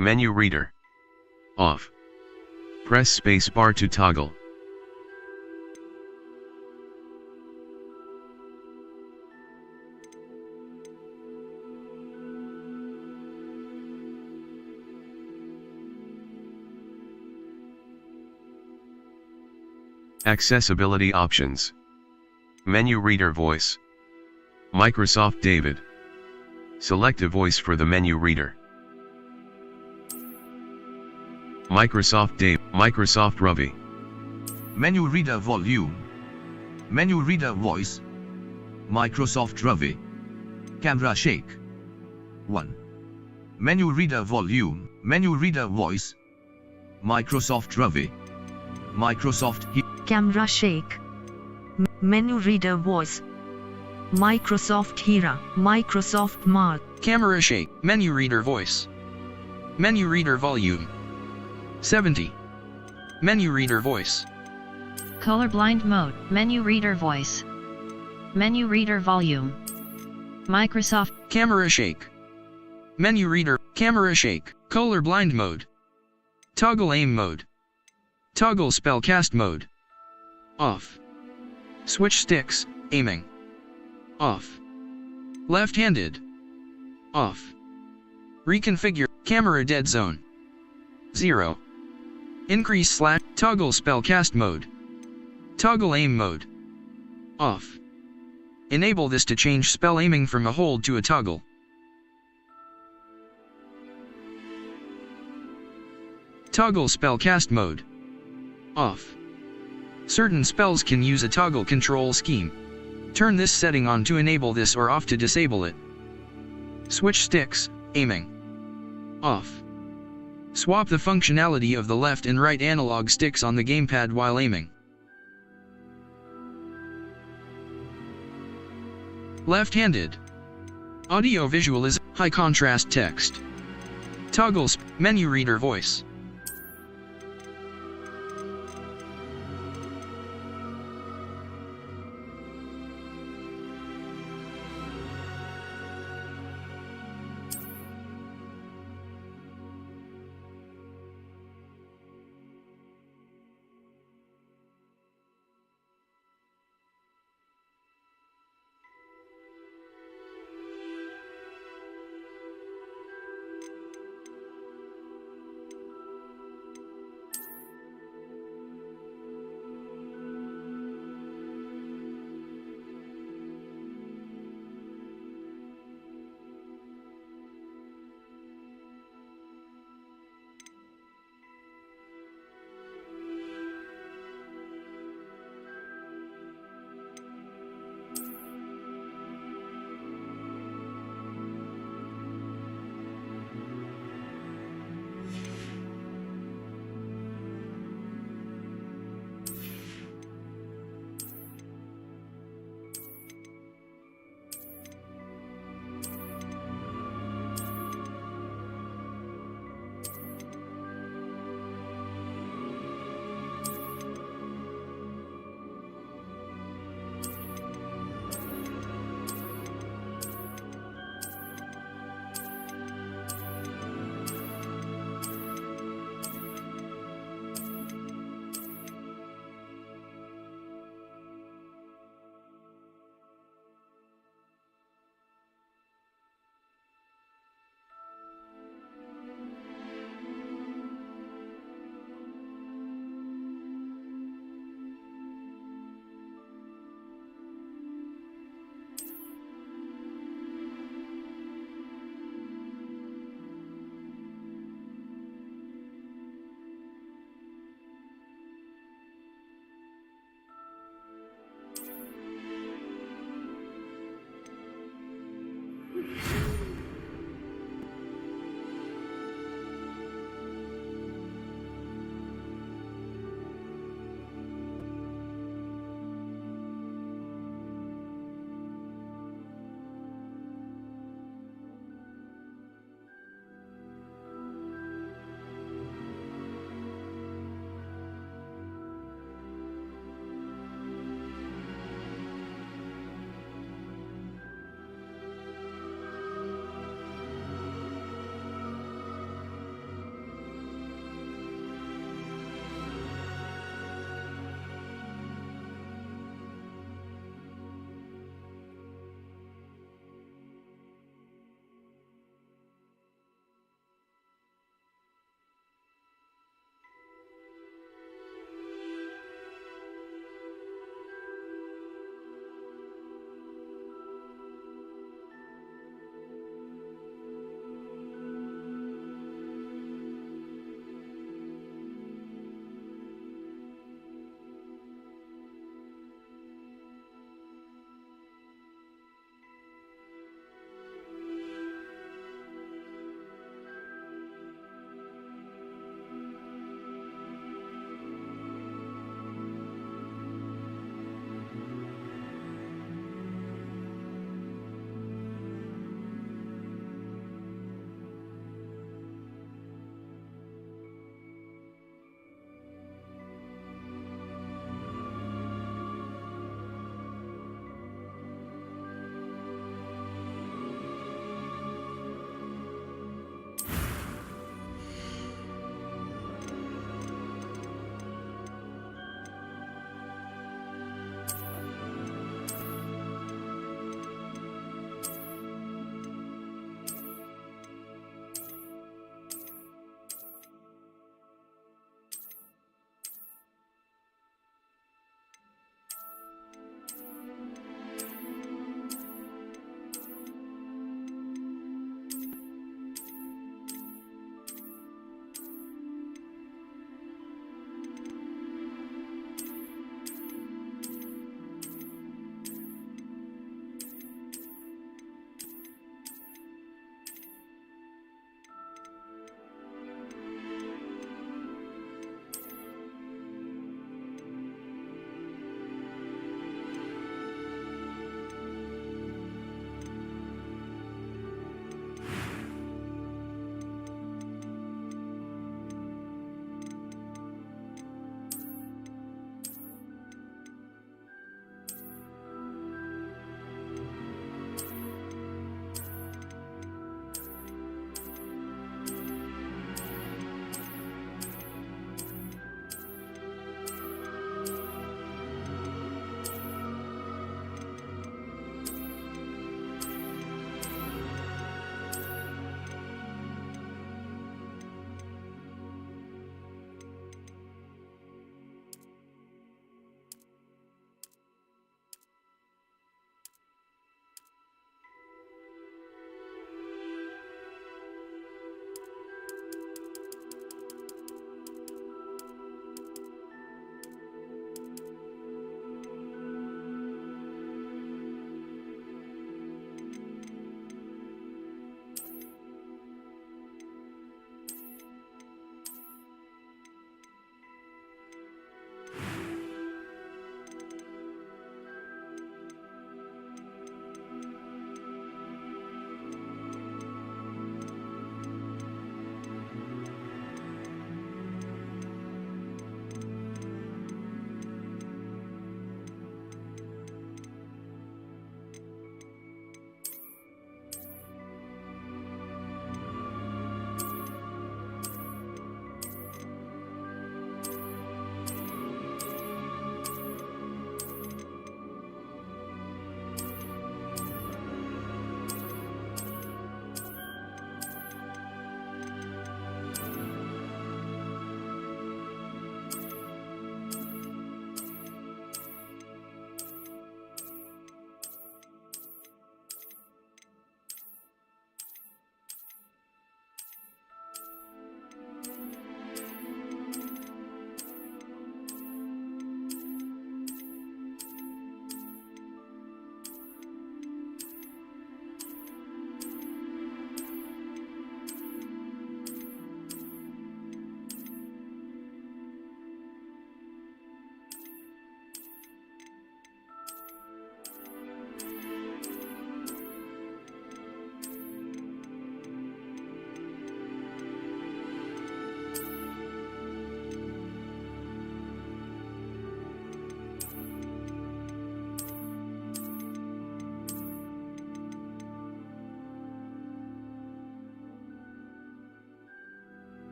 Menu reader. Off. Press space bar to toggle. Accessibility options. Menu reader voice. Microsoft David. Select a voice for the menu reader. Microsoft Ravi. Menu reader volume. Menu reader voice. Microsoft Ravi. Camera shake. 1. Menu reader volume. Menu reader voice. Microsoft Ravi. Camera shake. Menu reader voice. Microsoft Hira. Microsoft Mark. Camera shake. Menu reader voice. Menu reader volume. 70. Menu reader voice. Colorblind mode. Menu reader voice. Menu reader volume. Microsoft. Camera shake. Menu reader. Camera shake. Colorblind mode. Toggle aim mode. Toggle spellcast mode. Off. Switch sticks. Aiming. Off. Left-handed. Off. Reconfigure. Camera dead zone. 0. Increase slash. Toggle spellcast mode. Toggle aim mode. Off. Enable this to change spell aiming from a hold to a toggle. Toggle spellcast mode. Off. Certain spells can use a toggle control scheme. Turn this setting on to enable this or off to disable it. Switch sticks. Aiming. Off. Swap the functionality of the left and right analog sticks on the gamepad while aiming. Left-handed. Audio visual is high contrast text. Toggles. Menu reader voice.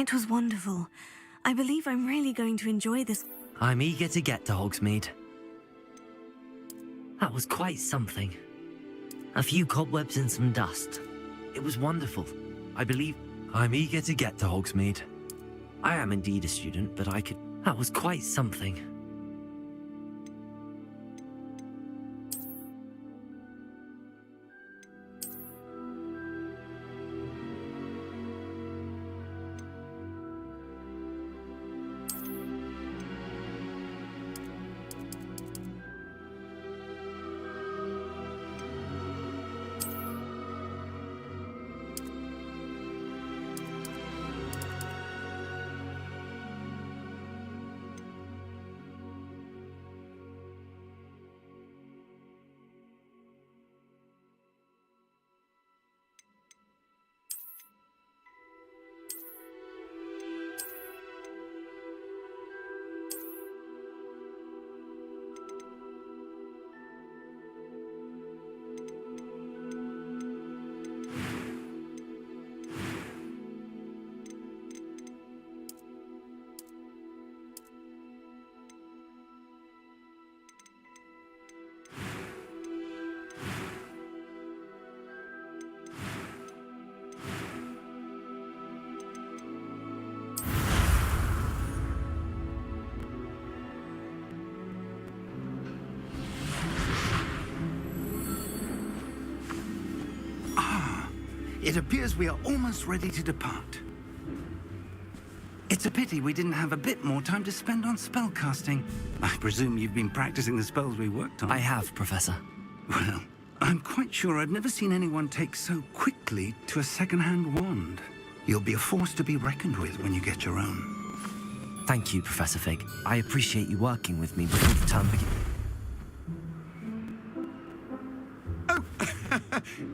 It was wonderful. I believe I'm really going to enjoy this. I'm eager to get to Hogsmeade. That was quite something. A few cobwebs and some dust. It was wonderful. I believe I'm eager to get to Hogsmeade. I am indeed a student, but I could... That was quite something. It appears we are almost ready to depart. It's a pity we didn't have a bit more time to spend on spellcasting. I presume you've been practicing the spells we worked on. I have, Professor. Well, I'm quite sure I've never seen anyone take so quickly to a second-hand wand. You'll be a force to be reckoned with when you get your own. Thank you, Professor Fig. I appreciate you working with me before the term begins.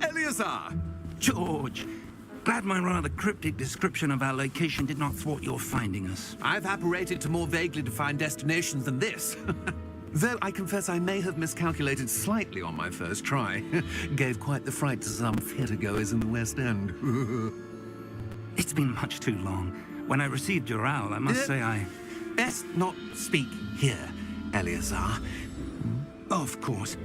Eleazar! George! Glad my rather cryptic description of our location did not thwart your finding us. I've apparated to more vaguely defined destinations than this. Though I confess I may have miscalculated slightly on my first try. Gave quite the fright to some theatre-goers in the West End. It's been much too long. When I received your owl, I must say I... Best not speak here, Eleazar. Of course.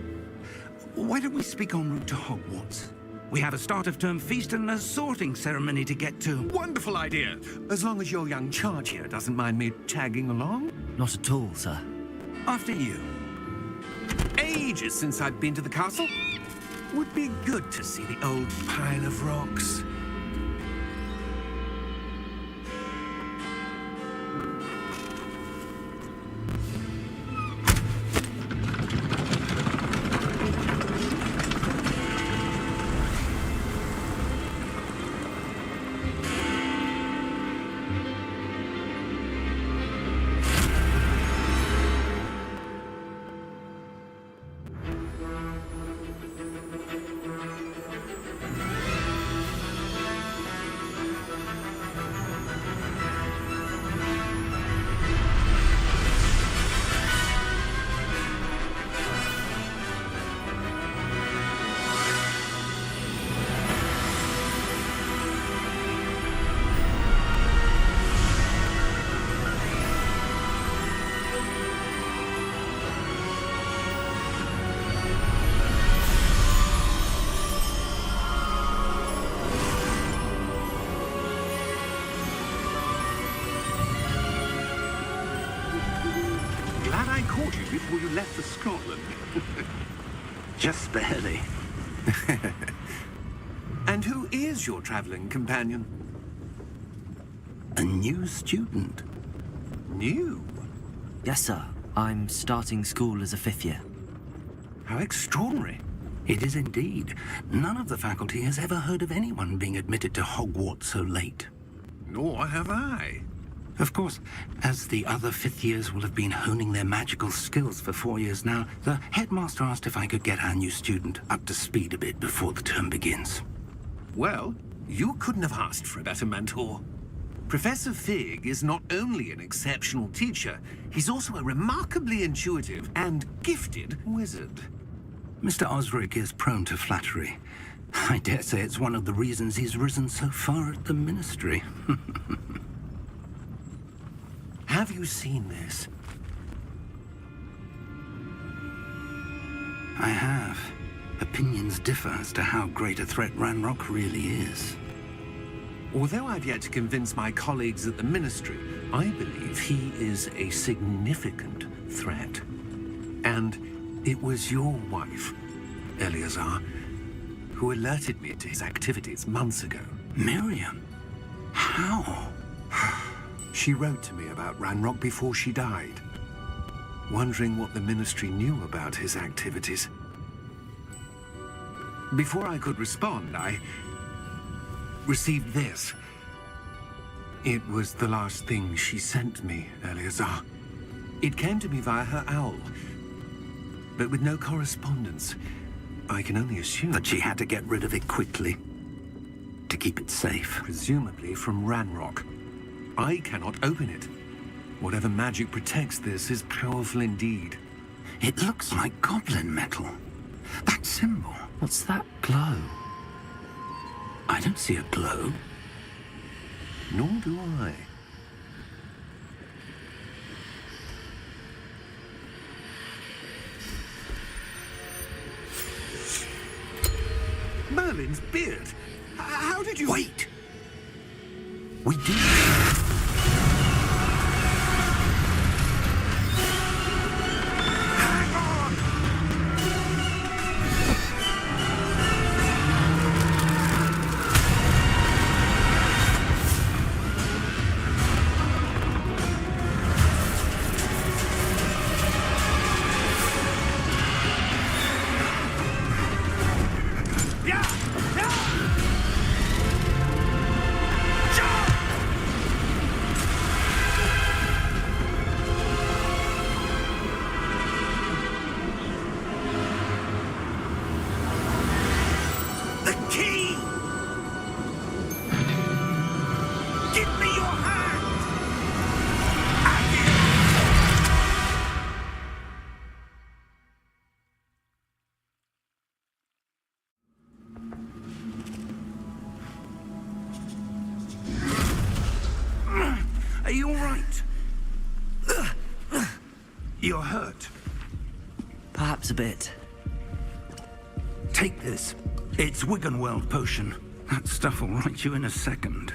Why don't we speak en route to Hogwarts? We have a start-of-term feast and a sorting ceremony to get to. Wonderful idea! As long as your young charge here doesn't mind me tagging along. Not at all, sir. After you. Ages since I've been to the castle. Would be good to see the old pile of rocks. Before you left for Scotland. Just barely. And who is your traveling companion? A new student. New? Yes, sir. I'm starting school as a 5th year. How extraordinary. It is indeed. None of the faculty has ever heard of anyone being admitted to Hogwarts so late. Nor have I. Of course, as the other 5th years will have been honing their magical skills for 4 years now, the headmaster asked if I could get our new student up to speed a bit before the term begins. Well, you couldn't have asked for a better mentor. Professor Fig is not only an exceptional teacher, he's also a remarkably intuitive and gifted wizard. Mr. Osric is prone to flattery. I dare say it's one of the reasons he's risen so far at the Ministry. Have you seen this? I have. Opinions differ as to how great a threat Ranrock really is. Although I've yet to convince my colleagues at the Ministry, I believe he is a significant threat. And it was your wife, Eleazar, who alerted me to his activities months ago. Miriam? How? She wrote to me about Ranrock before she died, wondering what the Ministry knew about his activities. Before I could respond, I received this. It was the last thing she sent me, Eleazar. It came to me via her owl, but with no correspondence. I can only assume That she had to get rid of it quickly, to keep it safe. presumably from Ranrock. I cannot open it. Whatever magic protects this is powerful indeed. It looks like goblin metal. That symbol. What's that glow? I don't see a glow. Nor do I. Merlin's beard. How did you... Wait! We do. Hang on! Yeah! Yeah! The key! Give me your hand! Are you all right? You're hurt. Perhaps a bit. Take this. It's Wiggenweld potion. That stuff will right you in a second.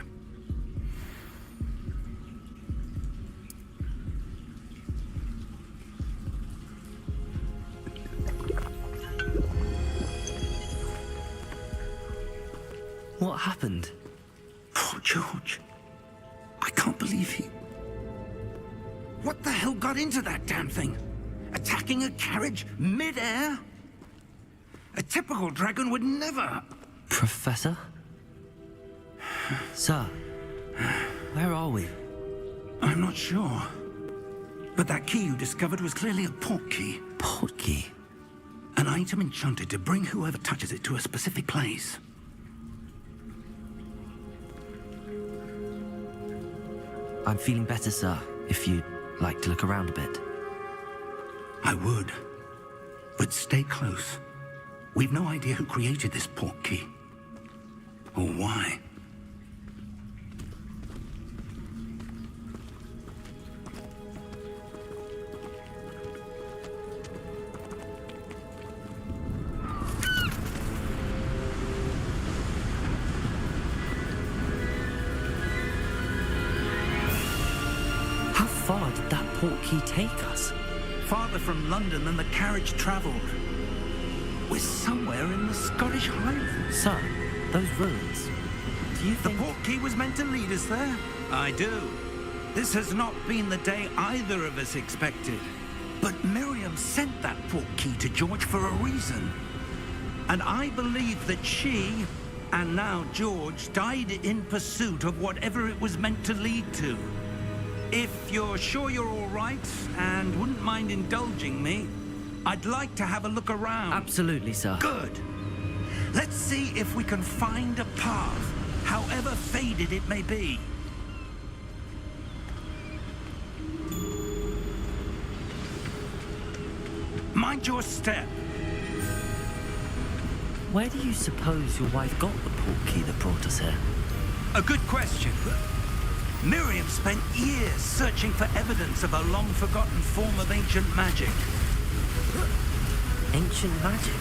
What happened? Poor George. I can't believe he... What the hell got into that damn thing? Attacking a carriage mid-air? A typical dragon would never... Professor? Sir, where are we? I'm not sure. But that key you discovered was clearly a port key. Port key? An item enchanted to bring whoever touches it to a specific place. I'm feeling better, sir, if you'd like to look around a bit. I would. But stay close. We've no idea who created this port key. Or why. How far did that port key take us? Farther from London than the carriage travelled. We're somewhere in the Scottish Highlands. Sir, those ruins. Do you The think... port key was meant to lead us there? I do. This has not been the day either of us expected. But Miriam sent that port key to George for a reason. And I believe that she, and now George, died in pursuit of whatever it was meant to lead to. If you're sure you're all right and wouldn't mind indulging me, I'd like to have a look around. Absolutely, sir. Good. Let's see if we can find a path, however faded it may be. Mind your step. Where do you suppose your wife got the port key that brought us here? A good question. Miriam spent years searching for evidence of a long-forgotten form of ancient magic. Ancient magic?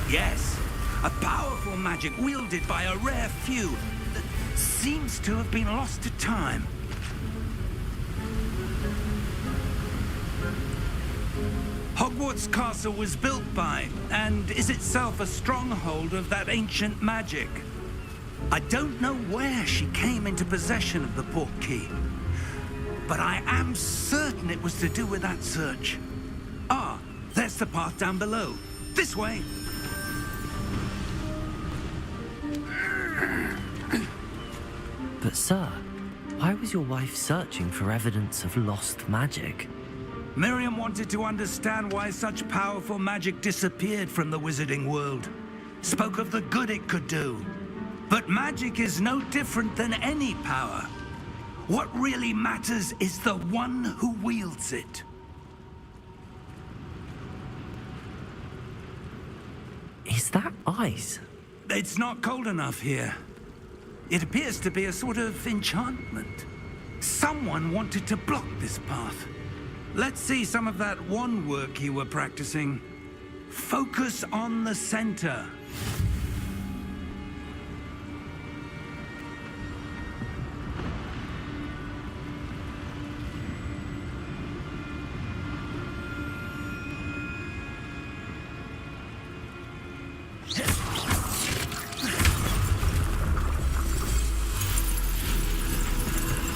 Yes, a powerful magic wielded by a rare few that seems to have been lost to time. Hogwarts Castle was built by, and is itself a stronghold of that ancient magic. I don't know where she came into possession of the portkey, but I am certain it was to do with that search. Ah, there's the path down below. This way. But sir, why was your wife searching for evidence of lost magic? Miriam wanted to understand why such powerful magic disappeared from the wizarding world. Spoke of the good it could do. But magic is no different than any power. What really matters is the one who wields it. Is that ice? It's not cold enough here. It appears to be a sort of enchantment. Someone wanted to block this path. Let's see some of that wand work you were practicing. Focus on the center.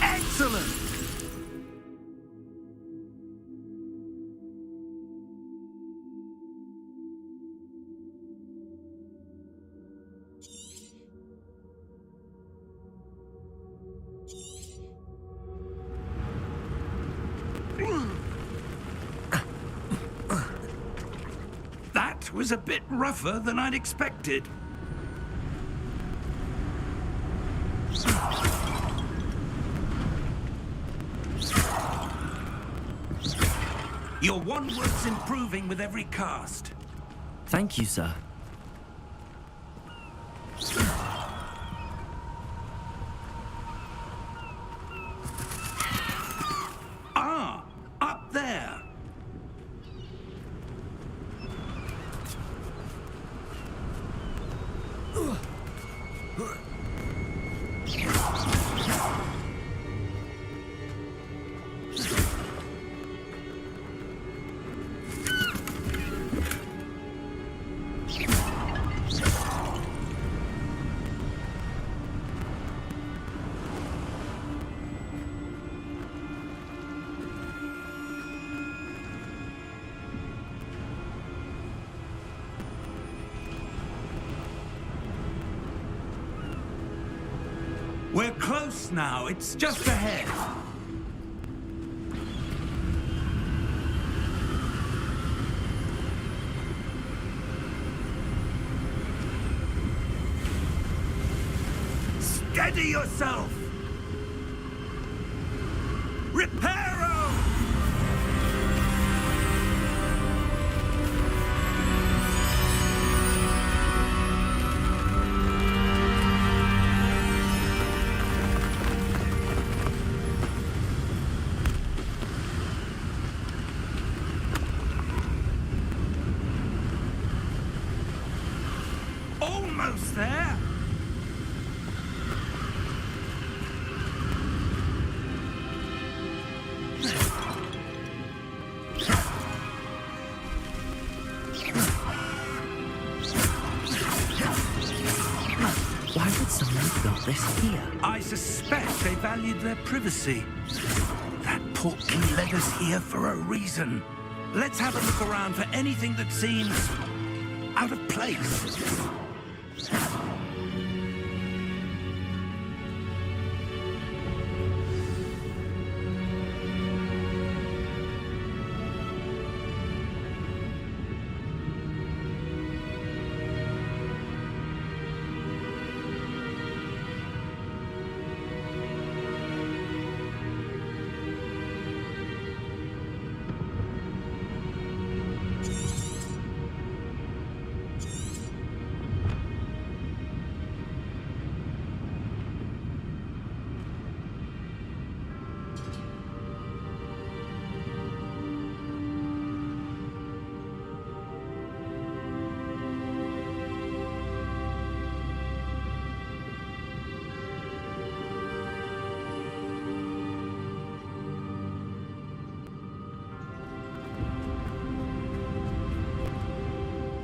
Excellent! That was a bit rougher than I'd expected. Your wand work's improving with every cast. Thank you, sir. Ah, up there. We're close now. It's just ahead. Steady yourself! Reparo! Almost there! Why would someone build this here? I suspect they valued their privacy. That portkey led us here for a reason. Let's have a look around for anything that seems out of place.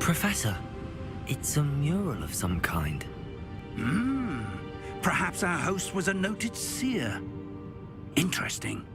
Professor, it's a mural of some kind. Perhaps our host was a noted seer. Interesting.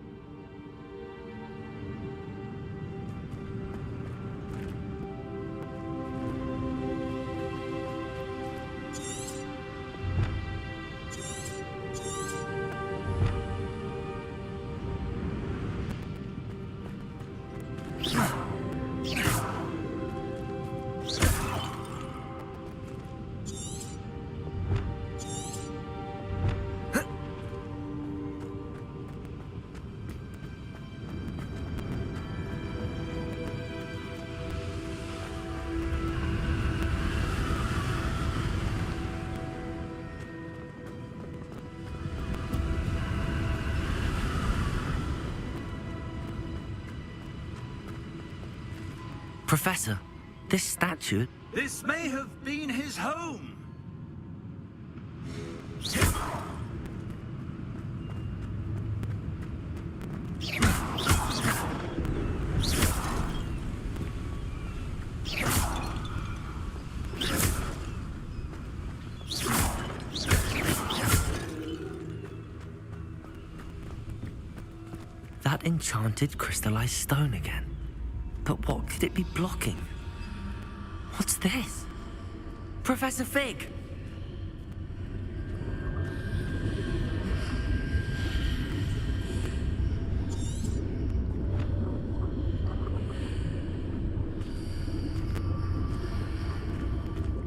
Professor, this statue... This may have been his home. That enchanted crystallized stone again. But what could it be blocking? What's this? Professor Fig!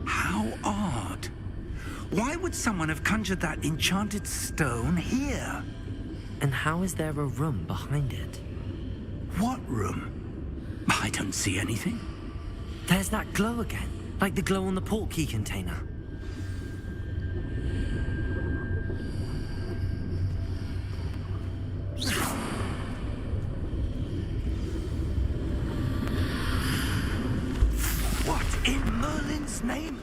How odd. Why would someone have conjured that enchanted stone here? And how is there a room behind it? What room? I don't see anything. There's that glow again, like the glow on the portkey container. What in Merlin's name?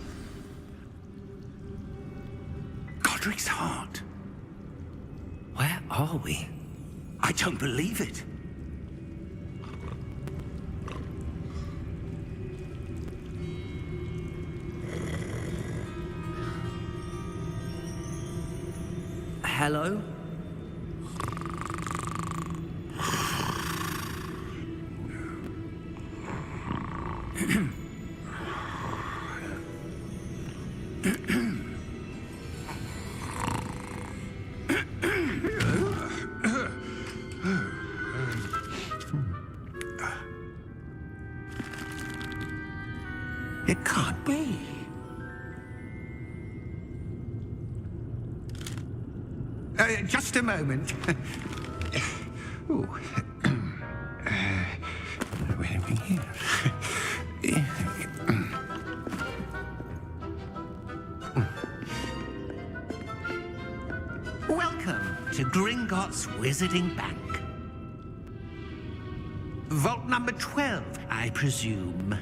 Godric's heart. Where are we? I don't believe it. Hello? It can't be. Just a moment. Ooh. Where are we here? Welcome to Gringotts Wizarding Bank. Vault number 12, I presume.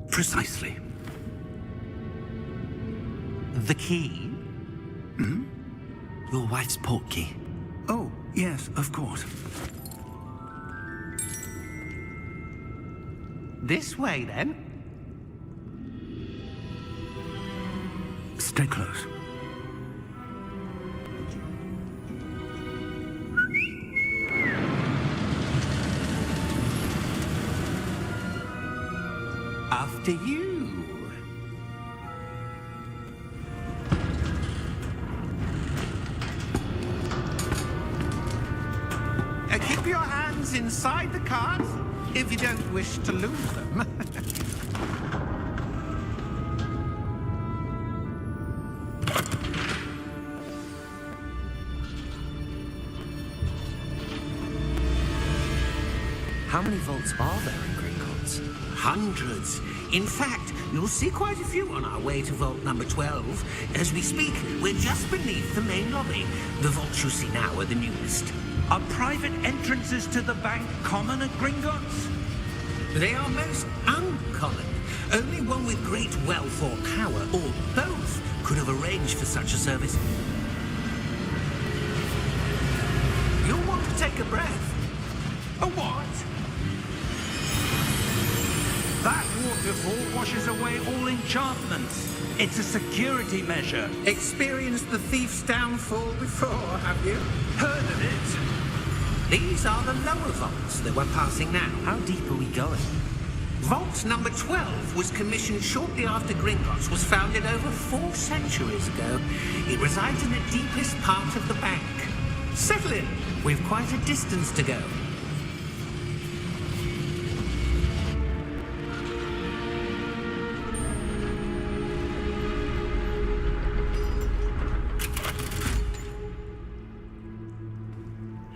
Precisely. The key? Your wife's portkey. Oh, yes, of course. This way, then. Stay close. After you. Keep your hands inside the cart if you don't wish to lose them. How many vaults are there in Gringotts? Hundreds. In fact, you'll see quite a few on our way to vault number 12. As we speak, we're just beneath the main lobby. The vaults you see now are the newest. Are private entrances to the bank common at Gringotts? They are most uncommon. Only one with great wealth or power, or both, could have arranged for such a service. You'll want to take a breath. A what? That water protective vault washes away all enchantments. It's a security measure. Experienced the thief's downfall before, have you? Heard of it? These are the lower vaults that we're passing now. How deep are we going? Vault number 12 was commissioned shortly after Gringotts was founded over 4 centuries ago. It resides in the deepest part of the bank. Settle in. We've quite a distance to go.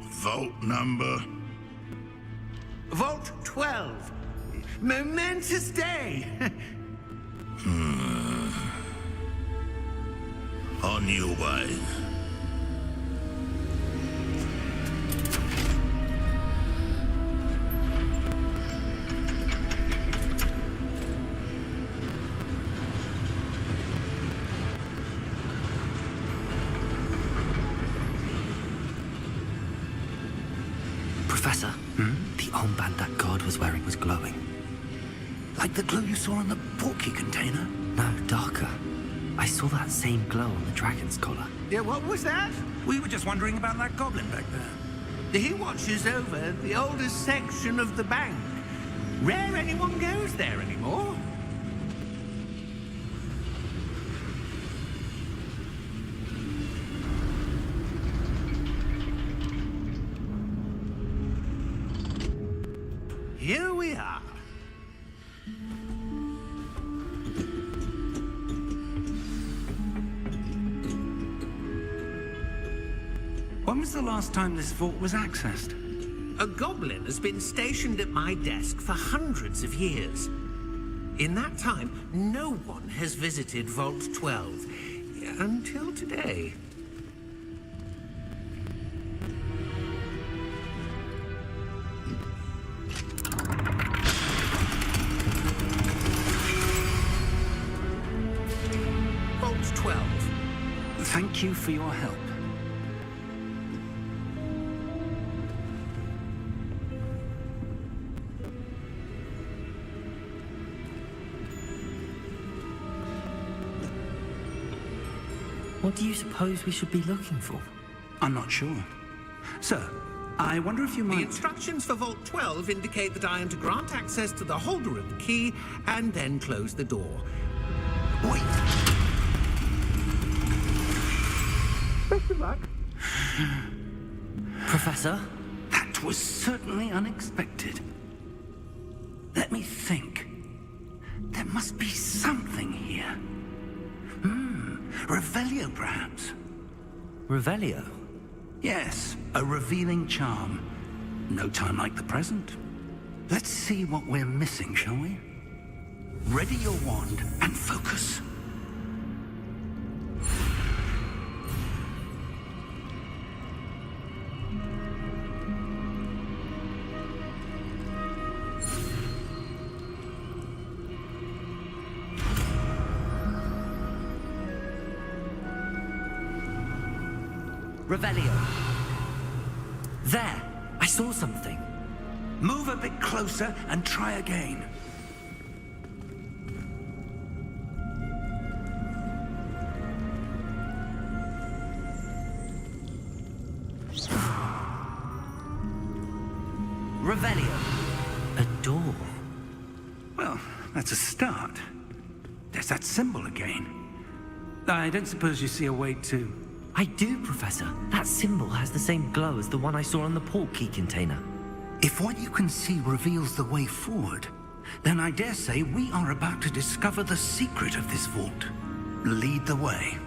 Vault number? Vault 12. Momentous day. On your way. Professor, the armband that guard was wearing was glowing. Like the glow you saw in the portkey container? No, darker. I saw that same glow on the dragon's collar. Yeah, what was that? We were just wondering about that goblin back there. He watches over the oldest section of the bank. Rare anyone goes there anymore. Here we are. When was the last time this vault was accessed? A goblin has been stationed at my desk for hundreds of years. In that time, no one has visited Vault 12 until today. Vault 12. Thank you for your help. What do you suppose we should be looking for? I'm not sure. Sir, I wonder if you The might... instructions for Vault 12 indicate that I am to grant access to the holder of the key and then close the door. Wait! Best of luck. Professor? That was certainly unexpected. Let me think. There must be something here. Revelio, perhaps? Revelio? Yes, a revealing charm. No time like the present. Let's see what we're missing, shall we? Ready your wand and focus. Revelio. There! I saw something. Move a bit closer and try again. Revelio. A door. Well, that's a start. There's that symbol again. I don't suppose you see a way to... I do, Professor. That symbol has the same glow as the one I saw on the portkey container. If what you can see reveals the way forward, then I dare say we are about to discover the secret of this vault. Lead the way.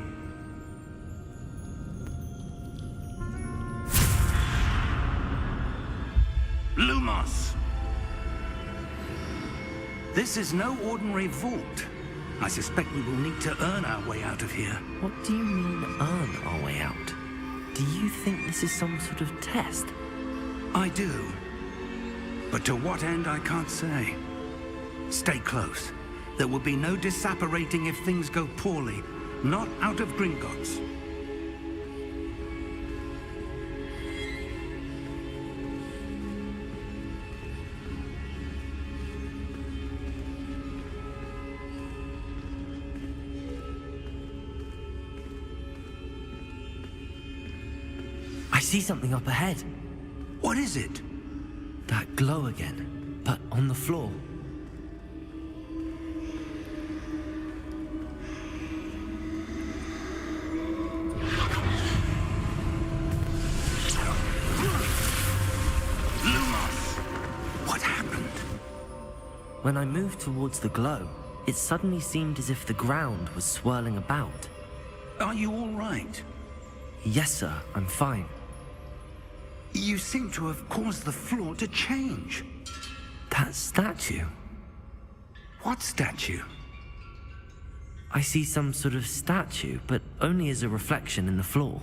Lumos! This is no ordinary vault. I suspect we will need to earn our way out of here. What do you mean, earn our way out? Do you think this is some sort of test? I do. But to what end, I can't say. Stay close. There will be no disapparating if things go poorly. Not out of Gringotts. see something up ahead. What is it? That glow again, but on the floor. What happened? When I moved towards the glow, it suddenly seemed as if the ground was swirling about. Are you all right? Yes, sir, I'm fine. You seem to have caused the floor to change. That statue. What statue? I see some sort of statue, but only as a reflection in the floor.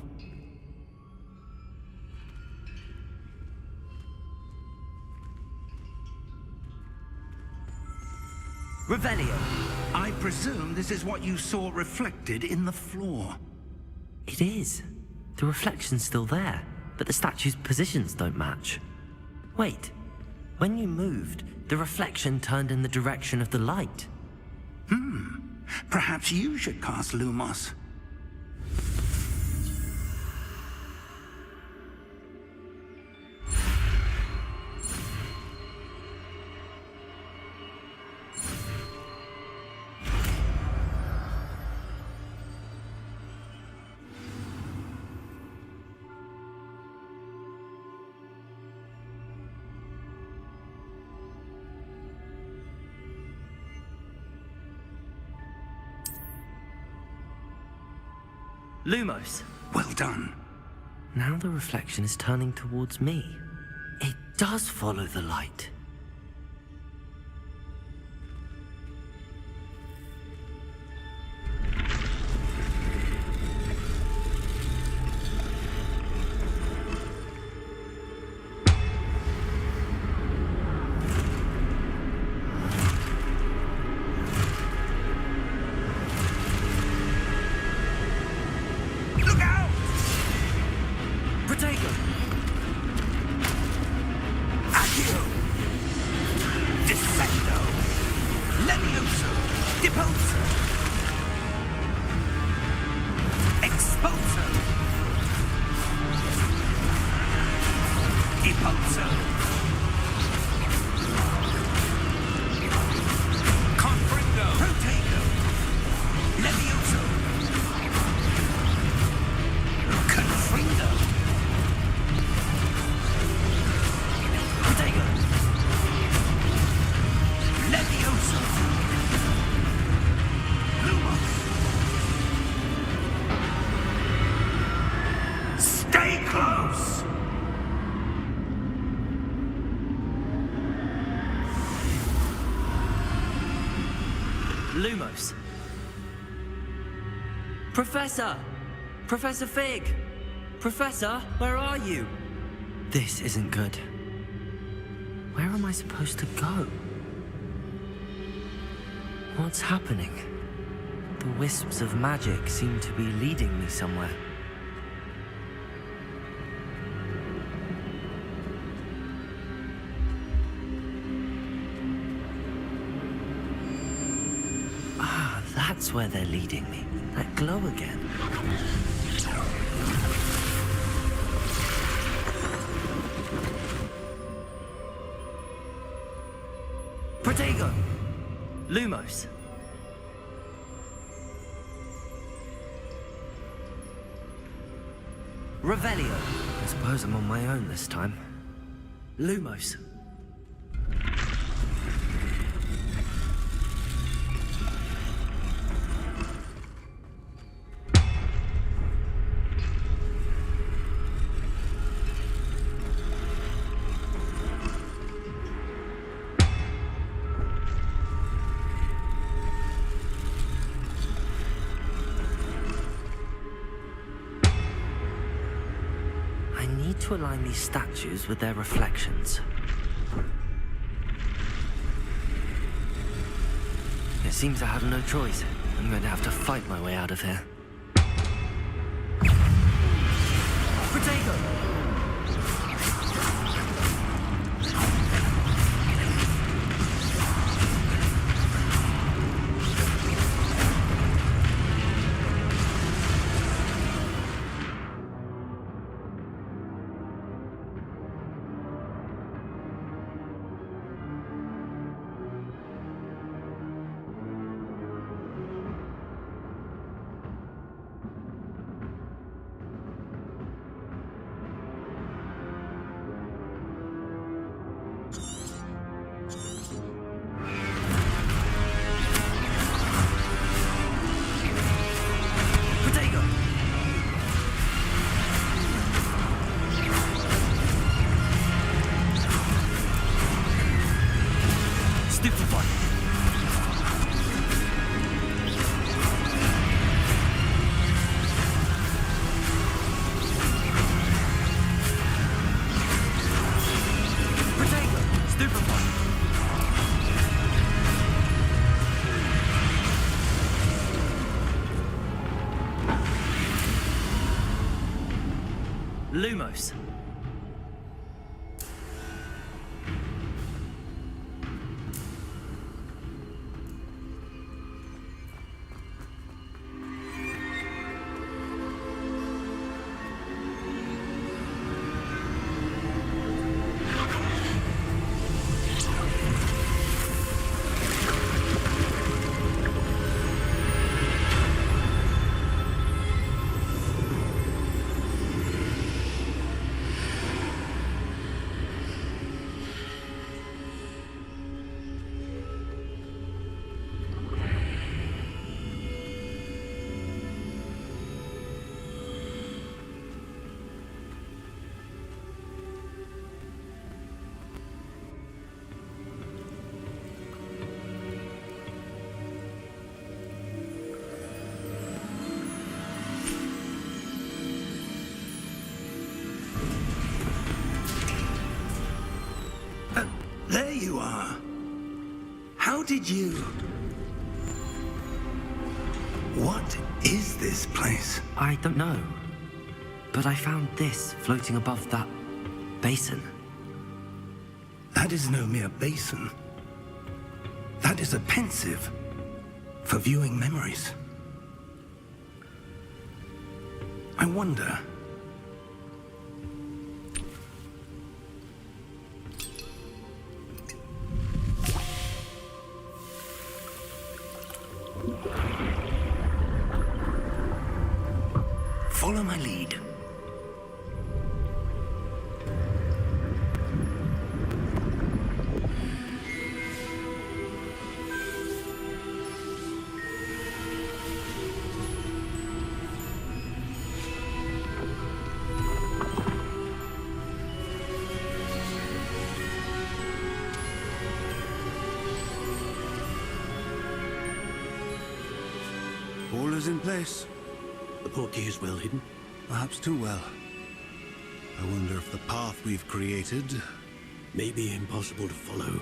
Revelio. I presume this is what you saw reflected in the floor. It is. The reflection's still there, but the statue's positions don't match. Wait. When you moved, the reflection turned in the direction of the light. Perhaps you should cast Lumos. Lumos. Well done. Now the reflection is turning towards me. It does follow the light. Lumos. Professor! Professor Fig! Professor, where are you? This isn't good. Where am I supposed to go? What's happening? The wisps of magic seem to be leading me somewhere. That's where they're leading me. That glow again. Protego! Lumos. Revelio. I suppose I'm on my own this time. Lumos. To align these statues with their reflections. It seems I have no choice. I'm going to have to fight my way out of here. Protego! Lumos. There you are. How did you... What is this place? I don't know. But I found this floating above that basin. That is no mere basin. That is a pensive for viewing memories. I wonder... Follow my lead. All is in place. The portkey is well hidden. Perhaps too well. I wonder if the path we've created... May be impossible to follow.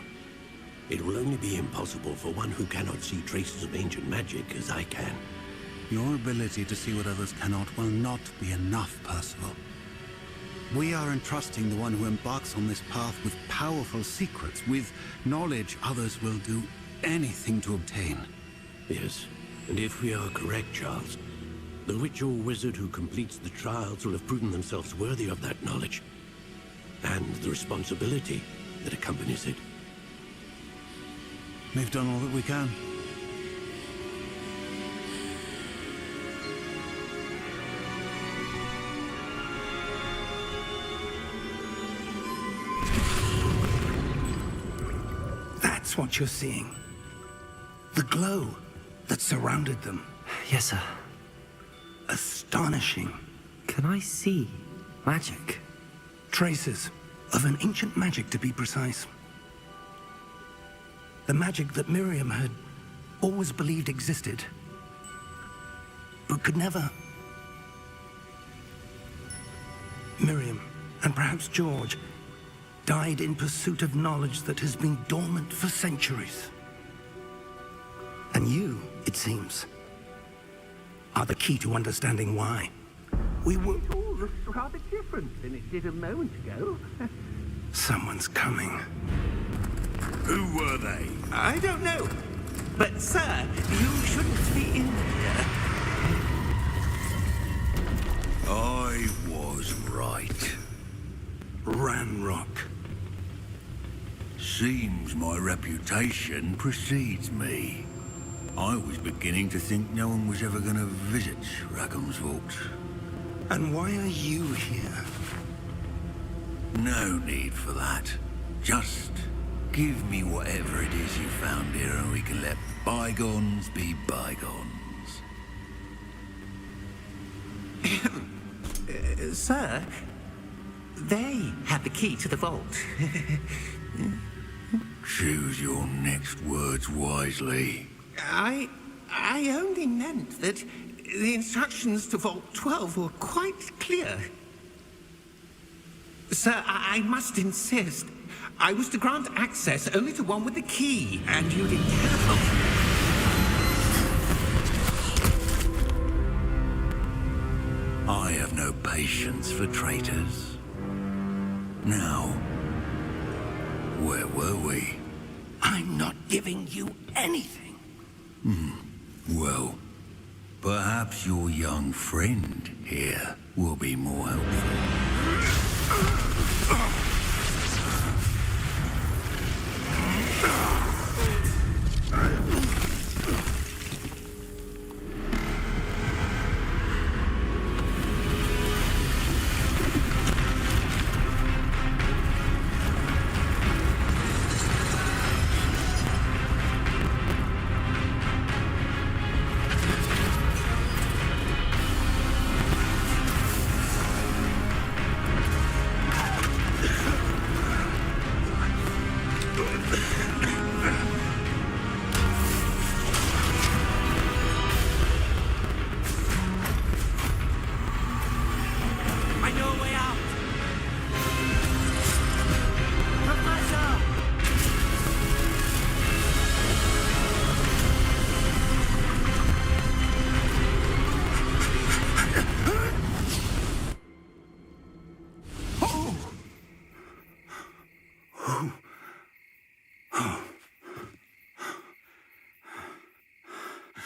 It will only be impossible for one who cannot see traces of ancient magic as I can. Your ability to see what others cannot will not be enough, Percival. We are entrusting the one who embarks on this path with powerful secrets, with knowledge others will do anything to obtain. Yes, and if we are correct, Charles, the witch or wizard who completes the trials will have proven themselves worthy of that knowledge, and the responsibility that accompanies it. We've done all that we can. That's what you're seeing. The glow that surrounded them. Yes, sir. Astonishing. Can I see magic? Traces of an ancient magic, to be precise. The magic that Miriam had always believed existed, but could never. Miriam, and perhaps George, died in pursuit of knowledge that has been dormant for centuries. And you, it seems, are the key to understanding why. We were... It all looks rather different than it did a moment ago. Someone's coming. Who were they? I don't know. But, sir, you shouldn't be in here. I was right. Ranrock. Seems my reputation precedes me. I was beginning to think no one was ever going to visit Rackham's Vault. And why are you here? No need for that. Just give me whatever it is you found here and we can let bygones be bygones. Sir, they have the key to the vault. Choose your next words wisely. I only meant that the instructions to Vault 12 were quite clear. Sir, I must insist. I was to grant access only to one with the key, and you didn't have I have no patience for traitors. Now, where were we? I'm not giving you anything. Well, perhaps your young friend here will be more helpful.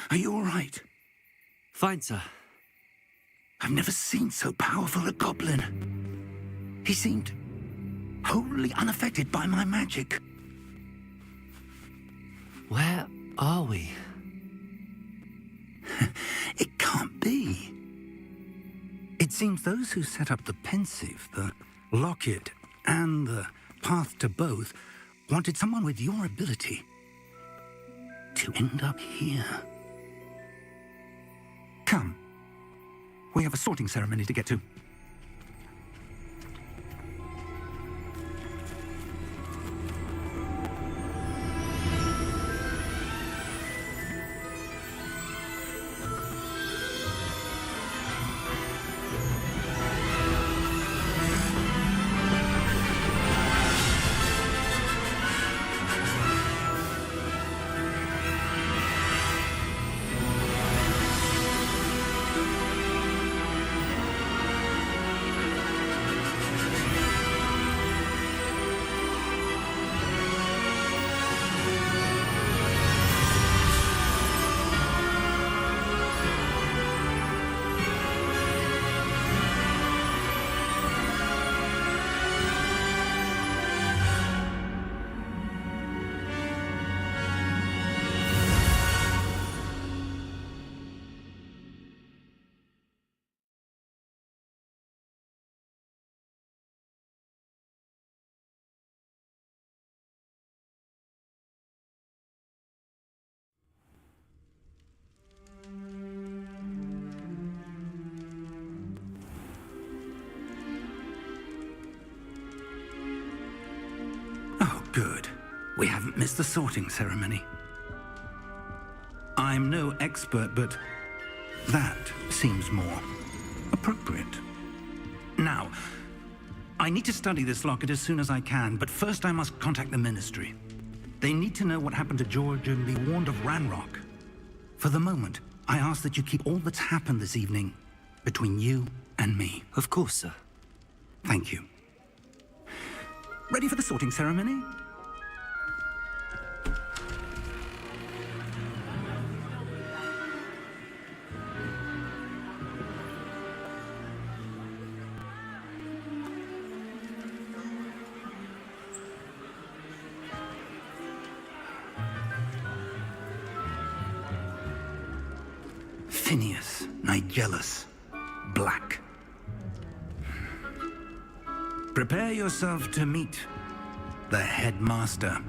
Are you all right? Fine, sir. I've never seen so powerful a goblin. He seemed wholly unaffected by my magic. Where are we? It can't be. It seems those who set up the pensive, the locket, and the path to both wanted someone with your ability to end up here. Come. We have a sorting ceremony to get to. Oh, good. We haven't missed the sorting ceremony. I'm no expert, but that seems more appropriate. Now, I need to study this locket as soon as I can, but first I must contact the Ministry. They need to know what happened to George and be warned of Ranrock. For the moment, I ask that you keep all that's happened this evening between you and me. Of course, sir. Thank you. Ready for the sorting ceremony? Phineas, Nigellus, Black. Prepare yourself to meet the headmaster.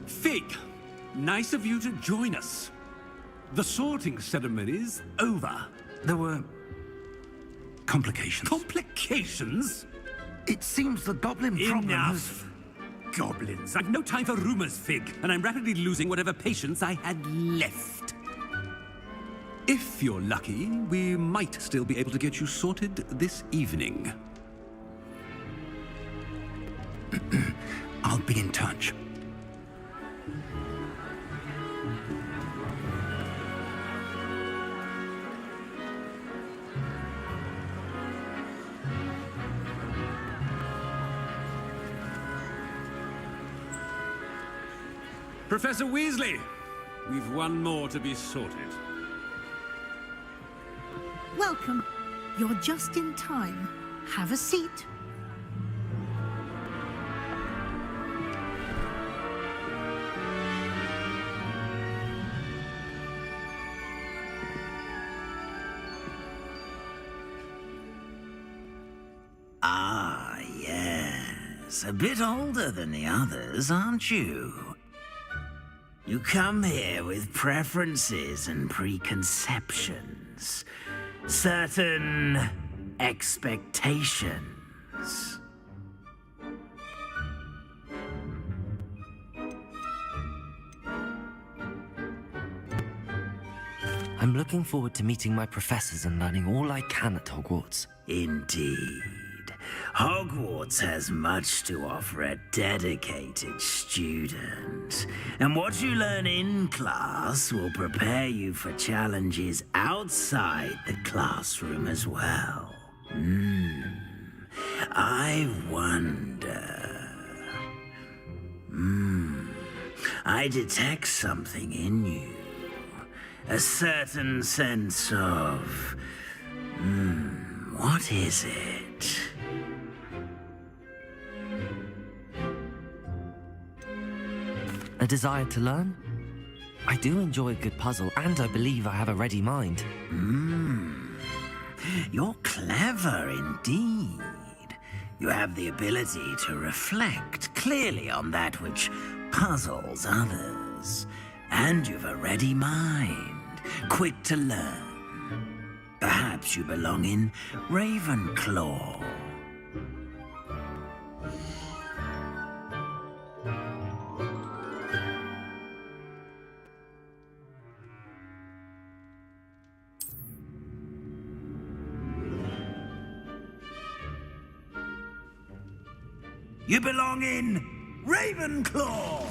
Fig, nice of you to join us. The sorting ceremony's over. There were complications. Complications? It seems the goblin problem Enough! Goblins. I've no time for rumors, Fig, and I'm rapidly losing whatever patience I had left. If you're lucky, we might still be able to get you sorted this evening. I'll be in touch. Professor Weasley, we've one more to be sorted. Welcome. You're just in time. Have a seat. Ah, yes. A bit older than the others, aren't you? You come here with preferences and preconceptions. Certain expectations. I'm looking forward to meeting my professors and learning all I can at Hogwarts. Indeed. Hogwarts has much to offer a dedicated student. And what you learn in class will prepare you for challenges outside the classroom as well. I wonder... I detect something in you. A certain sense of... what is it? A desire to learn? I do enjoy a good puzzle, and I believe I have a ready mind. You're clever indeed. You have the ability to reflect clearly on that which puzzles others. And you've a ready mind, quick to learn. Perhaps you belong in Ravenclaw. You belong in Ravenclaw!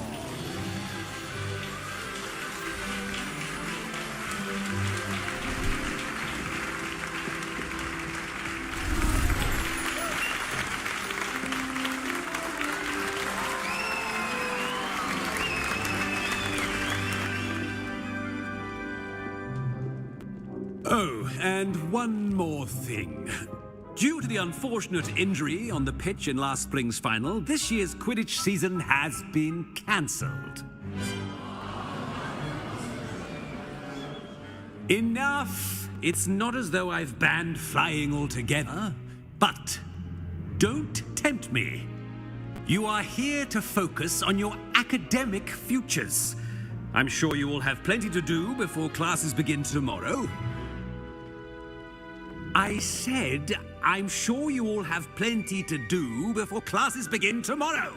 Oh, and one more thing. Due to the unfortunate injury on the pitch in last spring's final, this year's Quidditch season has been cancelled. Enough! It's not as though I've banned flying altogether, but don't tempt me. You are here to focus on your academic futures. I'm sure you will have plenty to do before classes begin tomorrow. I said, I'm sure you all have plenty to do before classes begin tomorrow.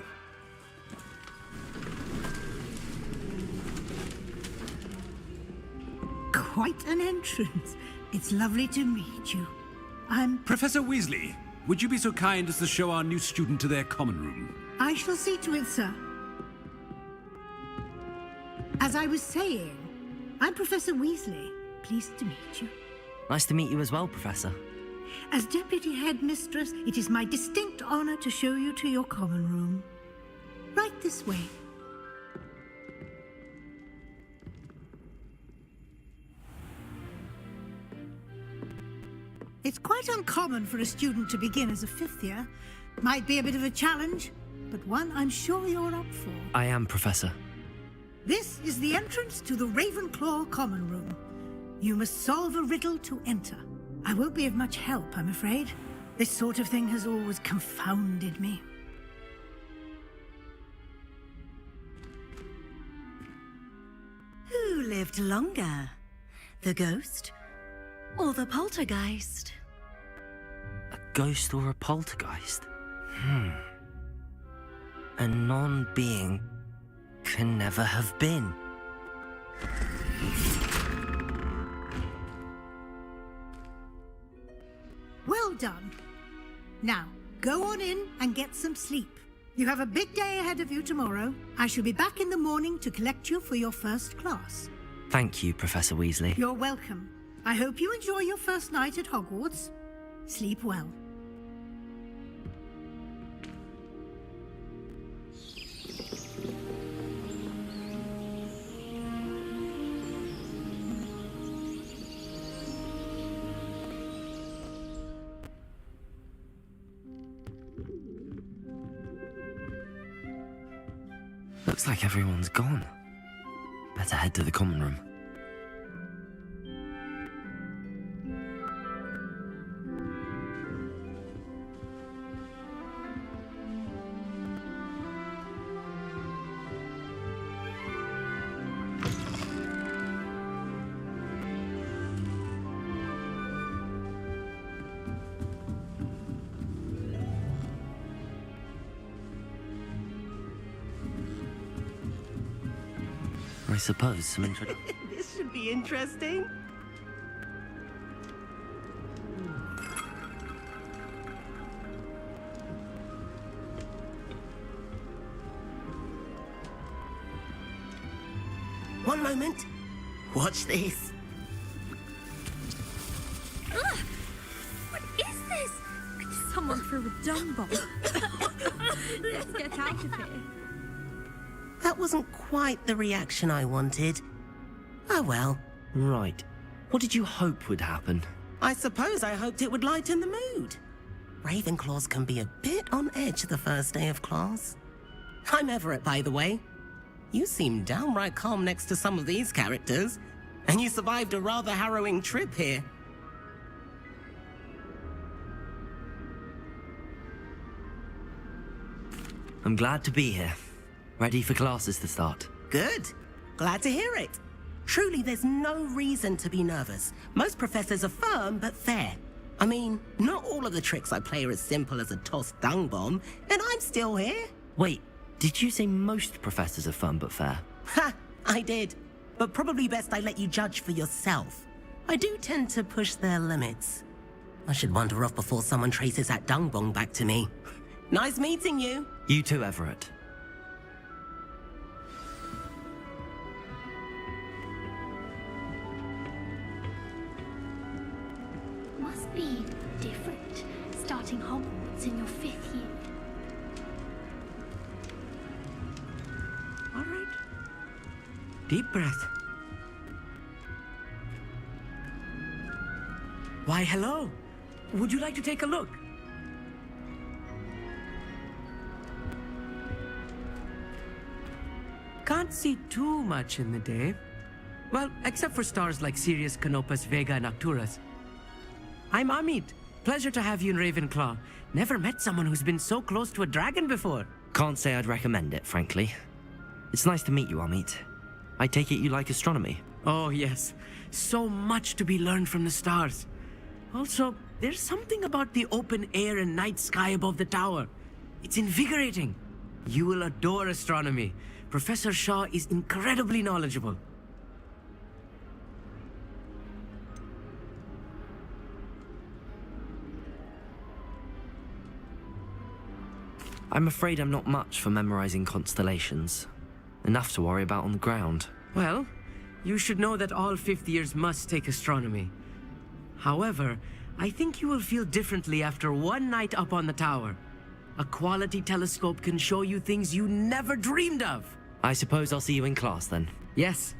Quite an entrance. It's lovely to meet you. I'm... Professor Weasley, would you be so kind as to show our new student to their common room? I shall see to it, sir. As I was saying, I'm Professor Weasley. Pleased to meet you. Nice to meet you as well, Professor. As Deputy Headmistress, it is my distinct honor to show you to your common room. Right this way. It's quite uncommon for a student to begin as a fifth year. Might be a bit of a challenge, but one I'm sure you're up for. I am, Professor. This is the entrance to the Ravenclaw common room. You must solve a riddle to enter. I won't be of much help, I'm afraid. This sort of thing has always confounded me. Who lived longer? The ghost or the poltergeist? A ghost or a poltergeist? A non-being can never have been. Well done. Now, go on in and get some sleep. You have a big day ahead of you tomorrow. I shall be back in the morning to collect you for your first class. Thank you, Professor Weasley. You're welcome. I hope you enjoy your first night at Hogwarts. Sleep well. Looks like everyone's gone. Better head to the common room. I suppose some introduction. This should be interesting. One moment. Watch this. Ugh! What is this? Someone threw a dung bomb. Let's get out of here. That wasn't quite the reaction I wanted. Oh well. Right. What did you hope would happen? I suppose I hoped it would lighten the mood. Ravenclaws can be a bit on edge the first day of class. I'm Everett, by the way. You seem downright calm next to some of these characters, and you survived a rather harrowing trip here. I'm glad to be here. Ready for classes to start. Good. Glad to hear it. Truly, there's no reason to be nervous. Most professors are firm but fair. I mean, not all of the tricks I play are as simple as a tossed dung bomb, and I'm still here. Wait, did you say most professors are fun but fair? Ha! I did. But probably best I let you judge for yourself. I do tend to push their limits. I should wander off before someone traces that dung bomb back to me. Nice meeting you. You too, Everett. Must be different, starting Hogwarts in your 5th year. All right. Deep breath. Why, hello. Would you like to take a look? Can't see too much in the day. Well, except for stars like Sirius, Canopus, Vega, and Arcturus. I'm Amit. Pleasure to have you in Ravenclaw. Never met someone who's been so close to a dragon before. Can't say I'd recommend it, frankly. It's nice to meet you, Amit. I take it you like astronomy? Oh, yes. So much to be learned from the stars. Also, there's something about the open air and night sky above the tower. It's invigorating. You will adore astronomy. Professor Shaw is incredibly knowledgeable. I'm afraid I'm not much for memorizing constellations. Enough to worry about on the ground. Well, you should know that all 5th years must take astronomy. However, I think you will feel differently after one night up on the tower. A quality telescope can show you things you never dreamed of. I suppose I'll see you in class then. Yes.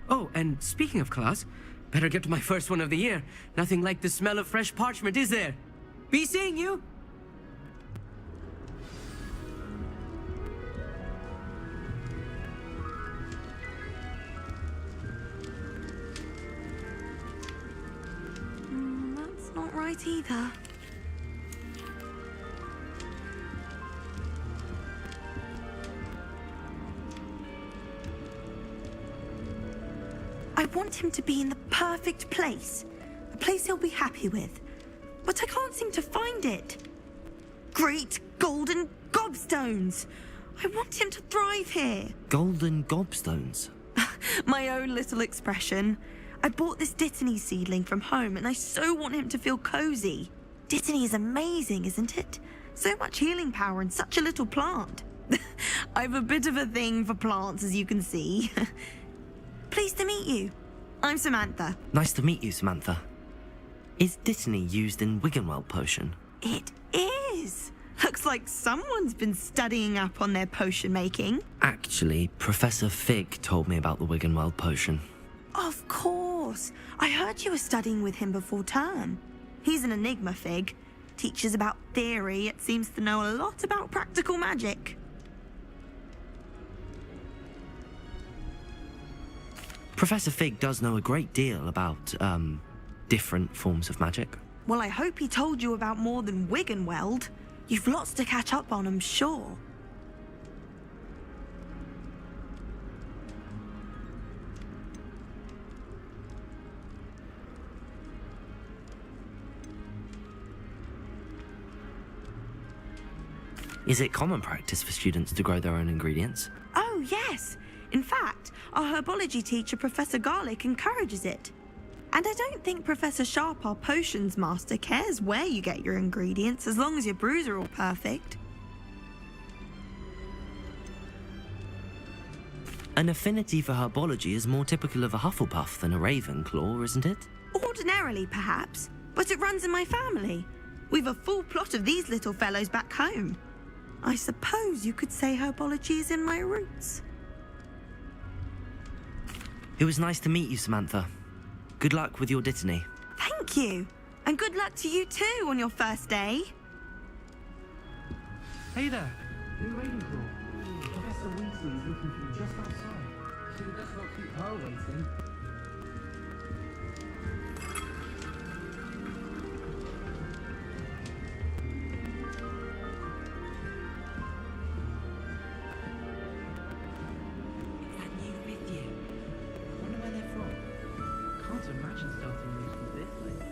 Oh, and speaking of class, better get to my first one of the year. Nothing like the smell of fresh parchment, is there? Be seeing you! That's not right either. I want him to be in the perfect place. A place he'll be happy with. But I can't seem to find it. Great golden gobstones! I want him to thrive here. Golden gobstones? My own little expression. I bought this Dittany seedling from home and I so want him to feel cozy. Dittany is amazing, isn't it? So much healing power in such a little plant. I've a bit of a thing for plants, as you can see. Pleased to meet you. I'm Samantha. Nice to meet you, Samantha. Is Dittany used in Wiggenweld potion? It is. Looks like someone's been studying up on their potion making. Actually, Professor Fig told me about the Wiggenweld potion. Of course. I heard you were studying with him before term. He's an enigma, Fig. Teaches about theory, yet seems to know a lot about practical magic. Professor Fig does know a great deal about, different forms of magic. Well, I hope he told you about more than Wiggenweld. You've lots to catch up on, I'm sure. Is it common practice for students to grow their own ingredients? Oh, yes. In fact, our herbology teacher, Professor Garlick, encourages it. And I don't think Professor Sharp, our potions master, cares where you get your ingredients, as long as your brews are all perfect. An affinity for herbology is more typical of a Hufflepuff than a Ravenclaw, isn't it? Ordinarily, perhaps, but it runs in my family. We've a full plot of these little fellows back home. I suppose you could say herbology is in my roots. It was nice to meet you, Samantha. Good luck with your dittany. Thank you. And good luck to you too on your first day. Hey there. New Ravenclaw. Professor Weasley is looking for you just outside. She does not keep her waiting. Imagine starting news with this late.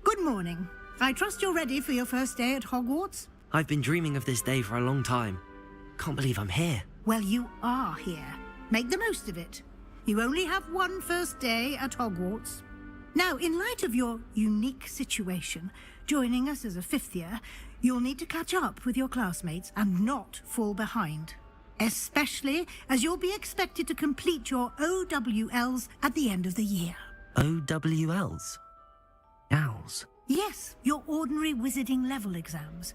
Good morning. I trust you're ready for your first day at Hogwarts? I've been dreaming of this day for a long time. Can't believe I'm here. Well, you are here. Make the most of it. You only have one first day at Hogwarts. Now, in light of your unique situation, joining us as a fifth year, you'll need to catch up with your classmates and not fall behind. Especially as you'll be expected to complete your OWLs at the end of the year. OWLs? Owls? Yes, your ordinary wizarding level exams.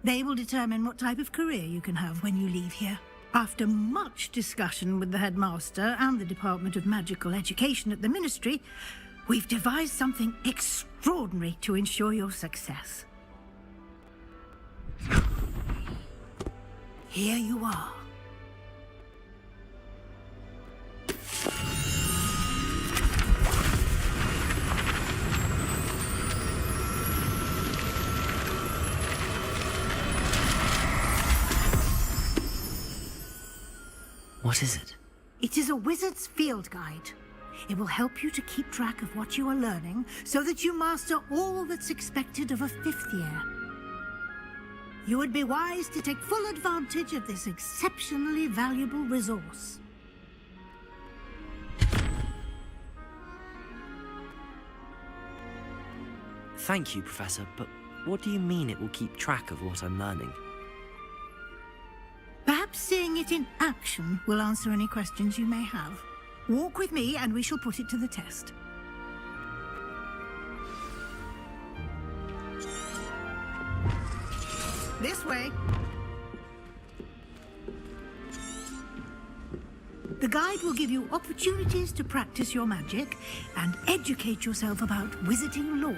They will determine what type of career you can have when you leave here. After much discussion with the headmaster and the Department of Magical Education at the Ministry, we've devised something extraordinary to ensure your success. Here you are. What is it? It is a wizard's field guide. It will help you to keep track of what you are learning so that you master all that's expected of a fifth year. You would be wise to take full advantage of this exceptionally valuable resource. Thank you, Professor, but what do you mean it will keep track of what I'm learning? Perhaps seeing it in action will answer any questions you may have. Walk with me and we shall put it to the test. This way. The guide will give you opportunities to practice your magic and educate yourself about wizarding lore.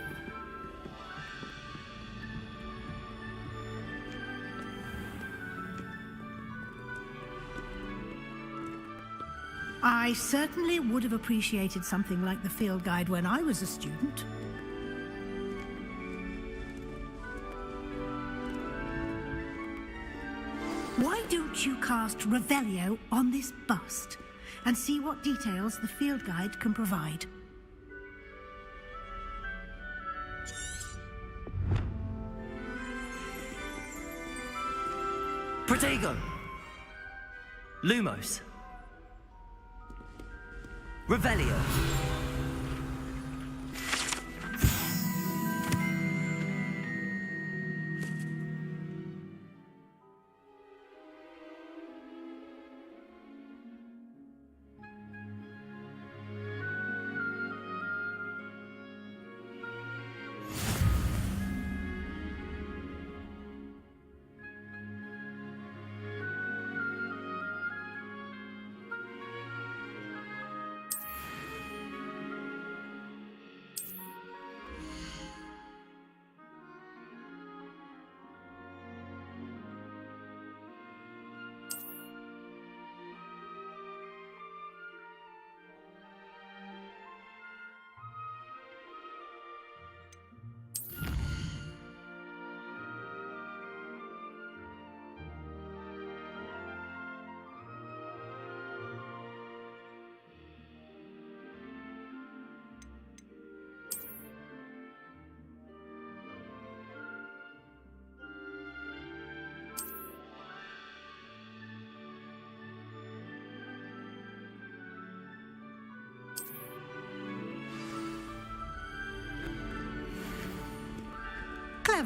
I certainly would have appreciated something like the field guide when I was a student. Why don't you cast Revelio on this bust and see what details the field guide can provide? Protego! Lumos! Revelio!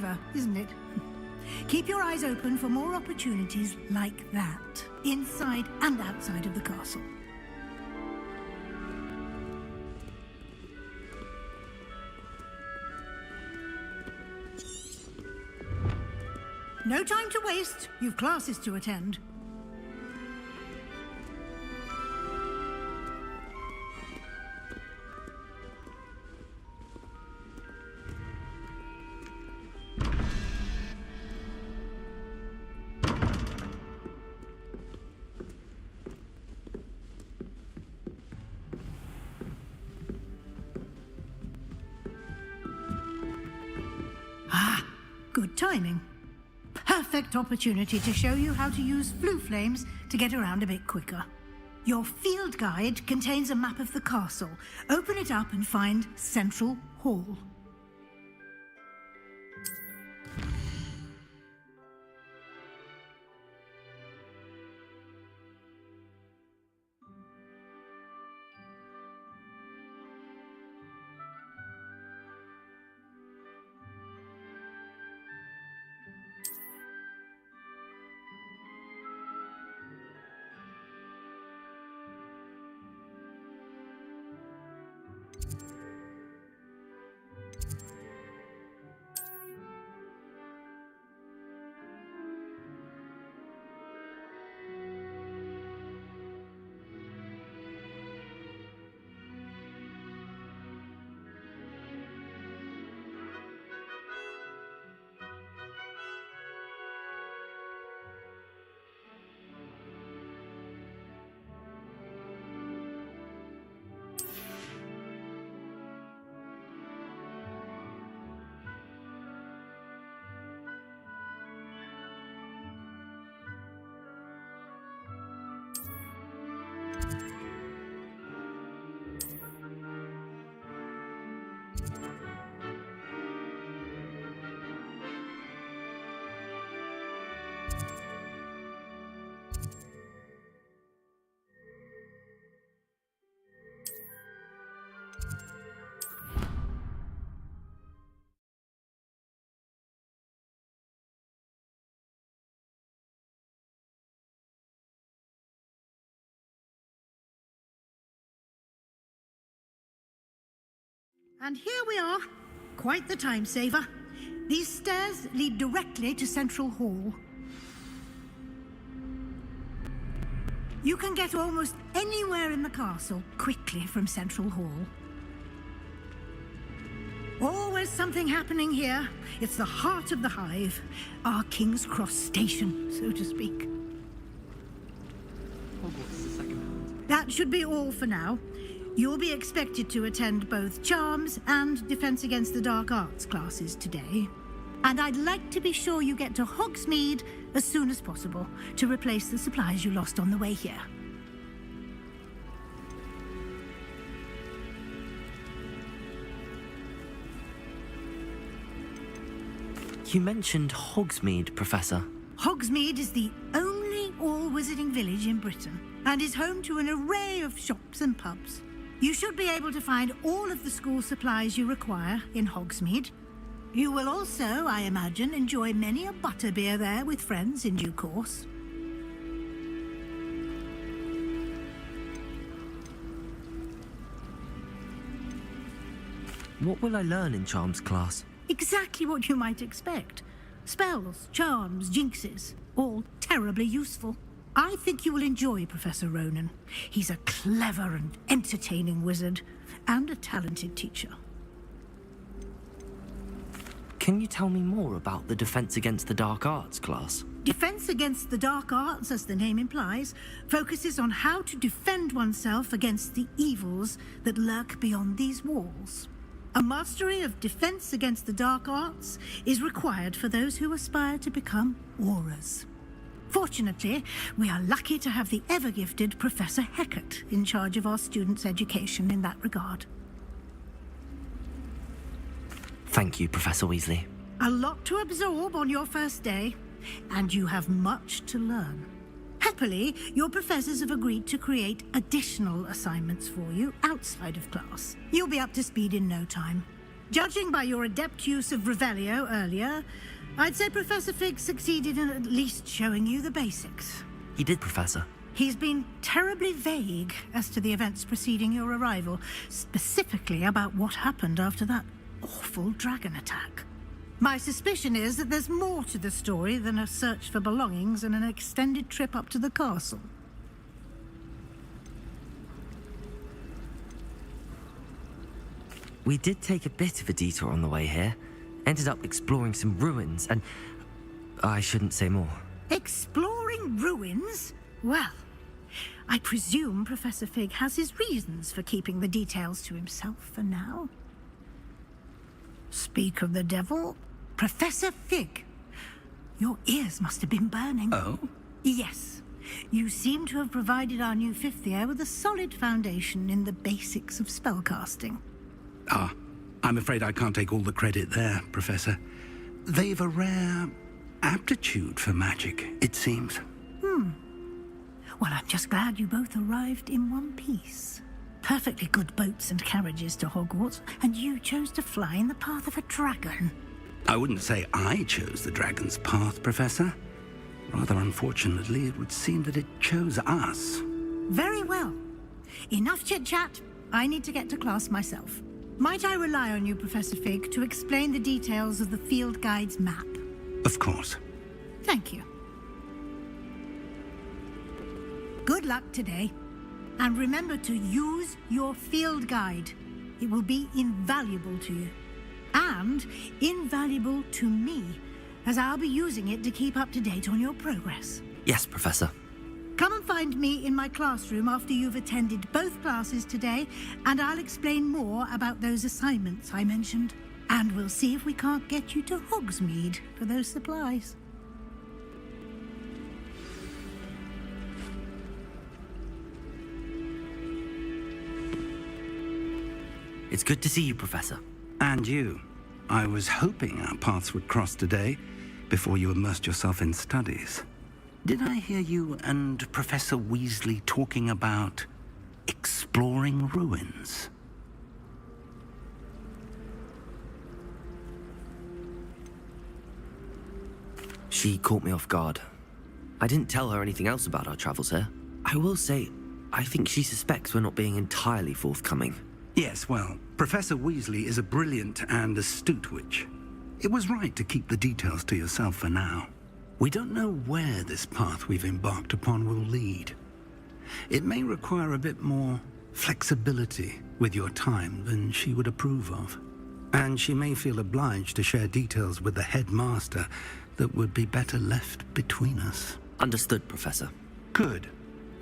clever, isn't it? Keep your eyes open for more opportunities like that, inside and outside of the castle. No time to waste. You've classes to attend. Ah, good timing. Perfect opportunity to show you how to use flue flames to get around a bit quicker. Your field guide contains a map of the castle. Open it up and find Central Hall. And here we are. Quite the time saver. These stairs lead directly to Central Hall. You can get almost anywhere in the castle quickly from Central Hall. Always something happening here. It's the heart of the hive, our King's Cross station, so to speak. Hogwarts, the second hand. That should be all for now. You'll be expected to attend both Charms and Defense Against the Dark Arts classes today. And I'd like to be sure you get to Hogsmeade as soon as possible to replace the supplies you lost on the way here. You mentioned Hogsmeade, Professor. Hogsmeade is the only all-wizarding village in Britain and is home to an array of shops and pubs. You should be able to find all of the school supplies you require in Hogsmeade. You will also, I imagine, enjoy many a butterbeer there with friends in due course. What will I learn in Charms class? Exactly what you might expect. Spells, charms, jinxes, all terribly useful. I think you will enjoy Professor Ronan. He's a clever and entertaining wizard, and a talented teacher. Can you tell me more about the Defense Against the Dark Arts class? Defense Against the Dark Arts, as the name implies, focuses on how to defend oneself against the evils that lurk beyond these walls. A mastery of Defense Against the Dark Arts is required for those who aspire to become Aurors. Fortunately, we are lucky to have the ever-gifted Professor Hecat in charge of our students' education in that regard. Thank you, Professor Weasley. A lot to absorb on your first day, and you have much to learn. Happily, your professors have agreed to create additional assignments for you outside of class. You'll be up to speed in no time. Judging by your adept use of Revelio earlier, I'd say Professor Fig succeeded in at least showing you the basics. He did, Professor. He's been terribly vague as to the events preceding your arrival, specifically about what happened after that awful dragon attack. My suspicion is that there's more to the story than a search for belongings and an extended trip up to the castle. We did take a bit of a detour on the way here. Ended up exploring some ruins and... I shouldn't say more. Exploring ruins? Well, I presume Professor Fig has his reasons for keeping the details to himself for now. Speak of the devil, Professor Fig. Your ears must have been burning. Oh? Yes. You seem to have provided our new fifth year with a solid foundation in the basics of spellcasting. Ah, I'm afraid I can't take all the credit there, Professor. They've a rare aptitude for magic, it seems. Well, I'm just glad you both arrived in one piece. Perfectly good boats and carriages to Hogwarts, and you chose to fly in the path of a dragon. I wouldn't say I chose the dragon's path, Professor. Rather unfortunately, it would seem that it chose us. Very well. Enough chit-chat. I need to get to class myself. Might I rely on you, Professor Fig, to explain the details of the field guide's map? Of course. Thank you. Good luck today. And remember to use your field guide. It will be invaluable to you. And invaluable to me, as I'll be using it to keep up to date on your progress. Yes, Professor. Come and find me in my classroom after you've attended both classes today, and I'll explain more about those assignments I mentioned. And we'll see if we can't get you to Hogsmeade for those supplies. It's good to see you, Professor. And you. I was hoping our paths would cross today, before you immersed yourself in studies. Did I hear you and Professor Weasley talking about exploring ruins? She caught me off guard. I didn't tell her anything else about our travels here. I will say, I think she suspects we're not being entirely forthcoming. Yes, well, Professor Weasley is a brilliant and astute witch. It was right to keep the details to yourself for now. We don't know where this path we've embarked upon will lead. It may require a bit more flexibility with your time than she would approve of. And she may feel obliged to share details with the headmaster that would be better left between us. Understood, Professor. Good.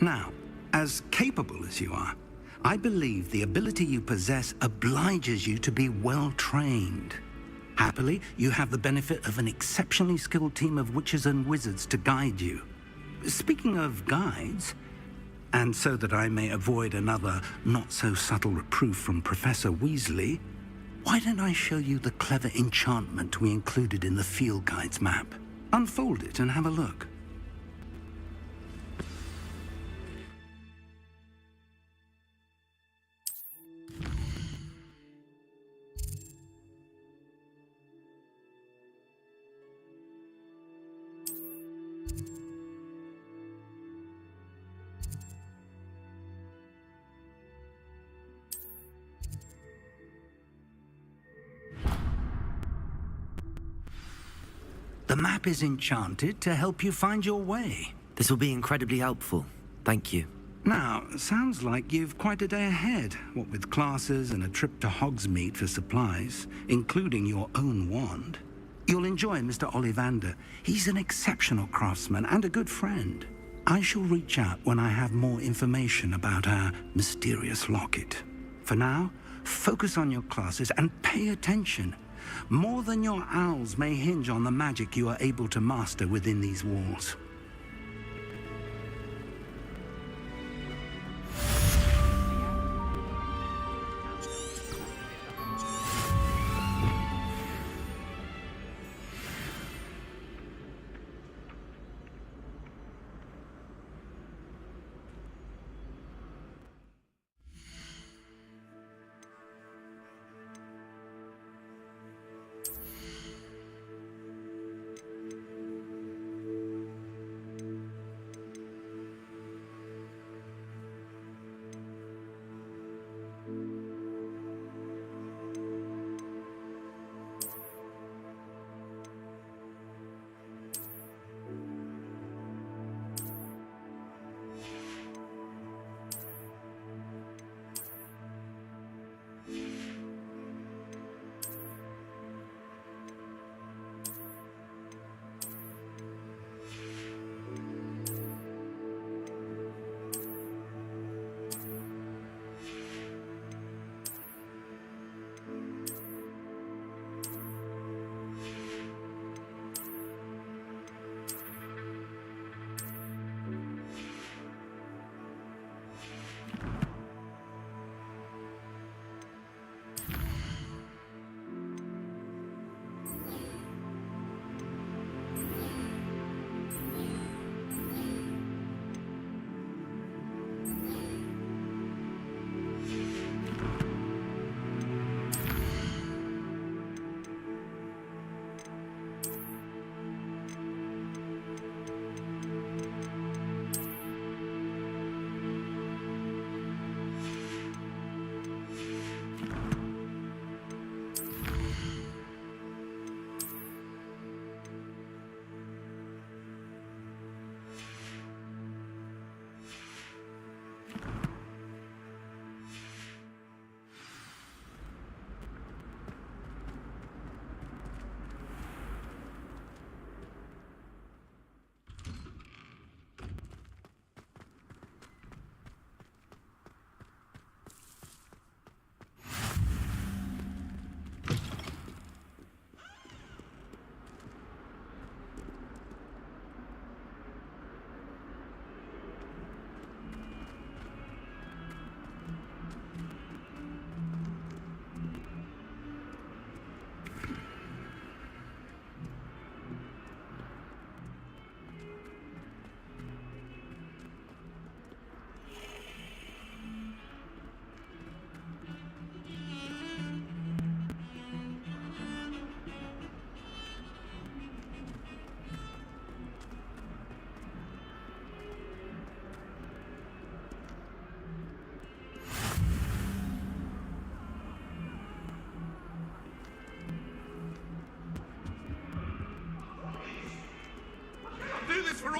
Now, as capable as you are, I believe the ability you possess obliges you to be well trained. Happily, you have the benefit of an exceptionally skilled team of witches and wizards to guide you. Speaking of guides, and so that I may avoid another not-so-subtle reproof from Professor Weasley, why don't I show you the clever enchantment we included in the field guide's map? Unfold it and have a look. The map is enchanted to help you find your way. This will be incredibly helpful. Thank you. Now, sounds like you've quite a day ahead, what with classes and a trip to Hogsmeade for supplies, including your own wand. You'll enjoy Mr. Ollivander. He's an exceptional craftsman and a good friend. I shall reach out when I have more information about our mysterious locket. For now, focus on your classes and pay attention. More than your owls may hinge on the magic you are able to master within these walls.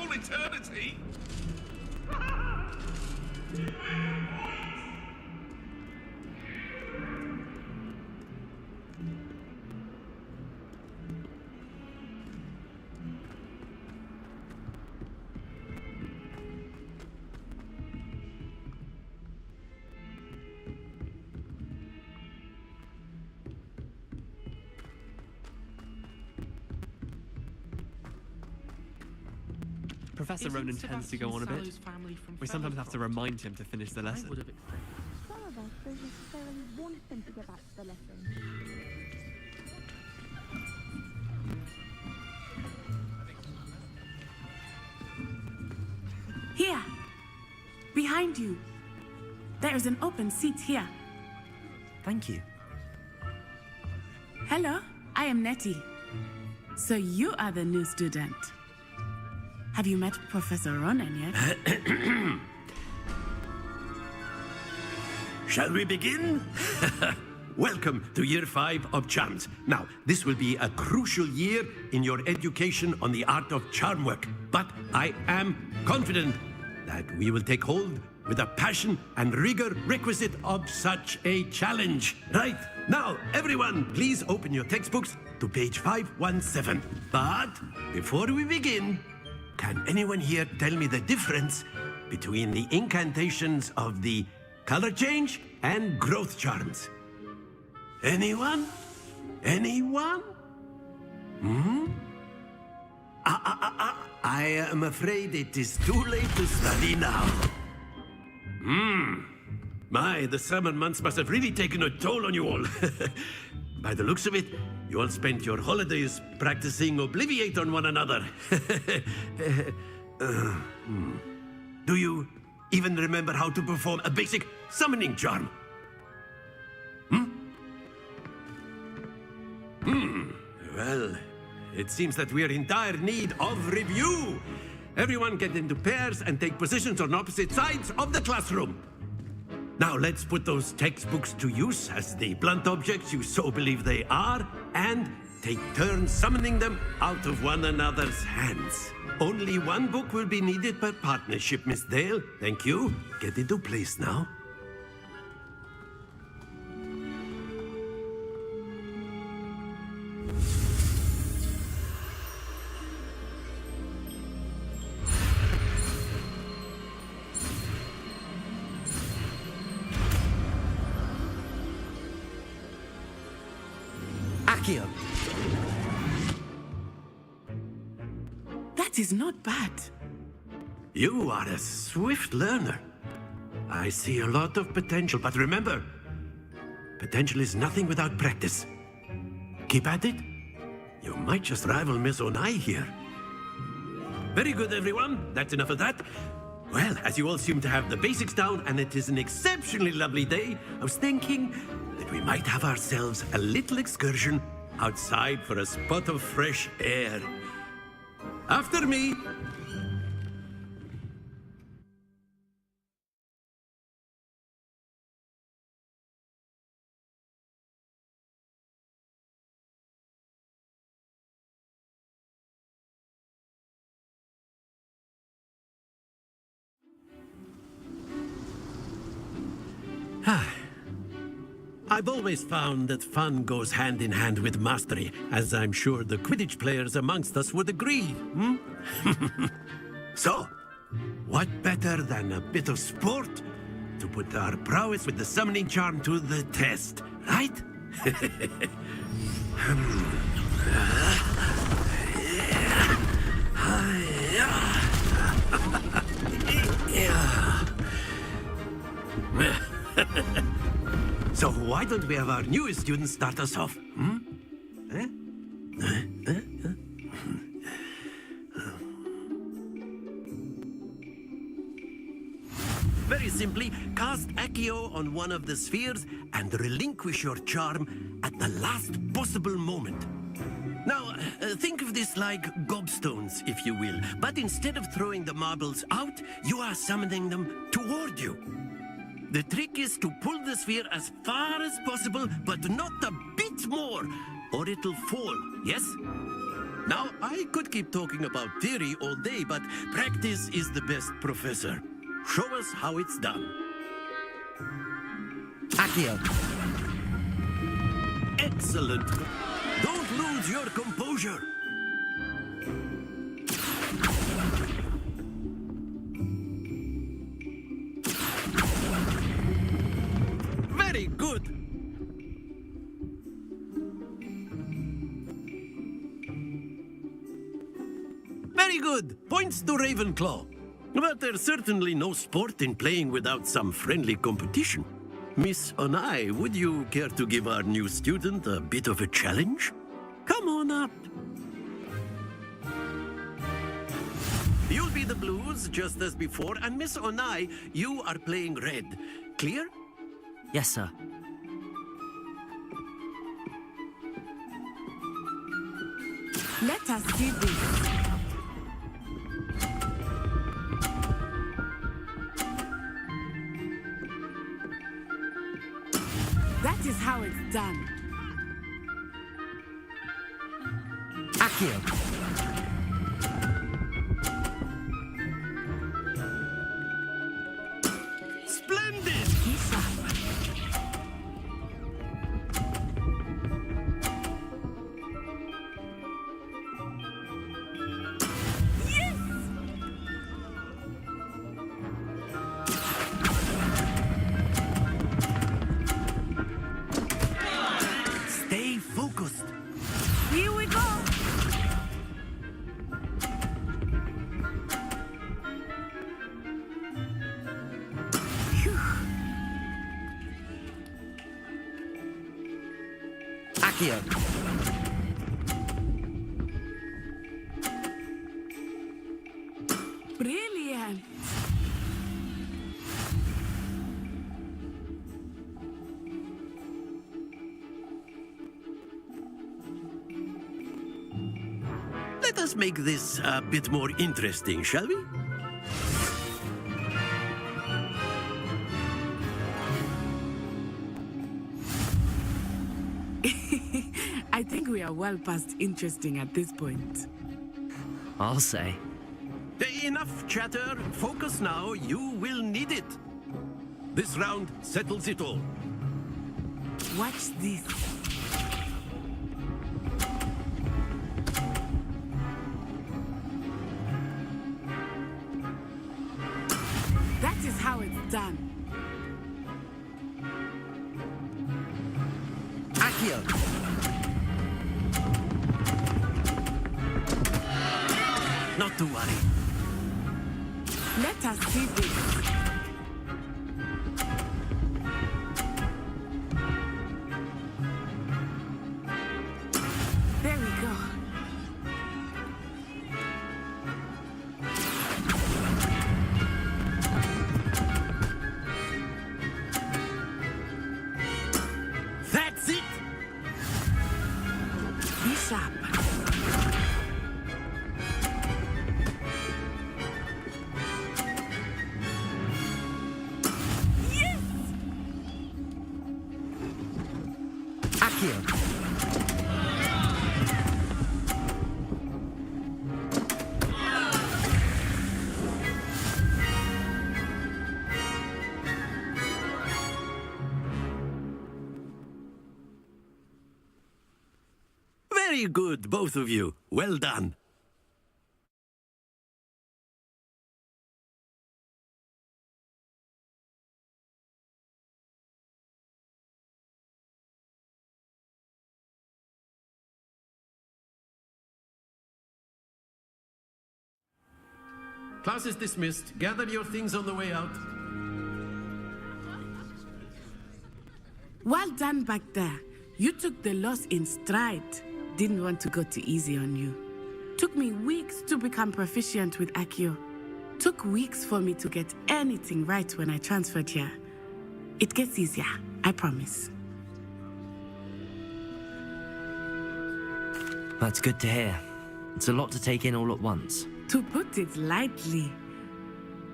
all eternity! Professor Ronan tends to go on a bit. We sometimes have to remind him to finish the lesson. Some of us don't necessarily want him to get back to the lesson. Here! Behind you! There is an open seat here. Thank you. Hello, I am Nettie. So you are the new student. Have you met Professor Ronan yet? Shall we begin? Welcome to Year 5 of Charms. Now, this will be a crucial year in your education on the art of charm work, but I am confident that we will take hold with the passion and rigor requisite of such a challenge. Right, now, everyone, please open your textbooks to page 517. But before we begin, can anyone here tell me the difference between the incantations of the color change and growth charms? Anyone? Anyone? I am afraid it is too late to study now. My, the summer months must have really taken a toll on you all. By the looks of it, you all spent your holidays practicing Obliviate on one another. Do you even remember how to perform a basic summoning charm? Well, it seems that we are in dire need of review. Everyone get into pairs and take positions on opposite sides of the classroom. Now let's put those textbooks to use as the blunt objects you so believe they are, and take turns summoning them out of one another's hands. Only one book will be needed per partnership, Miss Dale. Thank you. Get into place now. Accio. That is not bad. You are a swift learner. I see a lot of potential, but remember, potential is nothing without practice. Keep at it. You might just rival Miss Onai here. Very good, everyone. That's enough of that. Well, as you all seem to have the basics down, and it is an exceptionally lovely day, I was thinking that we might have ourselves a little excursion outside for a spot of fresh air. After me. I've always found that fun goes hand in hand with mastery, as I'm sure the Quidditch players amongst us would agree. So, what better than a bit of sport to put our prowess with the summoning charm to the test, right? So why don't we have our newest student start us off? Very simply, cast Accio on one of the spheres and relinquish your charm at the last possible moment. Now, think of this like gobstones, if you will, but instead of throwing the marbles out, you are summoning them toward you. The trick is to pull the sphere as far as possible, but not a bit more, or it'll fall, yes? Now, I could keep talking about theory all day, but practice is the best professor. Show us how it's done. Accio. Excellent. Don't lose your composure. Very good. Very good. Points to Ravenclaw. But there's certainly no sport in playing without some friendly competition. Miss Onai, would you care to give our new student a bit of a challenge? Come on up. You'll be the blues, just as before, and Miss Onai, you are playing red. Clear? Yes, sir. Let us see this. That is how it's done. Accio. Splendid! Stay focused. Here we go. Accio. Brilliant. Let us make this a bit more interesting, shall we? I think we are well past interesting at this point. I'll say. Enough chatter. Focus now. You will need it. This round settles it all. Watch this. That is how it's done. Accio. Not to worry. Let us see this. There we go. That's it! Be sharp. Accio. Very good, both of you. Well done. Class is dismissed. Gather your things on the way out. Well done back there. You took the loss in stride. Didn't want to go too easy on you. Took me weeks to become proficient with Accio. Took weeks for me to get anything right when I transferred here. It gets easier, I promise. That's good to hear. It's a lot to take in all at once. To put it lightly,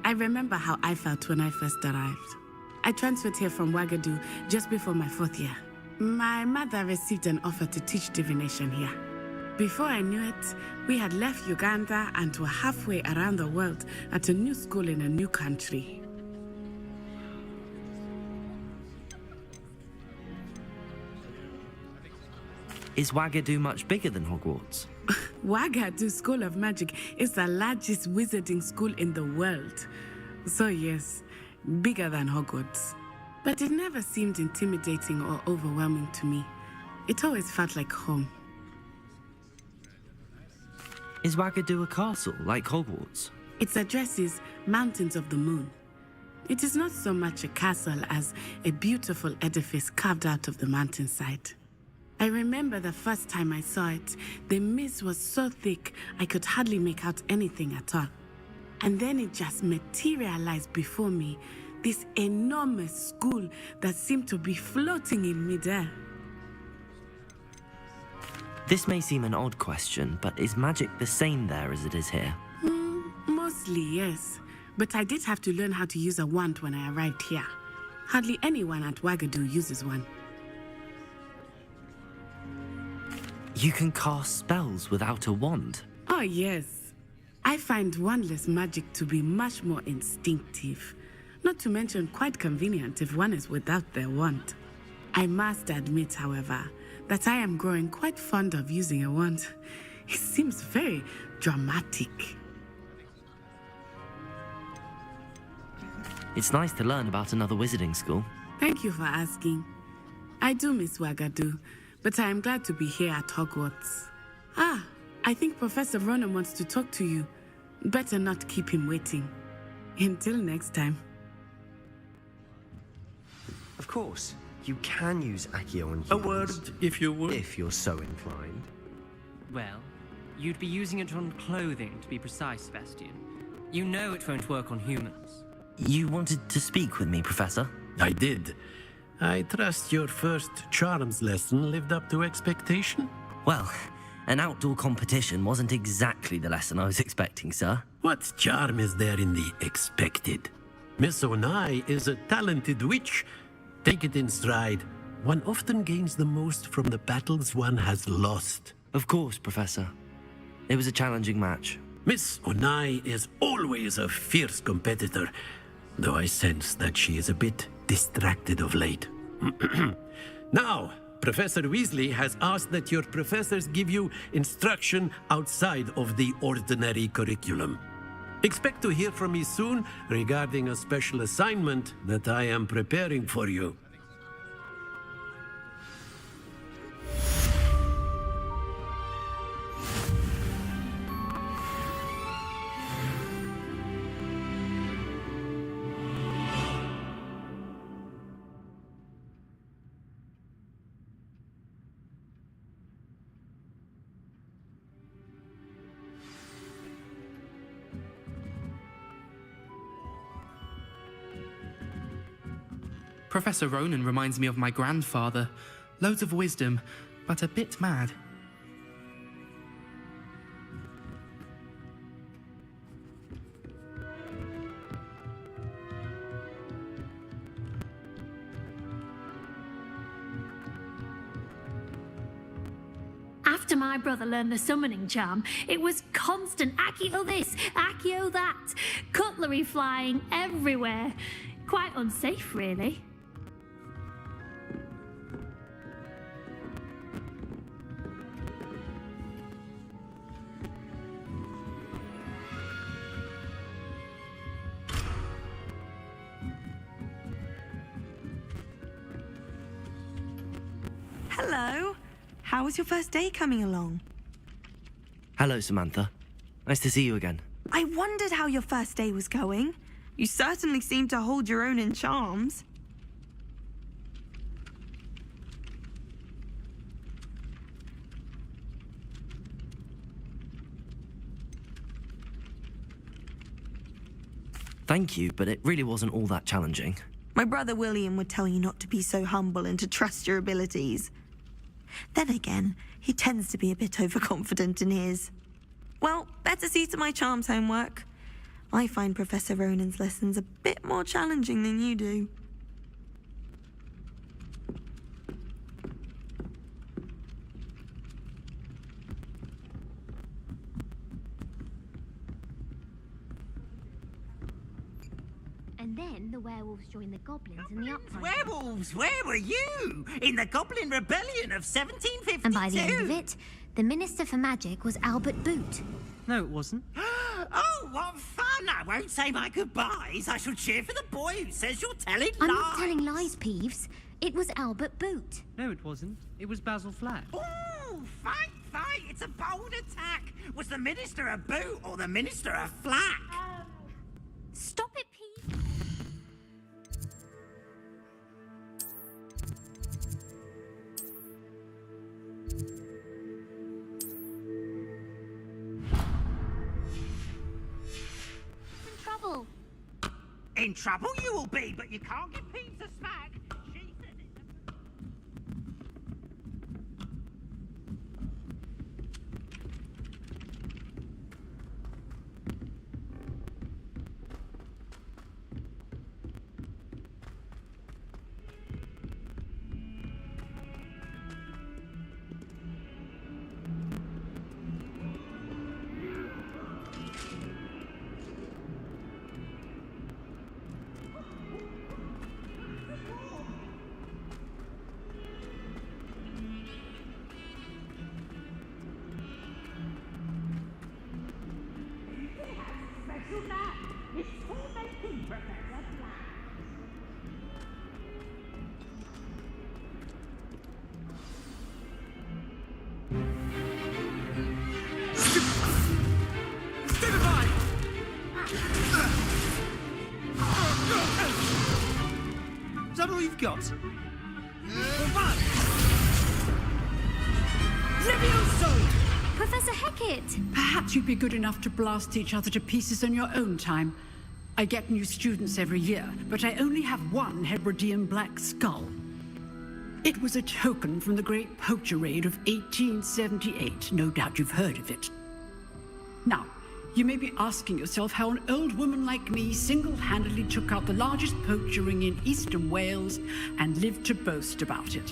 I remember how I felt when I first arrived. I transferred here from Wagadu just before my 4th year. My mother received an offer to teach divination here. Before I knew it, we had left Uganda and were halfway around the world at a new school in a new country. Is Wagadu much bigger than Hogwarts? Wagadu School of Magic is the largest wizarding school in the world. So yes, bigger than Hogwarts. But it never seemed intimidating or overwhelming to me. It always felt like home. Is Wagadu a castle, like Hogwarts? Its address is Mountains of the Moon. It is not so much a castle as a beautiful edifice carved out of the mountainside. I remember the first time I saw it, the mist was so thick I could hardly make out anything at all. And then it just materialized before me, this enormous school that seemed to be floating in midair. This may seem an odd question, but is magic the same there as it is here? Mostly, yes. But I did have to learn how to use a wand when I arrived here. Hardly anyone at Wagadu uses one. You can cast spells without a wand? Oh, yes. I find wandless magic to be much more instinctive. Not to mention quite convenient if one is without their wand. I must admit, however, that I am growing quite fond of using a wand. It seems very dramatic. It's nice to learn about another wizarding school. Thank you for asking. I do miss Wagadu, but I am glad to be here at Hogwarts. I think Professor Ronan wants to talk to you. Better not keep him waiting. Until next time. Of course, you can use Accio on humans. A word, if you would. If you're so inclined. Well, you'd be using it on clothing, to be precise, Sebastian. You know it won't work on humans. You wanted to speak with me, Professor? I did. I trust your first charms lesson lived up to expectation? Well, an outdoor competition wasn't exactly the lesson I was expecting, sir. What charm is there in the expected? Miss Onai is a talented witch. Take it in stride. One often gains the most from the battles one has lost. Of course, Professor. It was a challenging match. Miss Onai is always a fierce competitor, though I sense that she is a bit distracted of late. Now, Professor Weasley has asked that your professors give you instruction outside of the ordinary curriculum. Expect to hear from me soon regarding a special assignment that I am preparing for you. Professor Ronan reminds me of my grandfather. Loads of wisdom, but a bit mad. After my brother learned the summoning charm, it was constant Accio this, Accio that, cutlery flying everywhere. Quite unsafe, really. Hello. How was your first day coming along? Hello, Samantha. Nice to see you again. I wondered how your first day was going. You certainly seem to hold your own in charms. Thank you, but it really wasn't all that challenging. My brother William would tell you not to be so humble and to trust your abilities. Then again, he tends to be a bit overconfident in his. Well, better see to my charms homework. I find Professor Ronan's lessons a bit more challenging than you do. And then the werewolves joined the goblins in the uprising. Werewolves, where were you? In the Goblin Rebellion of 1752? And by the end of it, the Minister for Magic was Albert Boot. No, it wasn't. Oh, what fun! I won't say my goodbyes. I shall cheer for the boy who says you're telling I'm lies. not telling lies, Peeves. It was Albert Boot. No, it wasn't. It was Basil Flack. Ooh, fight! It's a bold attack. Was the Minister a boot or the Minister a flack? Stop it, Peeves. In trouble. In trouble you will be, but you can't give Peeves a smack. She says it's a... It's for making Professor Black. Stupefy! Is that all you've got? What? Levioso! Professor Hecat! Perhaps you'd be good enough to blast each other to pieces on your own time. I get new students every year, but I only have one Hebridean black skull. It was a token from the Great Poacher Raid of 1878. No doubt you've heard of it. Now, you may be asking yourself how an old woman like me single-handedly took out the largest poacher ring in eastern Wales and lived to boast about it.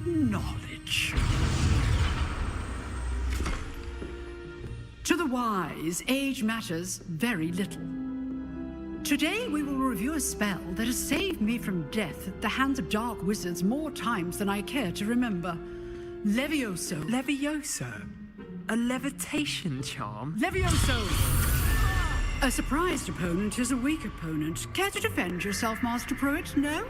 Knowledge. To the wise, age matters very little. Today we will review a spell that has saved me from death at the hands of dark wizards more times than I care to remember. Levioso. Levioso? A levitation charm? Levioso! A surprised opponent is a weak opponent. Care to defend yourself, Master Pruitt? No?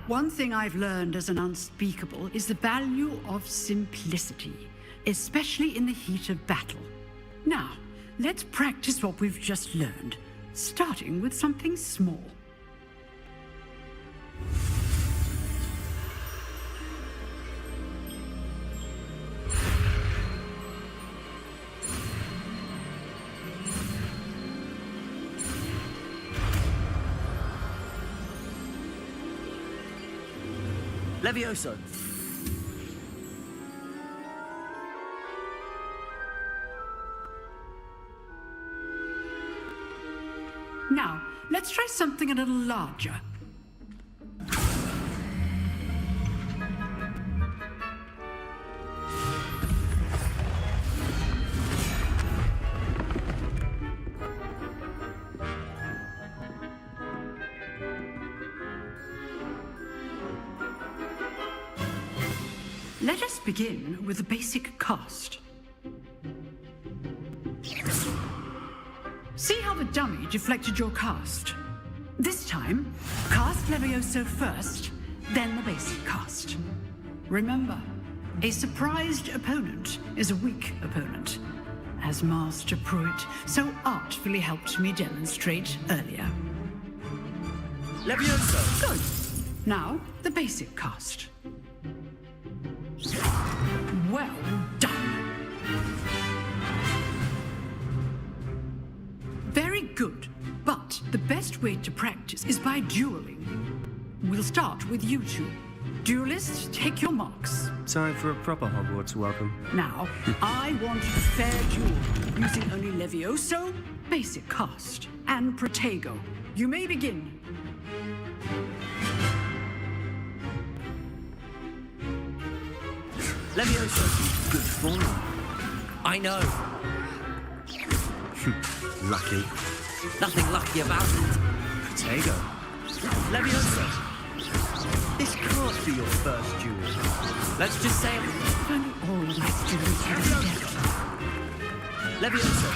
One thing I've learned as an unspeakable is the value of simplicity, especially in the heat of battle. Now, let's practice what we've just learned, starting with something small. Levioso. Now, let's try something a little larger. Let us begin with the basic cast. See how the dummy deflected your cast? This time, cast Levioso first, then the basic cast. Remember, a surprised opponent is a weak opponent, as Master Pruitt so artfully helped me demonstrate earlier. Levioso! Good. Now, the basic cast. Well done. Very good, but the best way to practice is by dueling. We'll start with you two. Duelists, take your marks. Time for a proper Hogwarts welcome. Now, I want a fair duel, using only Levioso, basic cast, and Protego. You may begin. Levioso. Good form. I know. Lucky. Nothing lucky about it. Potato. Leviosa. This can't be your first duel. Let's just say Only all of my students have been dead. Leviosa.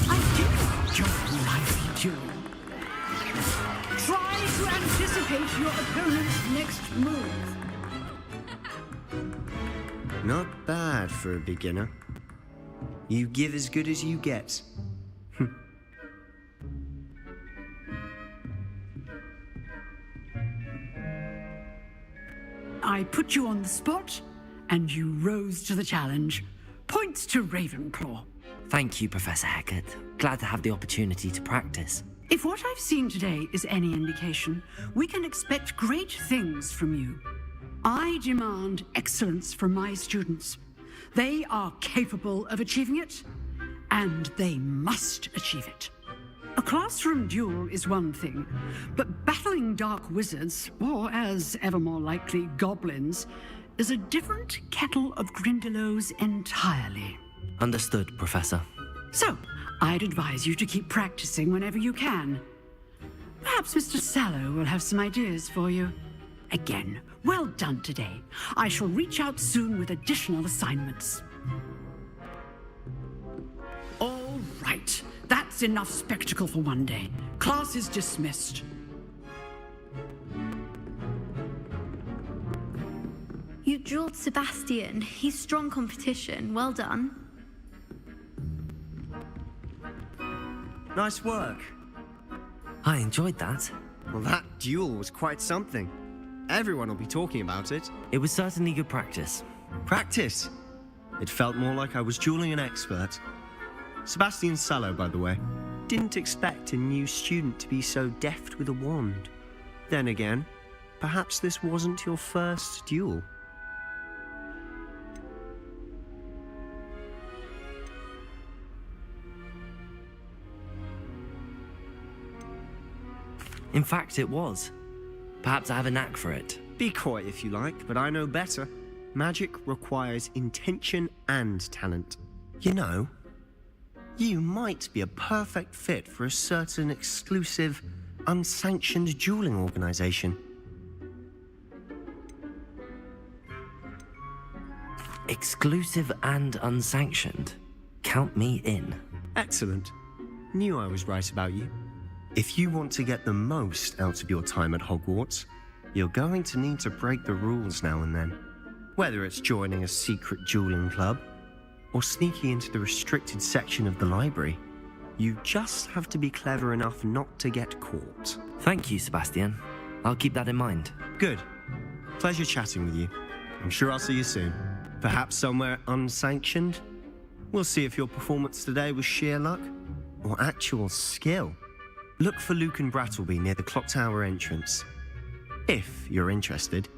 I did enjoy my duel. Try to anticipate your opponent's next move. Not bad for a beginner. You give as good as you get. I put you on the spot, and you rose to the challenge. Points to Ravenclaw. Thank you, Professor Hecat. Glad to have the opportunity to practice. If what I've seen today is any indication, we can expect great things from you. I demand excellence from my students. They are capable of achieving it, and they must achieve it. A classroom duel is one thing, but battling dark wizards, or as ever more likely, goblins, is a different kettle of Grindylows entirely. Understood, Professor. So, I'd advise you to keep practicing whenever you can. Perhaps Mr. Sallow will have some ideas for you. Again, well done today. I shall reach out soon with additional assignments. All right. That's enough spectacle for one day. Class is dismissed. You dueled Sebastian. He's strong competition. Well done. Nice work. I enjoyed that. Well, that duel was quite something. Everyone will be talking about it. It was certainly good practice. Practice? It felt more like I was dueling an expert. Sebastian Sallow, by the way. Didn't expect a new student to be so deft with a wand. Then again, perhaps this wasn't your first duel. In fact, it was. Perhaps I have a knack for it. Be coy if you like, but I know better. Magic requires intention and talent. You know, you might be a perfect fit for a certain exclusive, unsanctioned dueling organization. Exclusive and unsanctioned? Count me in. Excellent. Knew I was right about you. If you want to get the most out of your time at Hogwarts, you're going to need to break the rules now and then. Whether it's joining a secret dueling club, or sneaking into the restricted section of the library, you just have to be clever enough not to get caught. Thank you, Sebastian. I'll keep that in mind. Good. Pleasure chatting with you. I'm sure I'll see you soon. Perhaps somewhere unsanctioned? We'll see if your performance today was sheer luck, or actual skill. Look for Luke and Brattleby near the clock tower entrance. If you're interested.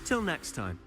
Till next time.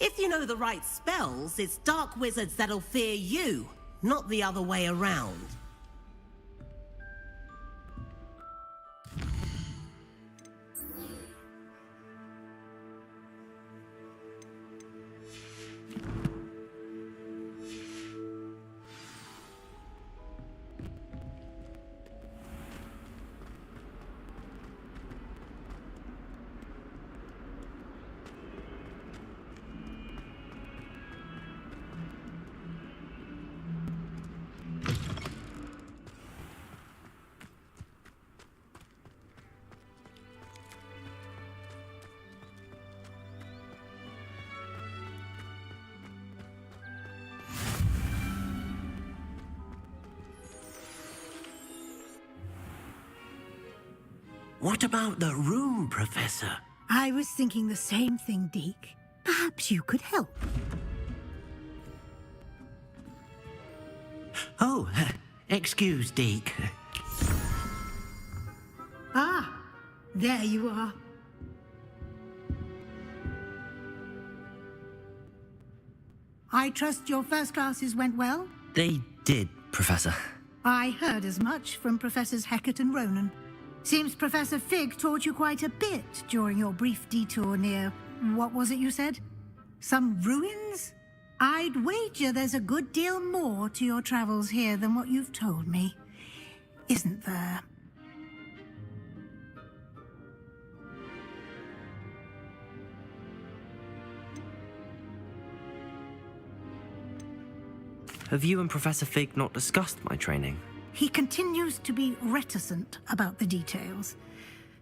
If you know the right spells, it's dark wizards that'll fear you, not the other way around. What about the room, Professor? I was thinking the same thing, Deke. Perhaps you could help. Oh, excuse, Deke. Ah, there you are. I trust your first classes went well? They did, Professor. I heard as much from Professors Hecat and Ronan. Seems Professor Fig taught you quite a bit during your brief detour near... what was it you said? Some ruins? I'd wager there's a good deal more to your travels here than what you've told me. Isn't there? Have you and Professor Fig not discussed my training? He continues to be reticent about the details,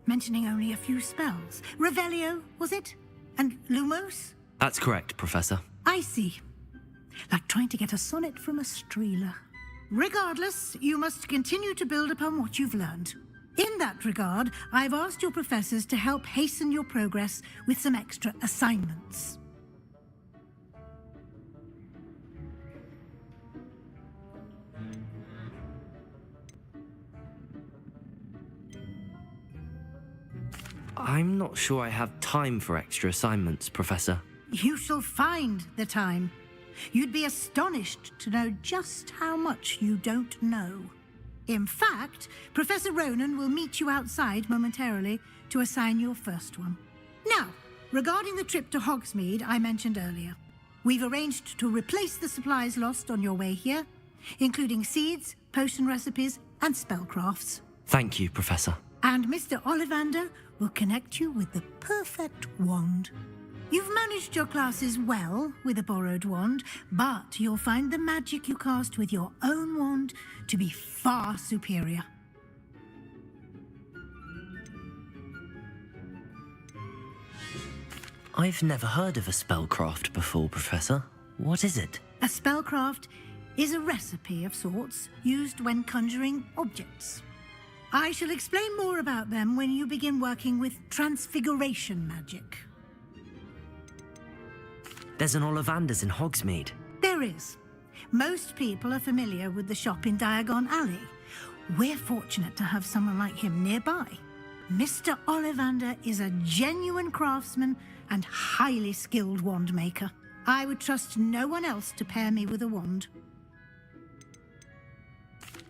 mentioning only a few spells. Revelio, was it? And Lumos? That's correct, Professor. I see. Like trying to get a sonnet from a streeler. Regardless, you must continue to build upon what you've learned. In that regard, I've asked your professors to help hasten your progress with some extra assignments. I'm not sure I have time for extra assignments, Professor. You shall find the time. You'd be astonished to know just how much you don't know. In fact, Professor Ronan will meet you outside momentarily to assign your first one. Now, regarding the trip to Hogsmeade I mentioned earlier, we've arranged to replace the supplies lost on your way here, including seeds, potion recipes, and spellcrafts. Thank you, Professor. And Mr. Ollivander will connect you with the perfect wand. You've managed your classes well with a borrowed wand, but you'll find the magic you cast with your own wand to be far superior. I've never heard of a spellcraft before, Professor. What is it? A spellcraft is a recipe of sorts used when conjuring objects. I shall explain more about them when you begin working with transfiguration magic. There's an Ollivander's in Hogsmeade. There is. Most people are familiar with the shop in Diagon Alley. We're fortunate to have someone like him nearby. Mr. Ollivander is a genuine craftsman and highly skilled wand maker. I would trust no one else to pair me with a wand.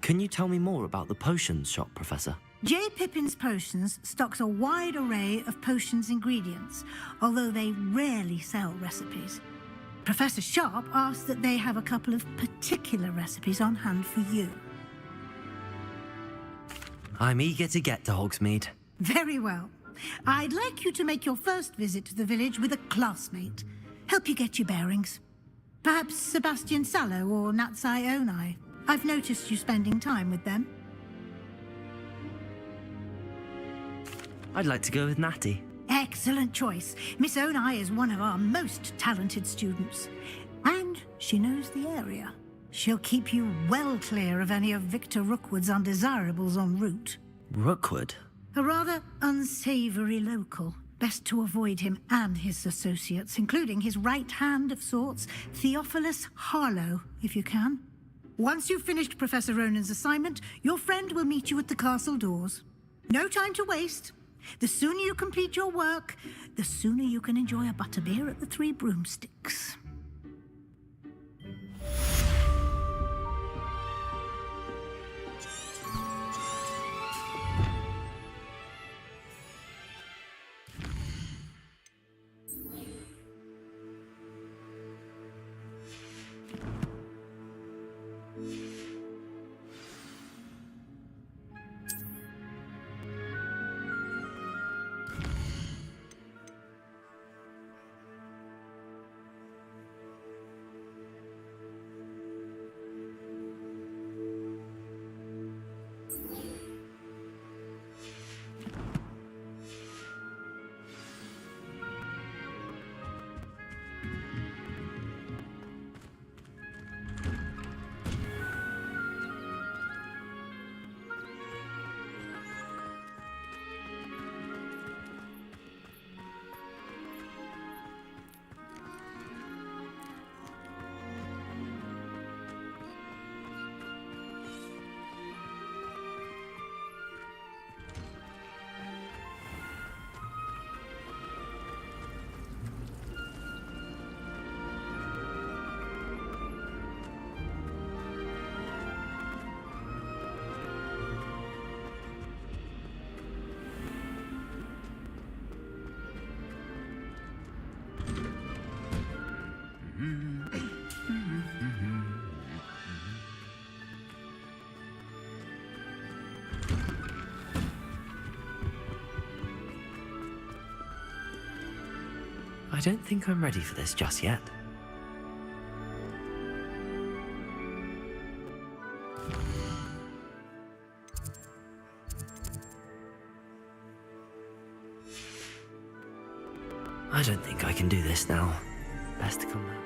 Can you tell me more about the potions shop, Professor? J. Pippin's Potions stocks a wide array of potions ingredients, although they rarely sell recipes. Professor Sharp asked that they have a couple of particular recipes on hand for you. I'm eager to get to Hogsmeade. Very well. I'd like you to make your first visit to the village with a classmate. Help you get your bearings. Perhaps Sebastian Sallow or Natsai Onai. I've noticed you spending time with them. I'd like to go with Natty. Excellent choice. Miss Onai is one of our most talented students. And she knows the area. She'll keep you well clear of any of Victor Rookwood's undesirables en route. Rookwood? A rather unsavory local. Best to avoid him and his associates, including his right hand of sorts, Theophilus Harlow, if you can. Once you've finished Professor Ronan's assignment, your friend will meet you at the castle doors. No time to waste. The sooner you complete your work, the sooner you can enjoy a butterbeer at the Three Broomsticks. I don't think I'm ready for this just yet. I don't think I can do this now. Best to come now.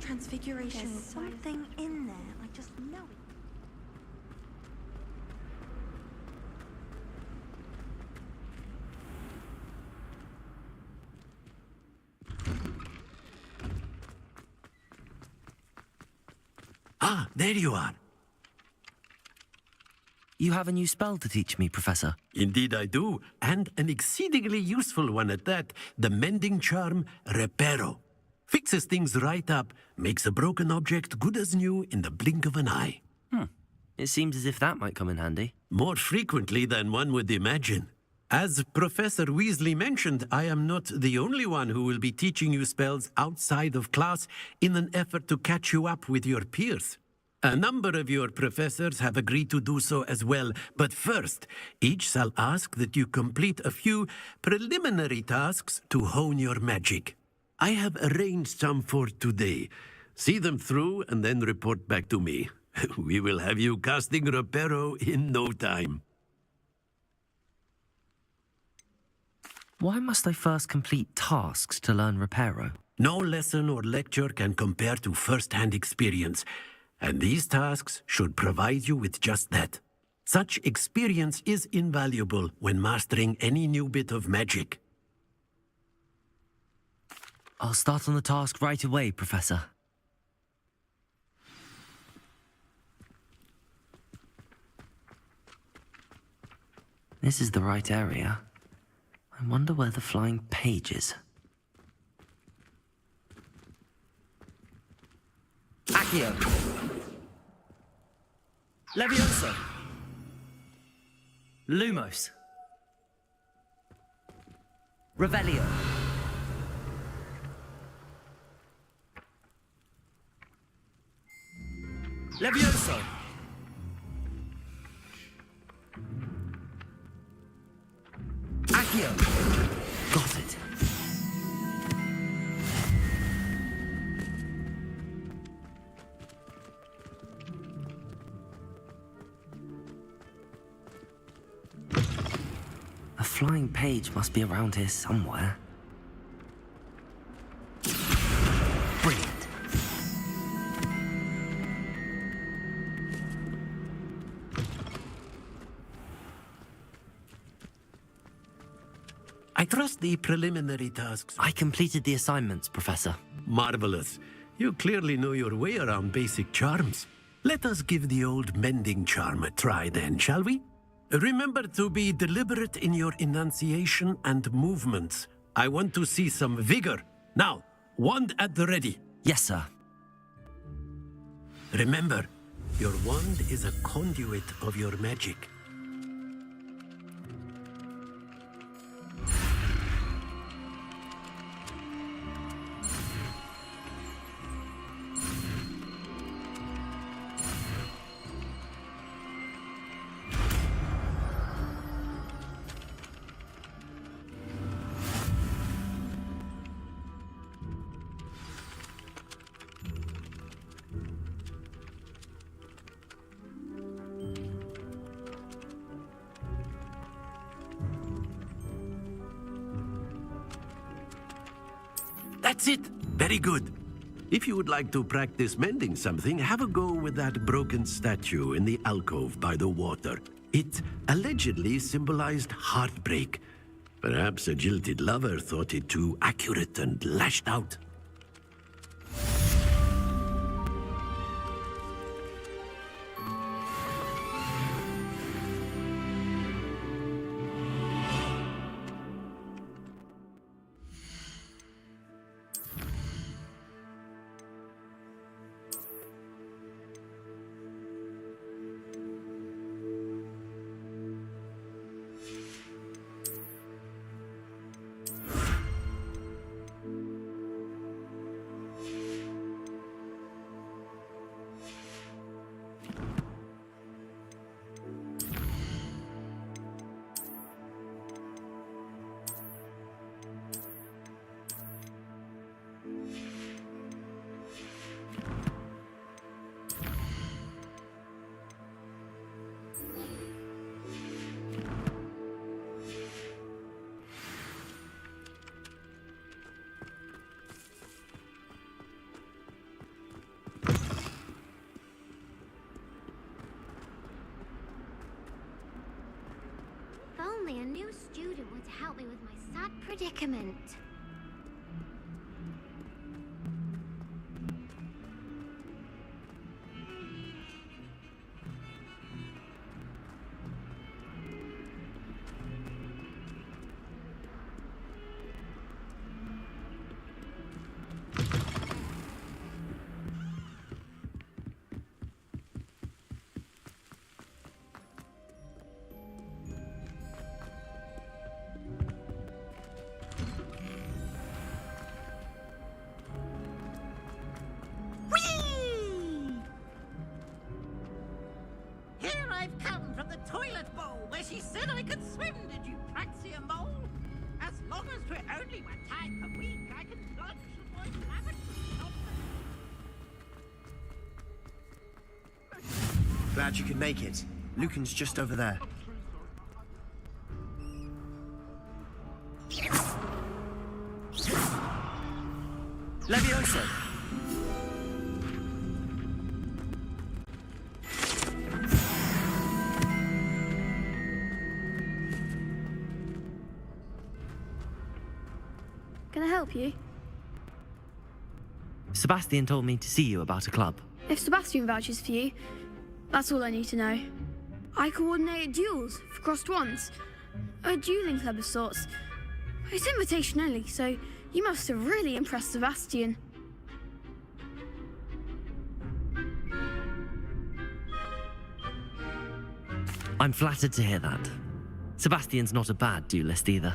Transfiguration. There's something in there. I just know it. Ah, there you are. You have a new spell to teach me, Professor. Indeed I do, and an exceedingly useful one at that. The mending charm, Reparo. Fixes things right up, makes a broken object good as new in the blink of an eye. It seems as if that might come in handy. More frequently than one would imagine. As Professor Weasley mentioned, I am not the only one who will be teaching you spells outside of class in an effort to catch you up with your peers. A number of your professors have agreed to do so as well, but first, each shall ask that you complete a few preliminary tasks to hone your magic. I have arranged some for today. See them through and then report back to me. We will have you casting Reparo in no time. Why must I first complete tasks to learn Reparo? No lesson or lecture can compare to first-hand experience, and these tasks should provide you with just that. Such experience is invaluable when mastering any new bit of magic. I'll start on the task right away, Professor. This is the right area. I wonder where the flying page is. Accio. Levioso. Lumos. Revelio. Levioso. Accio. Got it. A flying page must be around here somewhere. Brilliant. I trust the preliminary tasks. I completed the assignments, Professor. Marvelous. You clearly know your way around basic charms. Let us give the old mending charm a try then, shall we? Remember to be deliberate in your enunciation and movements. I want to see some vigor. Now, wand at the ready. Yes, sir. Remember, your wand is a conduit of your magic. That's it. Very good. If you would like to practice mending something, have a go with that broken statue in the alcove by the water. It allegedly symbolized heartbreak. Perhaps a jilted lover thought it too accurate and lashed out. If only a new student would help me with my sad predicament. Here I've come from the toilet bowl where she said I could swim, did you praxia mole? As long as we're only one time per week, I can plunge and avoid lavatory. Glad you could make it. Lucan's just over there. Levioso! Can I help you? Sebastian told me to see you about a club. If Sebastian vouches for you, that's all I need to know. I coordinate duels for crossed wands. A dueling club of sorts. It's invitation only, so you must have really impressed Sebastian. I'm flattered to hear that. Sebastian's not a bad duelist either.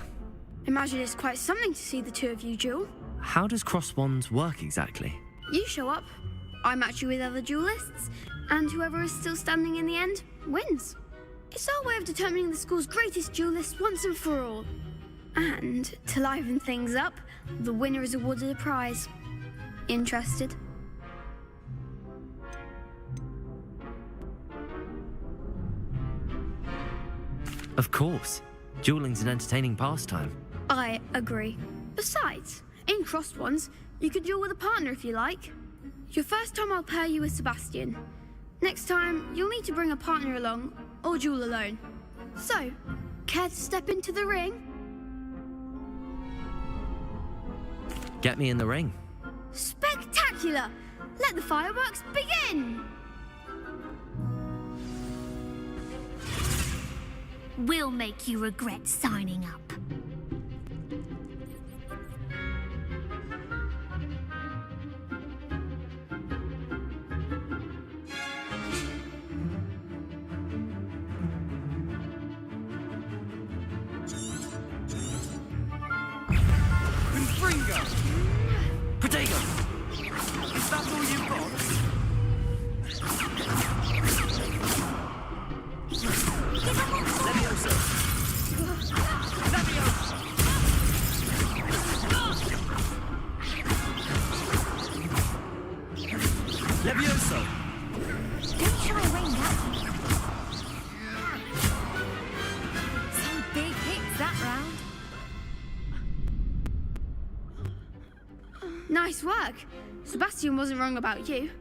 Imagine it's quite something to see the two of you duel. How does cross wands work exactly? You show up, I match you with other duelists, and whoever is still standing in the end wins. It's our way of determining the school's greatest duelist once and for all. And to liven things up, the winner is awarded a prize. Interested? Of course. Dueling's an entertaining pastime. I agree. Besides, in crossed ones, you could duel with a partner if you like. Your first time I'll pair you with Sebastian. Next time, you'll need to bring a partner along, or duel alone. So, care to step into the ring? Get me in the ring. Spectacular! Let the fireworks begin! We'll make you regret signing up. Confringo! Protego! Is that all you've got? Levioso! Levioso! Don't try weighing that. Some big hits that round. Nice work. Sebastian wasn't wrong about you.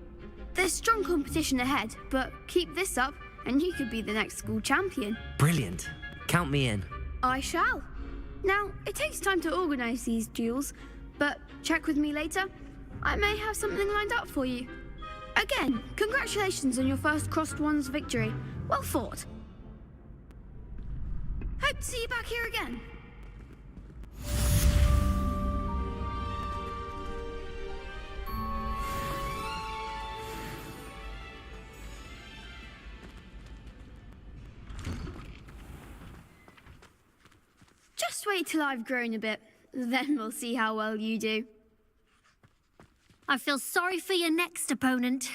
There's strong competition ahead, but keep this up and you could be the next school champion. Brilliant. Count me in. I shall. Now, it takes time to organise these duels, but check with me later. I may have something lined up for you. Again, congratulations on your first Crossed Ones victory. Well fought. Hope to see you back here again. Just wait till I've grown a bit, then we'll see how well you do. I feel sorry for your next opponent.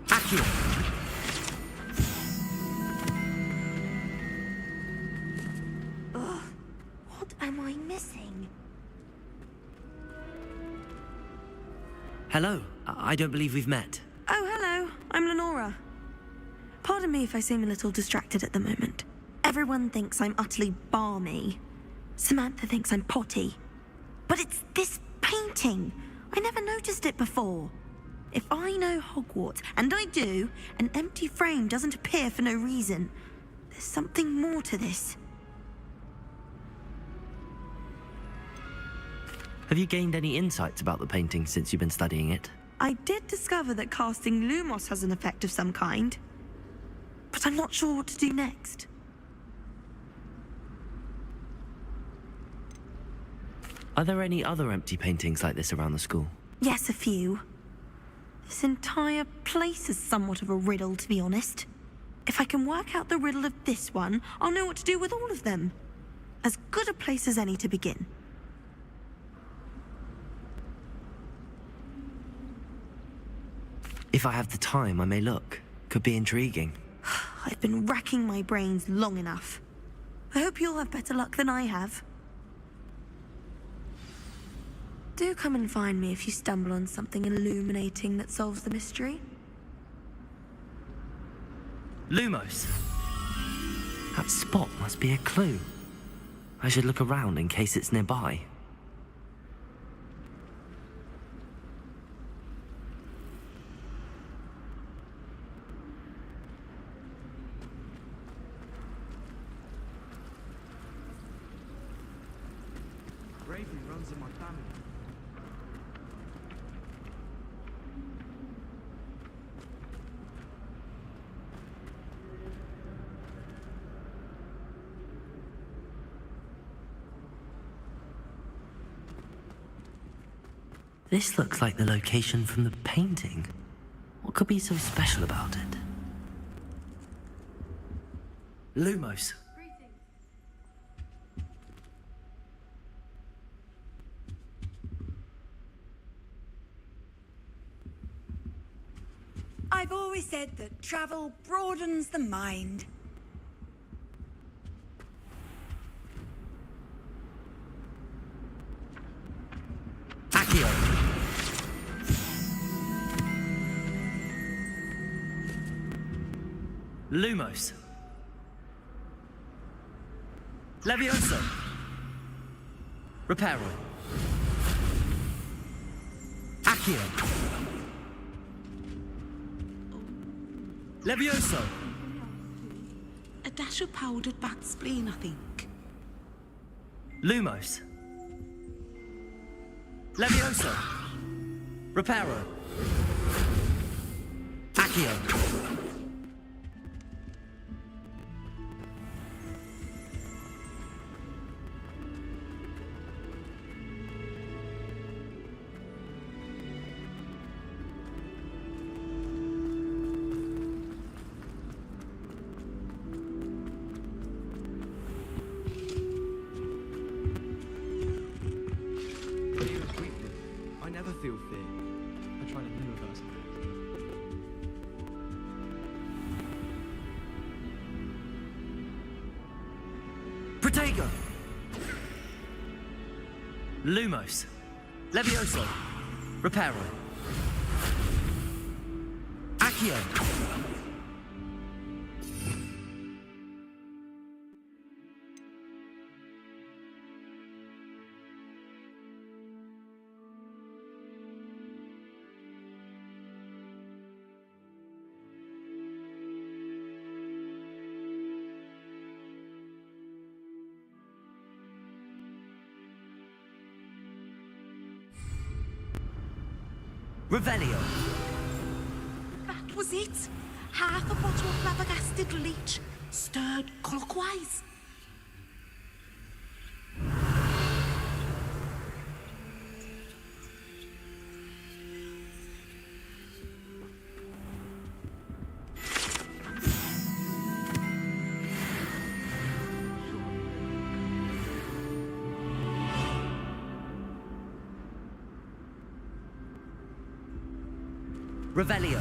Accio! Ugh, what am I missing? Hello. I don't believe we've met. Oh, hello. I'm Lenora. Pardon me if I seem a little distracted at the moment. Everyone thinks I'm utterly balmy. Samantha thinks I'm potty. But it's this painting. I never noticed it before. If I know Hogwarts, and I do, an empty frame doesn't appear for no reason. There's something more to this. Have you gained any insights about the painting since you've been studying it? I did discover that casting Lumos has an effect of some kind, but I'm not sure what to do next. Are there any other empty paintings like this around the school? Yes, a few. This entire place is somewhat of a riddle, to be honest. If I can work out the riddle of this one, I'll know what to do with all of them. As good a place as any to begin. If I have the time, I may look. Could be intriguing. I've been racking my brains long enough. I hope you'll have better luck than I have. Do come and find me if you stumble on something illuminating that solves the mystery. Lumos! That spot must be a clue. I should look around in case it's nearby. Bravery runs in my family. This looks like the location from the painting. What could be so special about it? Lumos. I've always said that travel broadens the mind. Accio. Lumos. Levioso. Reparo. Accio. Levioso. A dash of powdered bat spleen, I think. Lumos. Levioso. Reparo. Accio. I never feel fear. I try to live reverse it. Protego. Lumos. Levioso. Reparo. Accio. Revelio. That was it. Half a bottle of flabbergasted leech, stirred clockwise. Revelio.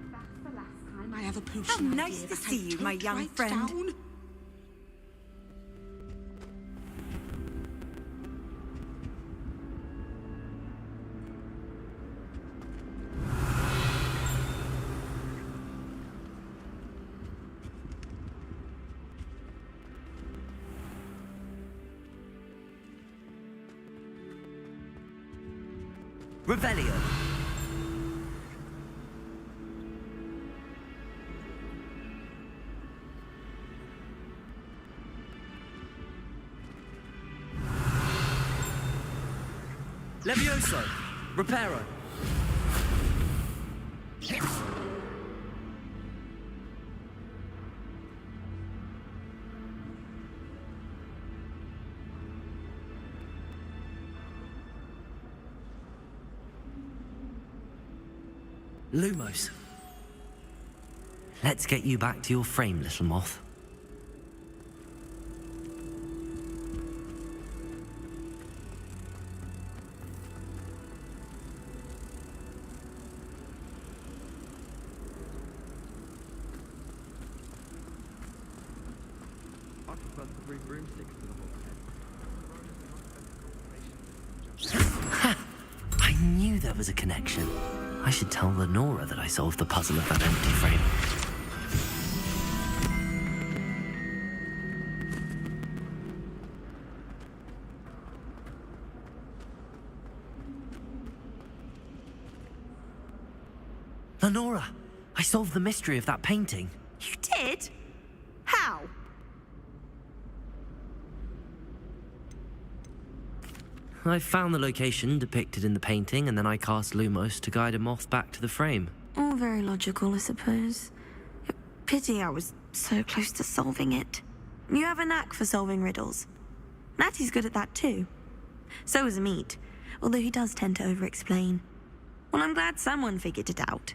That's the last time I have a potion. How nice to see you, my young friend. Down. Revelio. Levioso. Reparo. Lumos. Let's get you back to your frame, little moth. I prefer the 3 broomsticks to the Ha! I knew there was a connection. I should tell Lenora that I solved the puzzle of that empty frame. Lenora, I solved the mystery of that painting. You did? How? I found the location depicted in the painting, and then I cast Lumos to guide a moth back to the frame. All very logical, I suppose. Pity I was so close to solving it. You have a knack for solving riddles. Natty's good at that too. So is Amit, although he does tend to over-explain. Well, I'm glad someone figured it out.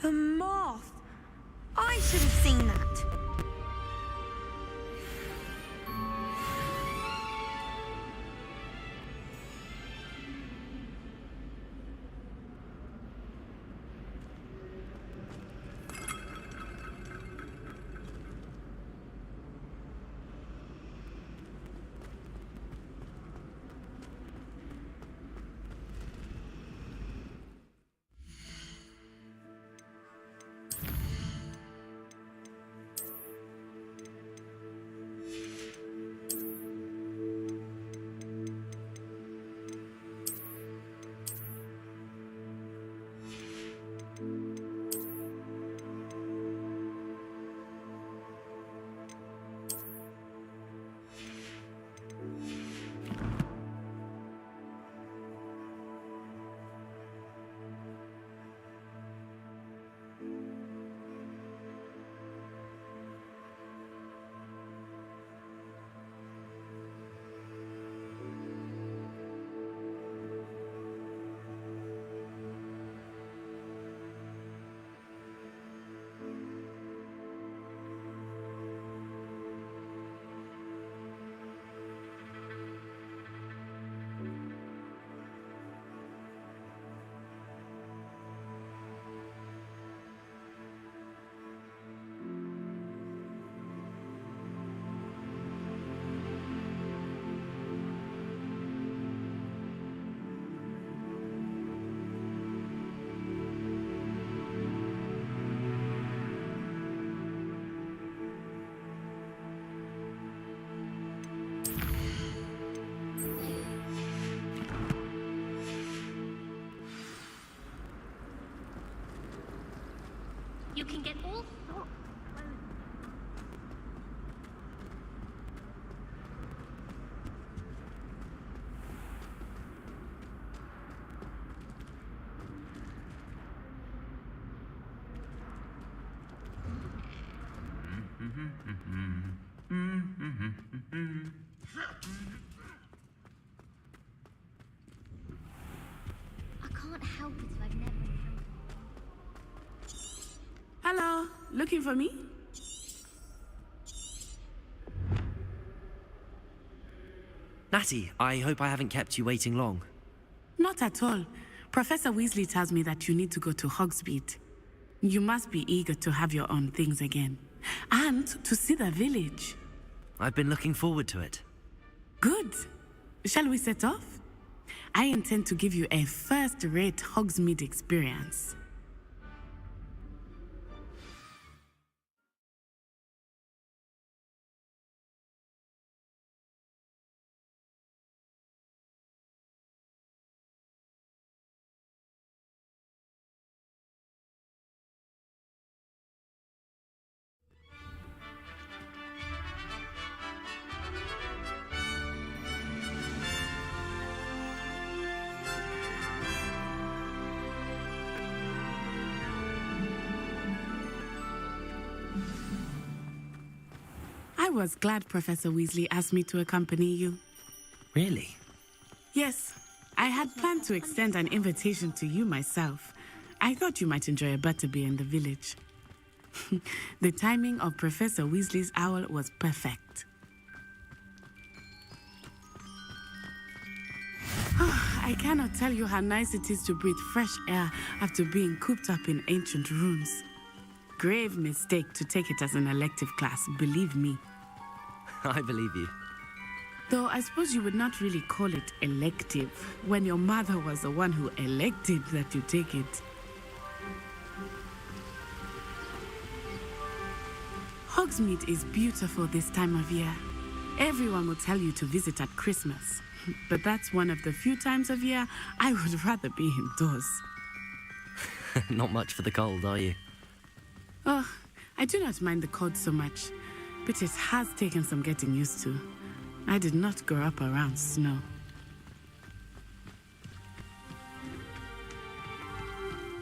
The moth! I should have seen that. You can get all sorts. I can't help it if I've never encountered. Hello, looking for me? Natty, I hope I haven't kept you waiting long. Not at all. Professor Weasley tells me that you need to go to Hogsmeade. You must be eager to have your own things again. And to see the village. I've been looking forward to it. Good. Shall we set off? I intend to give you a first-rate Hogsmeade experience. I was glad Professor Weasley asked me to accompany you. Really? Yes, I had planned to extend an invitation to you myself. I thought you might enjoy a butterbeer in the village. The timing of Professor Weasley's owl was perfect. I cannot tell you how nice it is to breathe fresh air after being cooped up in ancient rooms. Grave mistake to take it as an elective class, believe me. I believe you. Though I suppose you would not really call it elective when your mother was the one who elected that you take it. Hogsmeade is beautiful this time of year. Everyone will tell you to visit at Christmas. But that's one of the few times of year I would rather be indoors. Not much for the cold, are you? Oh, I do not mind the cold so much, but it has taken some getting used to. I did not grow up around snow.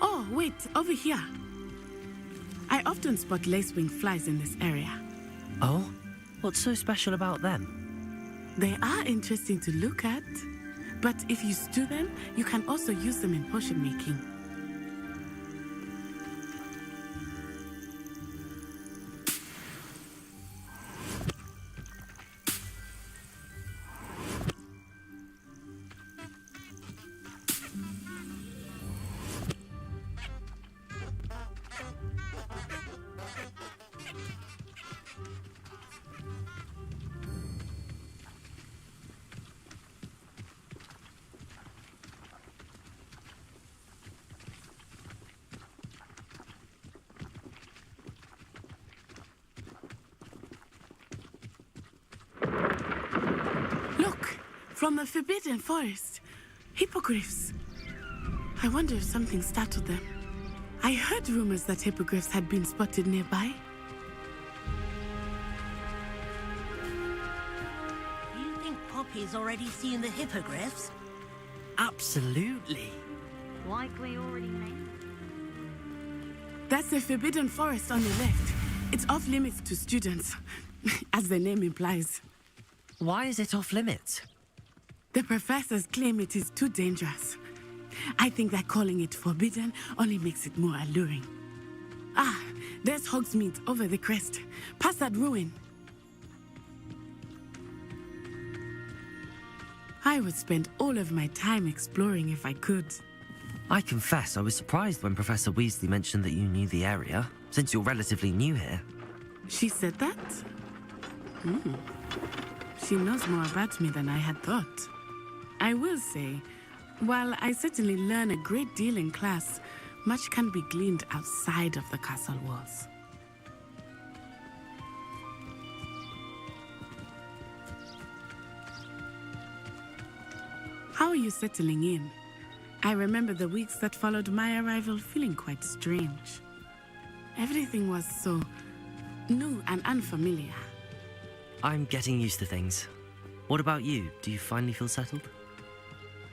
Oh, wait, over here. I often spot lacewing flies in this area. Oh? What's so special about them? They are interesting to look at, but if you stew them, you can also use them in potion making. From the Forbidden Forest. Hippogriffs. I wonder if something startled them. I heard rumors that hippogriffs had been spotted nearby. You think Poppy's already seen the hippogriffs? Absolutely. Likely already named. That's the Forbidden Forest on the left. It's off limits to students, as the name implies. Why is it off limits? The professors claim it is too dangerous. I think that calling it forbidden only makes it more alluring. Ah, there's Hogsmeade over the crest. Past that ruin. I would spend all of my time exploring if I could. I confess I was surprised when Professor Weasley mentioned that you knew the area, since you're relatively new here. She said that? She knows more about me than I had thought. I will say, while I certainly learn a great deal in class, much can be gleaned outside of the castle walls. How are you settling in? I remember the weeks that followed my arrival feeling quite strange. Everything was so new and unfamiliar. I'm getting used to things. What about you? Do you finally feel settled?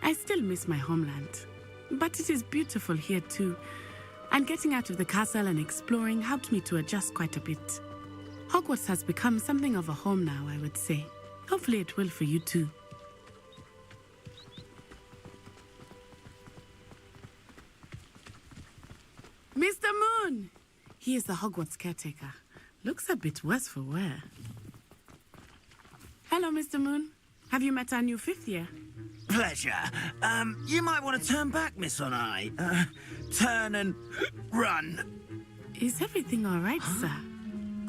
I still miss my homeland, but it is beautiful here too. And getting out of the castle and exploring helped me to adjust quite a bit. Hogwarts has become something of a home now, I would say. Hopefully it will for you too. Mr. Moon! He is the Hogwarts caretaker. Looks a bit worse for wear. Hello, Mr. Moon. Have you met our new fifth year? Pleasure. You might want to turn back, Miss On-Eye. Turn and run. Is everything all right, sir?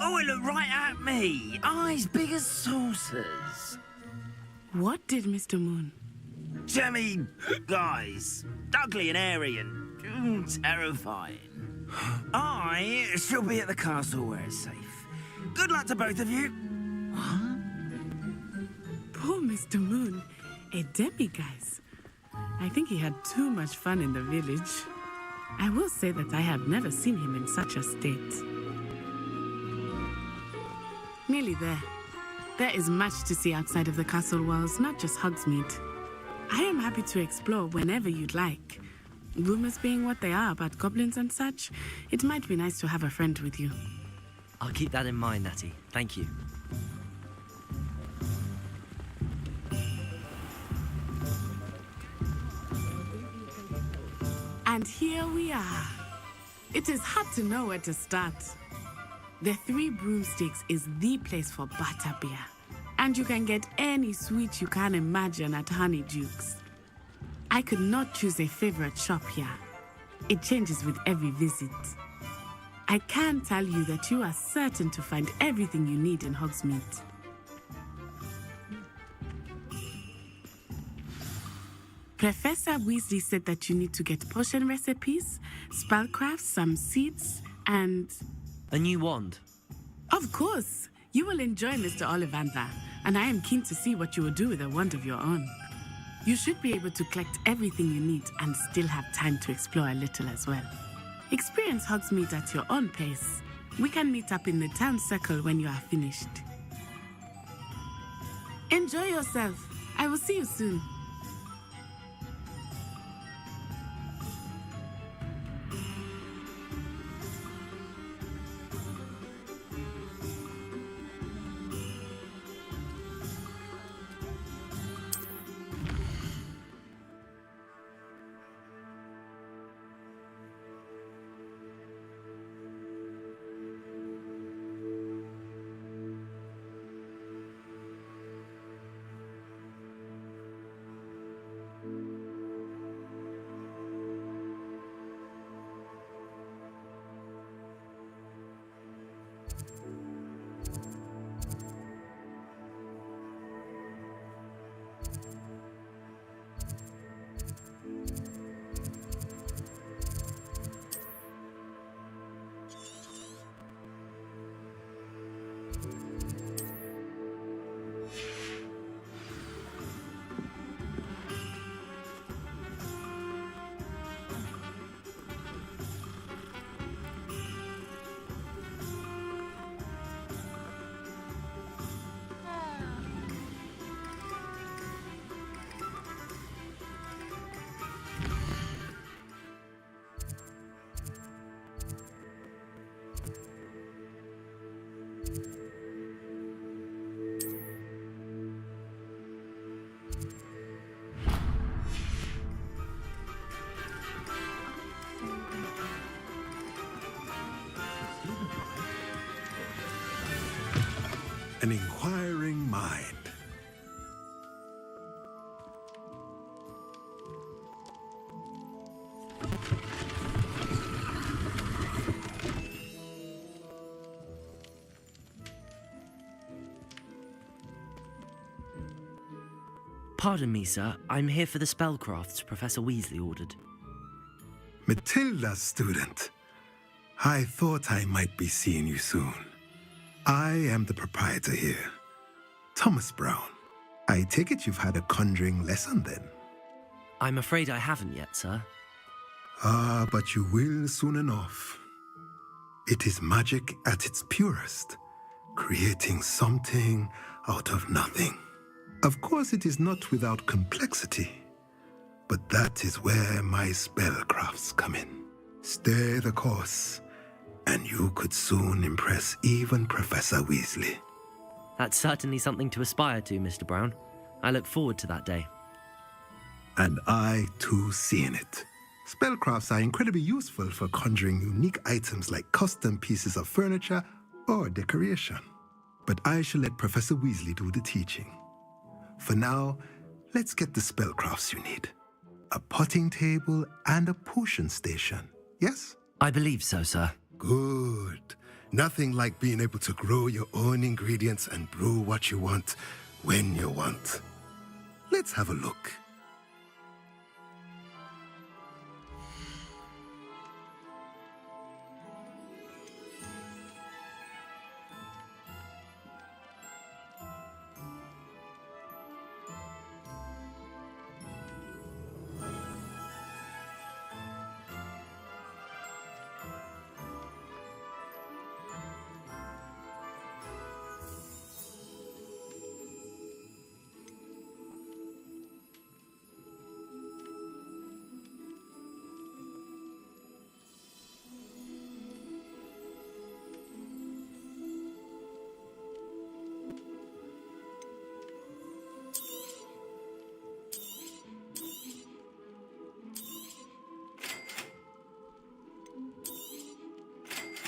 Oh, it looked right at me. Eyes big as saucers. What did Mr. Moon? Jemmy guys. Ugly and airy and terrifying. I shall be at the castle where it's safe. Good luck to both of you. What? Poor Mr. Moon. A demiguise. I think he had too much fun in the village. I will say that I have never seen him in such a state. Nearly there. There is much to see outside of the castle walls, not just Hogsmeade. I am happy to explore whenever you'd like. Rumors being what they are about goblins and such, it might be nice to have a friend with you. I'll keep that in mind, Natty. Thank you. And here we are. It is hard to know where to start. The Three Broomsticks is the place for butterbeer. And you can get any sweet you can imagine at Honeydukes. I could not choose a favorite shop here. It changes with every visit. I can tell you that you are certain to find everything you need in Hogsmeade. Professor Weasley said that you need to get potion recipes, spellcrafts, some seeds, and... A new wand? Of course! You will enjoy Mr. Ollivander, and I am keen to see what you will do with a wand of your own. You should be able to collect everything you need and still have time to explore a little as well. Experience Hogsmeade at your own pace. We can meet up in the town circle when you are finished. Enjoy yourself. I will see you soon. an inquiring mind. Pardon me, sir. I'm here for the spellcrafts Professor Weasley ordered. Matilda's student. I thought I might be seeing you soon. I am the proprietor here, Thomas Brown. I take it you've had a conjuring lesson then? I'm afraid I haven't yet, sir. Ah, but you will soon enough. It is magic at its purest, creating something out of nothing. Of course, it is not without complexity, but that is where my spellcrafts come in. Stay the course, and you could soon impress even Professor Weasley. That's certainly something to aspire to, Mr. Brown. I look forward to that day. And I, too, see in it. Spellcrafts are incredibly useful for conjuring unique items like custom pieces of furniture or decoration. But I shall let Professor Weasley do the teaching. For now, let's get the spellcrafts you need. A potting table and a potion station, yes? I believe so, sir. Good. Nothing like being able to grow your own ingredients and brew what you want when you want. Let's have a look.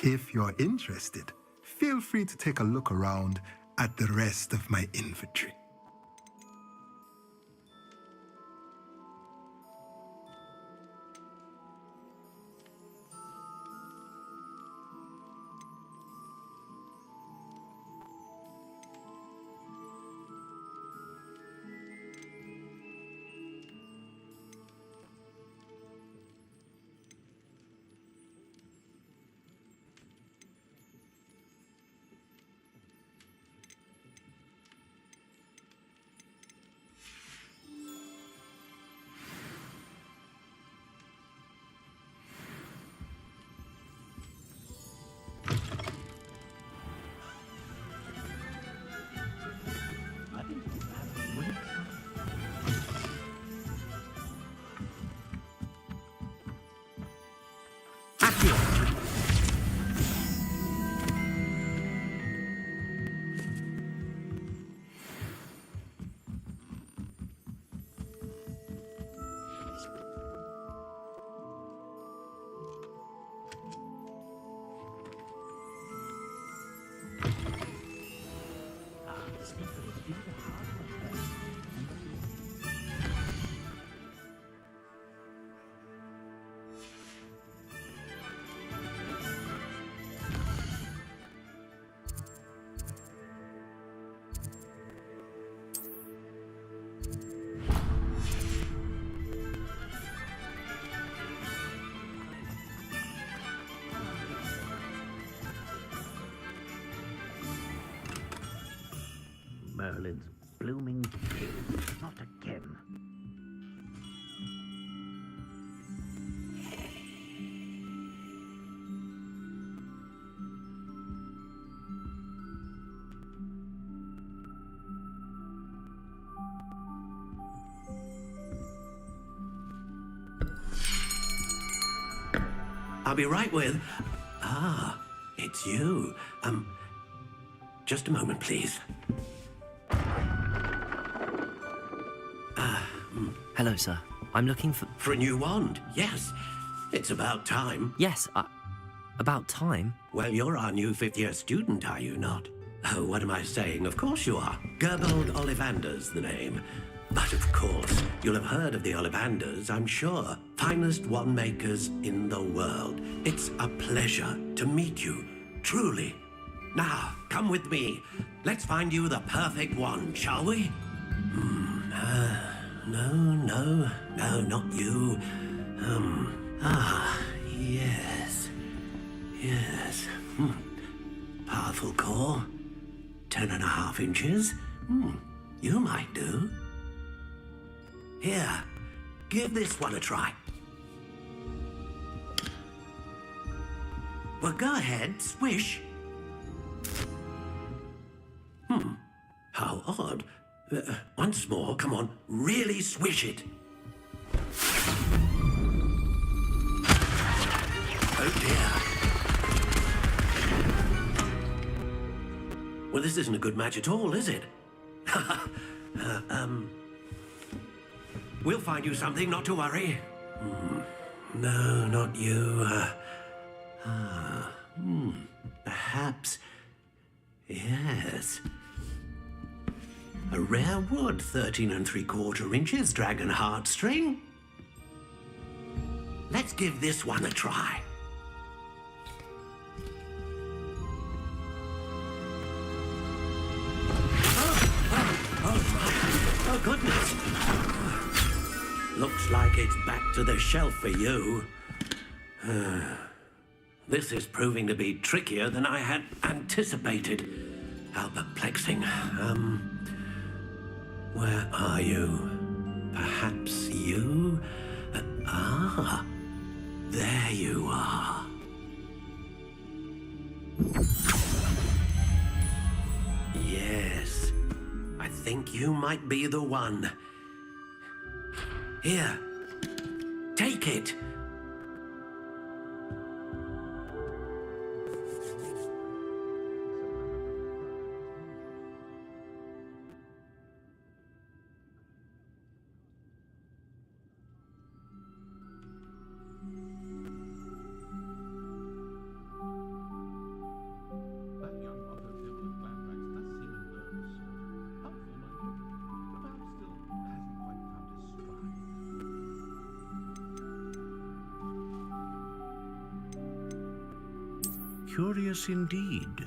If you're interested, feel free to take a look around at the rest of my inventory. Merlin's blooming kid. Not again. I'll be right with... Ah, it's you. Just a moment, please. Hello, sir. I'm looking for... For a new wand, yes. It's about time. Yes, about time? Well, you're our new fifth-year student, are you not? Oh, what am I saying? Of course you are. Gerbold Ollivander's the name. But of course, you'll have heard of the Ollivanders, I'm sure. Finest wand makers in the world. It's a pleasure to meet you, truly. Now, come with me. Let's find you the perfect wand, shall we? No, not you. Yes. Yes. Powerful core. 10.5 inches. You might do. Here, give this one a try. Well, go ahead, swish. How odd. Once more, come on, really swish it. Oh dear. Well, this isn't a good match at all, is it? We'll find you something, not to worry. No, not you. Perhaps. Yes. A rare wood, 13 3/4 inches, dragon heartstring. Let's give this one a try. Oh, goodness. Looks like it's back to the shelf for you. This is proving to be trickier than I had anticipated. How perplexing. Where are you? Perhaps you? There you are. Yes, I think you might be the one. Here, take it. Curious indeed.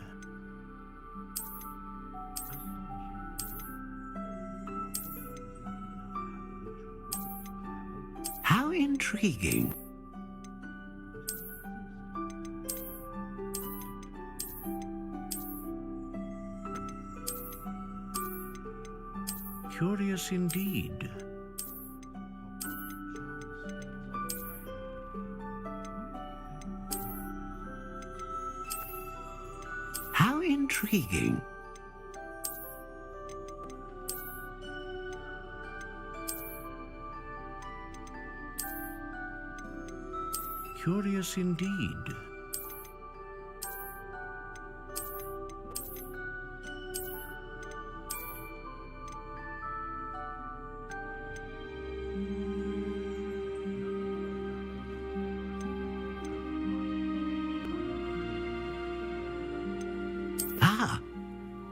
How intriguing. Curious indeed. How intriguing. Curious indeed.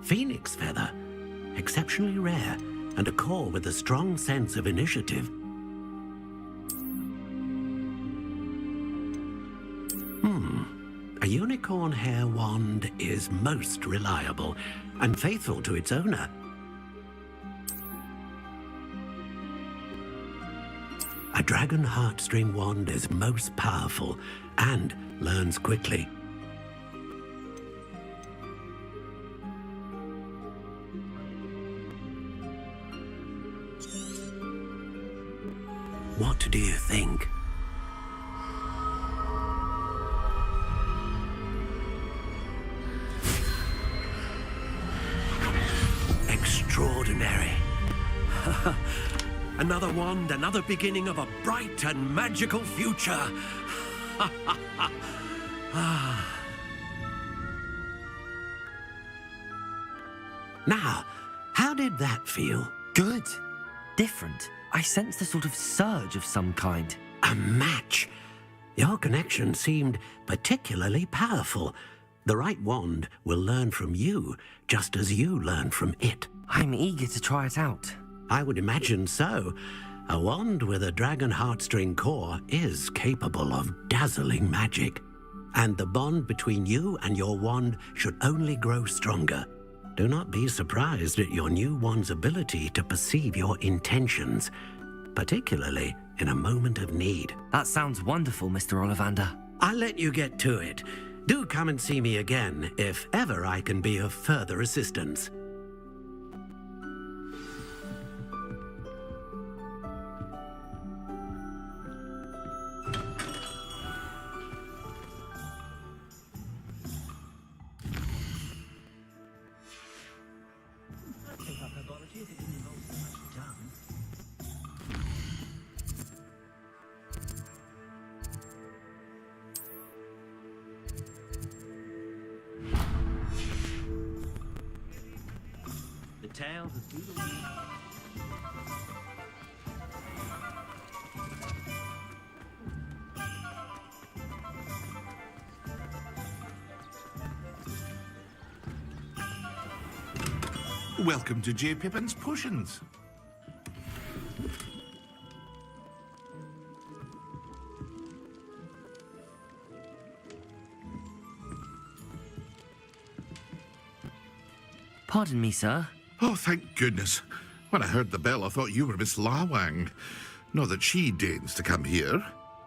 Phoenix feather. Exceptionally rare, and a core with a strong sense of initiative. A unicorn hair wand is most reliable and faithful to its owner. A dragon heartstring wand is most powerful and learns quickly. What do you think? Extraordinary. Another wand, another beginning of a bright and magical future. Now, how did that feel? Good. Different. I sensed a sort of surge of some kind. A match. Your connection seemed particularly powerful. The right wand will learn from you, just as you learn from it. I'm eager to try it out. I would imagine so. A wand with a dragon heartstring core is capable of dazzling magic. And the bond between you and your wand should only grow stronger. Do not be surprised at your new wand's ability to perceive your intentions, particularly in a moment of need. That sounds wonderful, Mr. Ollivander. I'll let you get to it. Do come and see me again if ever I can be of further assistance. The tale has through the week. Welcome to J. Pippin's Potions. Pardon me, sir. Oh, thank goodness. When I heard the bell, I thought you were Miss Lawang. Not that she deigns to come here.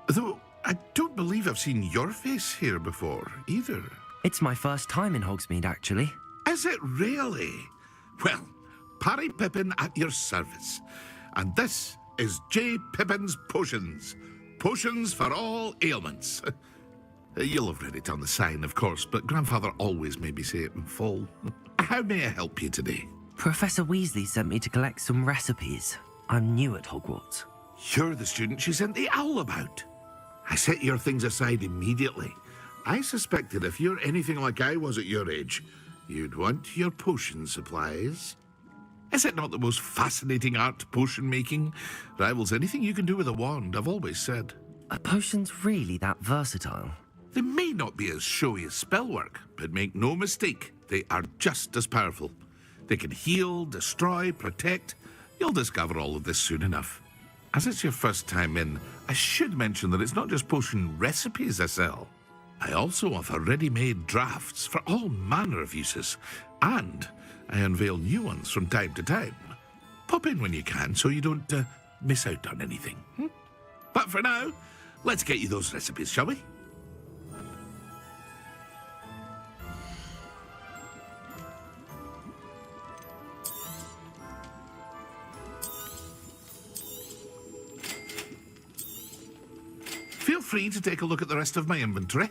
Though, I don't believe I've seen your face here before, either. It's my first time in Hogsmeade, actually. Is it really? Well, Parry Pippin at your service. And this is J. Pippin's Potions. Potions for all ailments. You'll have read it on the sign, of course, but Grandfather always made me say it in full. How may I help you today? Professor Weasley sent me to collect some recipes. I'm new at Hogwarts. You're the student she sent the owl about. I set your things aside immediately. I suspected if you're anything like I was at your age, you'd want your potion supplies. Is it not the most fascinating art, potion making? Rivals anything you can do with a wand, I've always said. Are potions really that versatile? They may not be as showy as spellwork, but make no mistake, they are just as powerful. They can heal, destroy, protect. You'll discover all of this soon enough. As it's your first time in, I should mention that it's not just potion recipes I sell. I also offer ready-made drafts for all manner of uses, and I unveil new ones from time to time. Pop in when you can so you don't miss out on anything. But for now, let's get you those recipes, shall we? Feel free to take a look at the rest of my inventory,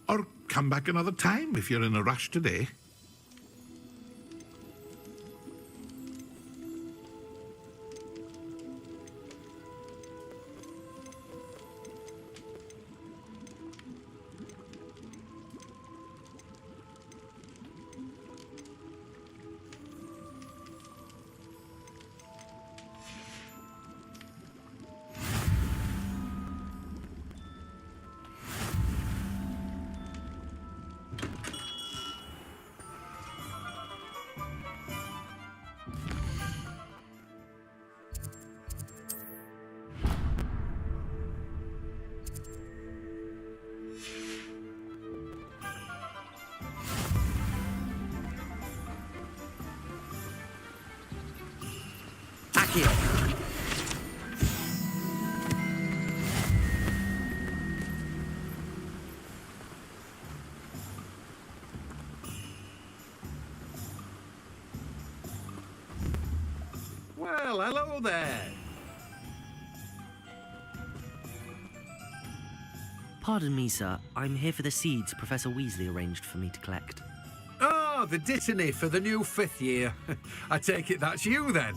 or come back another time if you're in a rush today. Well, hello there. Pardon me, sir. I'm here for the seeds Professor Weasley arranged for me to collect. Oh, the dittany for the new 5th year. I take it that's you, then.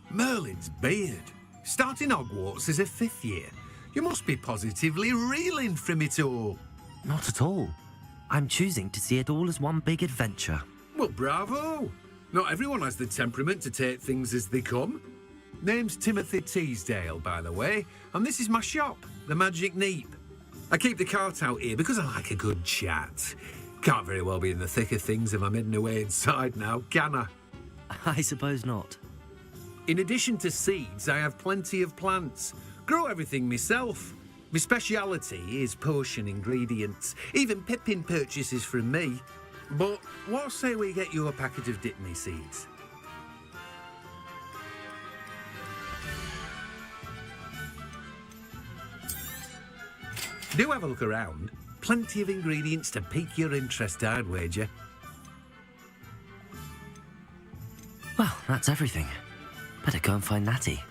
Merlin's beard. Starting Hogwarts as a 5th year. You must be positively reeling from it all. Not at all. I'm choosing to see it all as one big adventure. Well, bravo. Not everyone has the temperament to take things as they come. Name's Timothy Teasdale, by the way, and this is my shop, the Magic Neep. I keep the cart out here because I like a good chat. Can't very well be in the thick of things if I'm hidden away inside now, can I? I suppose not. In addition to seeds, I have plenty of plants. Grow everything myself. My speciality is potion ingredients. Even Pippin purchases from me. But what say we get you a packet of Dittany seeds? Do have a look around. Plenty of ingredients to pique your interest, I'd wager. Well, that's everything. Better go and find Natty.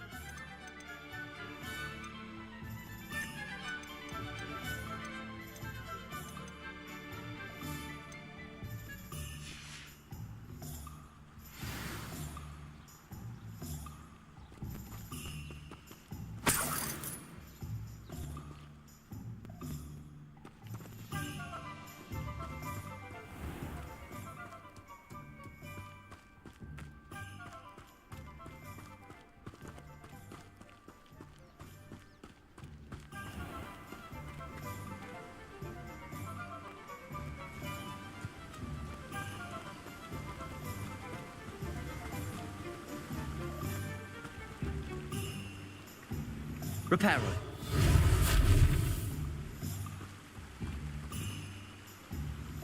Reparo.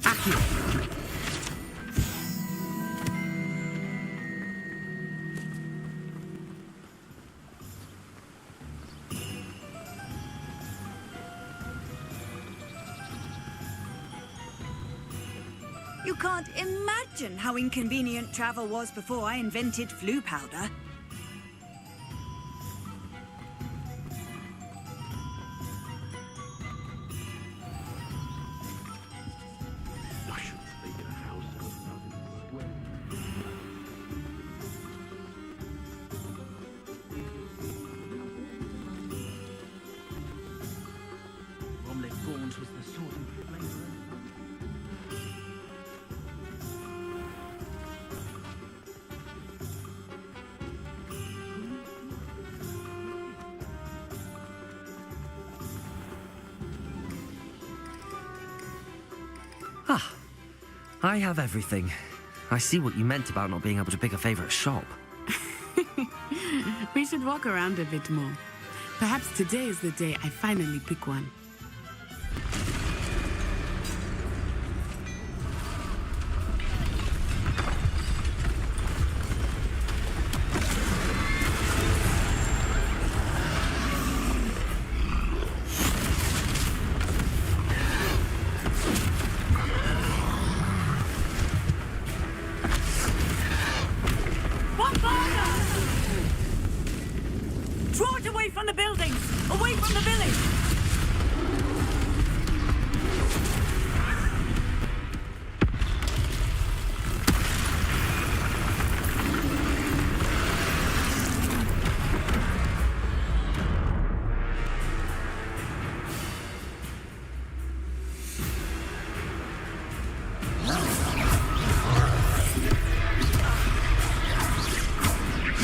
Accio. You can't imagine how inconvenient travel was before I invented flu powder. Ah, I have everything. I see what you meant about not being able to pick a favourite shop. We should walk around a bit more. Perhaps today is the day I finally pick one. Draw it away from the buildings! Away from the village!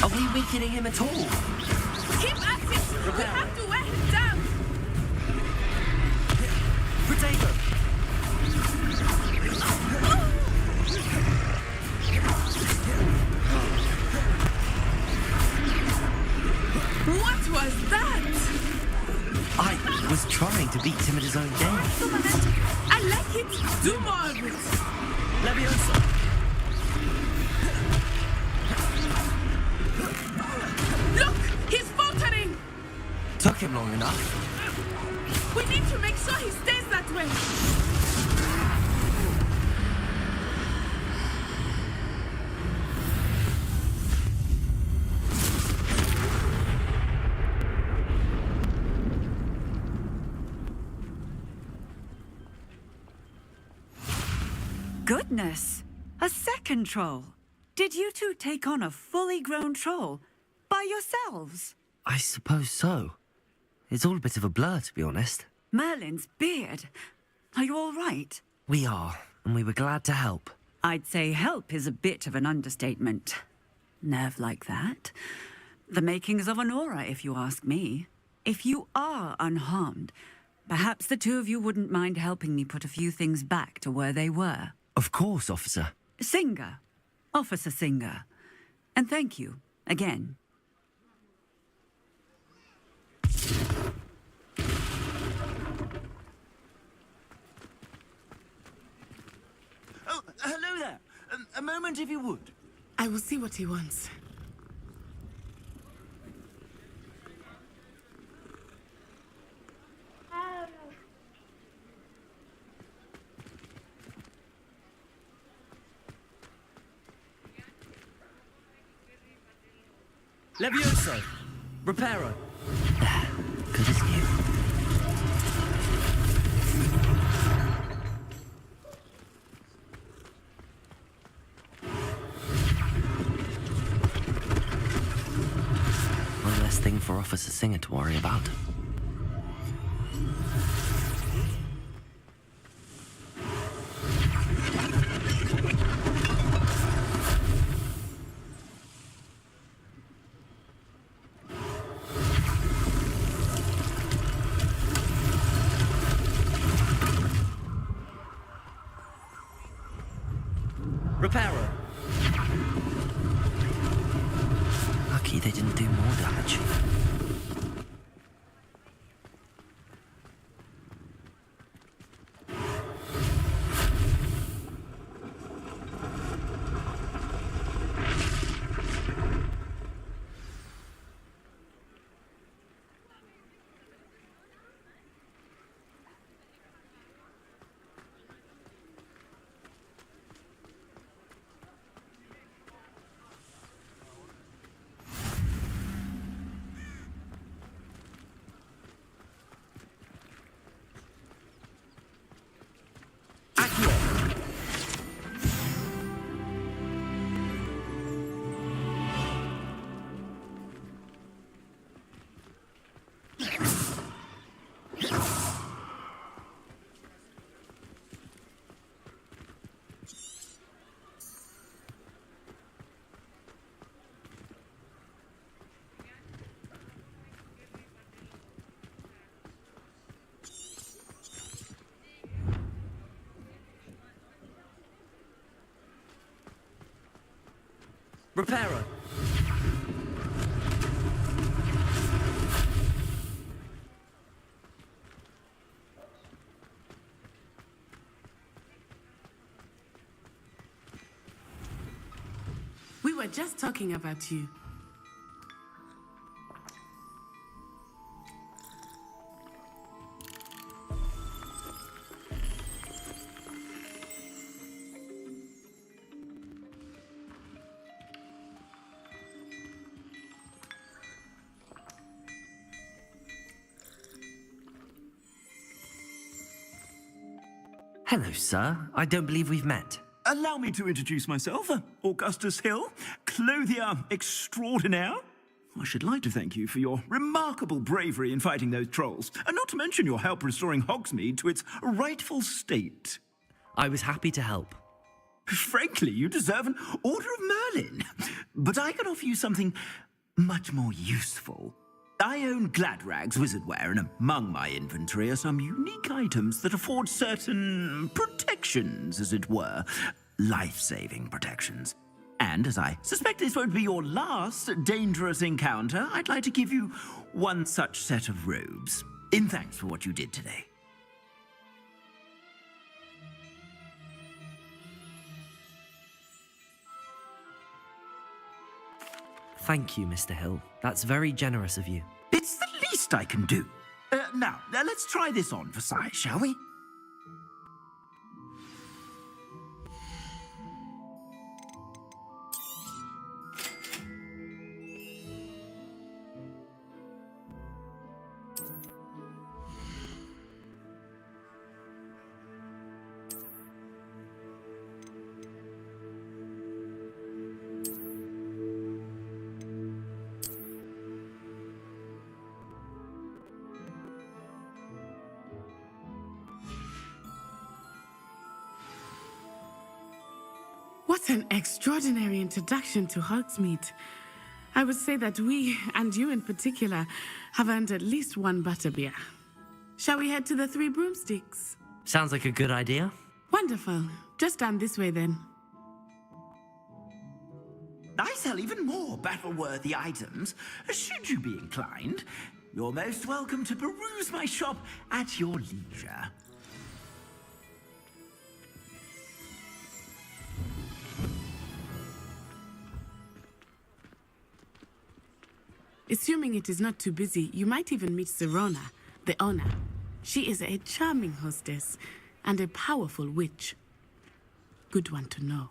Are we weakening him at all? Keep at it! We have to wear him down! Potato! What was that? I was trying to beat him at his own game. I like it. Do more of it. Leviosa! Look! He's faltering! Took him long enough. We need to make sure he stays that way. Goodness! A second troll! Did you two take on a fully grown troll? By yourselves? I suppose so. It's all a bit of a blur, to be honest. Merlin's beard. Are you all right? We are, and we were glad to help. I'd say help is a bit of an understatement. Nerve like that. The makings of an aura, if you ask me. If you are unharmed, Perhaps the two of you wouldn't mind helping me put a few things back to where they were. Of course, officer. Singer. Officer Singer. And thank you, again. Oh, hello there. A moment, if you would. I will see what he wants. Levioso. Reparo. Good as new. One less thing for Officer Singer to worry about. Reparo. Lucky they didn't do more damage. Reparo. We were just talking about you. Hello, sir. I don't believe we've met. Allow me to introduce myself, Augustus Hill, clothier extraordinaire. I should like to thank you for your remarkable bravery in fighting those trolls, and not to mention your help restoring Hogsmeade to its rightful state. I was happy to help. Frankly, you deserve an Order of Merlin. But I can offer you something much more useful. I own Gladrag's wizardware, and among my inventory are some unique items that afford certain protections, as it were. Life-saving protections. And as I suspect this won't be your last dangerous encounter, I'd like to give you one such set of robes, in thanks for what you did today. Thank you, Mr. Hill. That's very generous of you. It's the least I can do. Now, let's try this on for size, shall we? What an extraordinary introduction to Hogsmeade. I would say that we, and you in particular, have earned at least one butterbeer. Shall we head to the Three Broomsticks? Sounds like a good idea. Wonderful. Just down this way then. I sell even more battle-worthy items. Should you be inclined, you're most welcome to peruse my shop at your leisure. Assuming it is not too busy, you might even meet Sirona, the owner. She is a charming hostess and a powerful witch. Good one to know.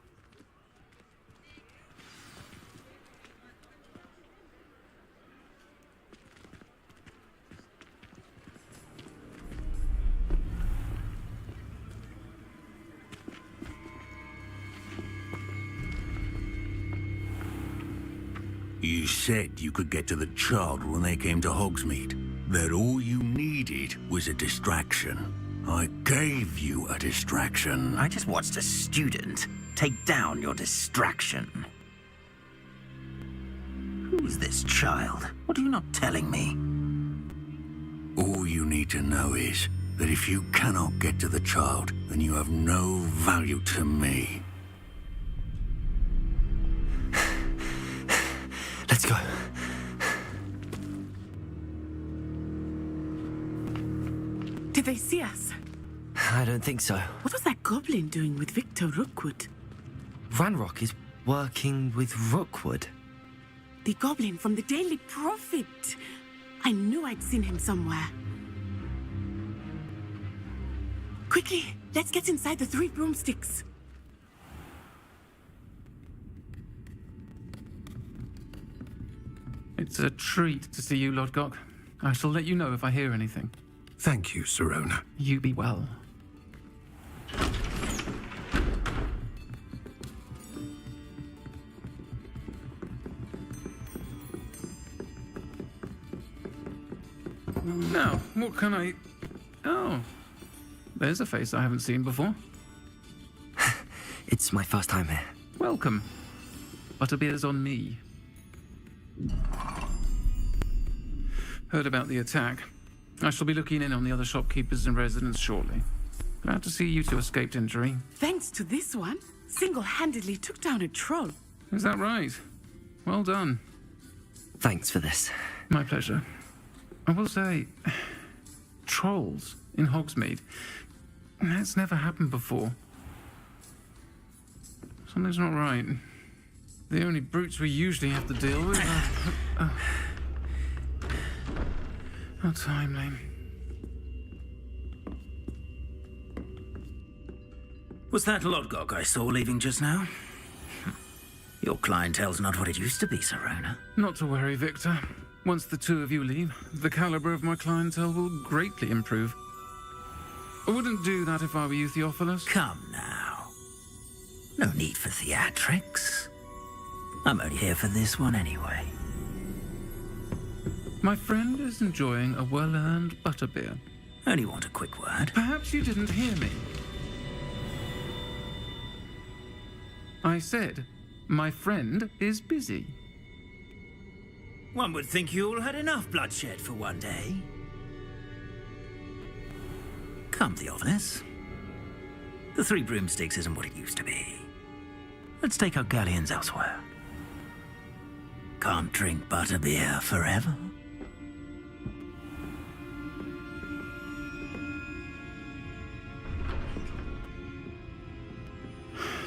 You said you could get to the child when they came to Hogsmeade. That all you needed was a distraction. I gave you a distraction. I just watched a student take down your distraction. Who's this child? What are you not telling me? All you need to know is that if you cannot get to the child, then you have no value to me. Let's go. Did they see us? I don't think so. What was that goblin doing with Victor Rookwood? Ranrock is working with Rookwood. The goblin from the Daily Prophet. I knew I'd seen him somewhere. Quickly, let's get inside the Three Broomsticks. It's a treat to see you, Lodgok. I shall let you know if I hear anything. Thank you, Sirona. You be well. Now, what can I... Oh, there's a face I haven't seen before. It's my first time here. Welcome. Butterbeer's on me. Heard about the attack. I shall be looking in on the other shopkeepers and residents shortly. Glad to see you two escaped injury. Thanks to this one, single-handedly took down a troll. Is that right? Well done. Thanks for this. My pleasure. I will say, trolls in Hogsmeade. That's never happened before. Something's not right. The only brutes we usually have to deal with are... How timely. Was that Lodgok I saw leaving just now? Your clientele's not what it used to be, Sirona. Not to worry, Victor. Once the two of you leave, the caliber of my clientele will greatly improve. I wouldn't do that if I were you, Theophilus. Come now. No need for theatrics. I'm only here for this one anyway. My friend is enjoying a well-earned butterbeer. Only want a quick word. Perhaps you didn't hear me. I said, my friend is busy. One would think you all had enough bloodshed for one day. Come, Theophilus. The Three Broomsticks isn't what it used to be. Let's take our galleons elsewhere. Can't drink butterbeer forever.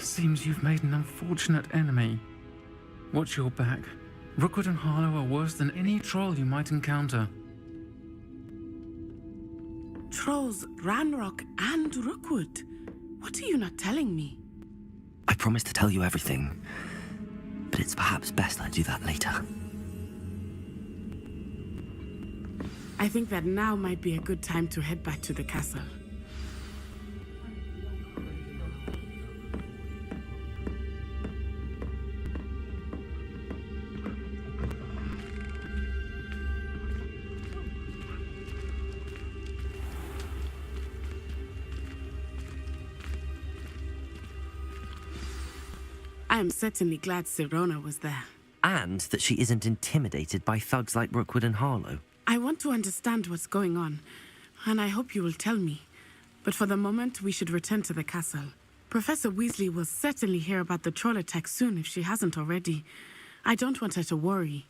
Seems you've made an unfortunate enemy. Watch your back. Rookwood and Harlow are worse than any troll you might encounter. Trolls, Ranrock, and Rookwood. What are you not telling me? I promised to tell you everything, but it's perhaps best I do that later. I think that now might be a good time to head back to the castle. I am certainly glad Sirona was there. And that she isn't intimidated by thugs like Rookwood and Harlow. I want to understand what's going on. and I hope you will tell me. But for the moment, we should return to the castle. Professor Weasley will certainly hear about the troll attack soon if she hasn't already. I don't want her to worry.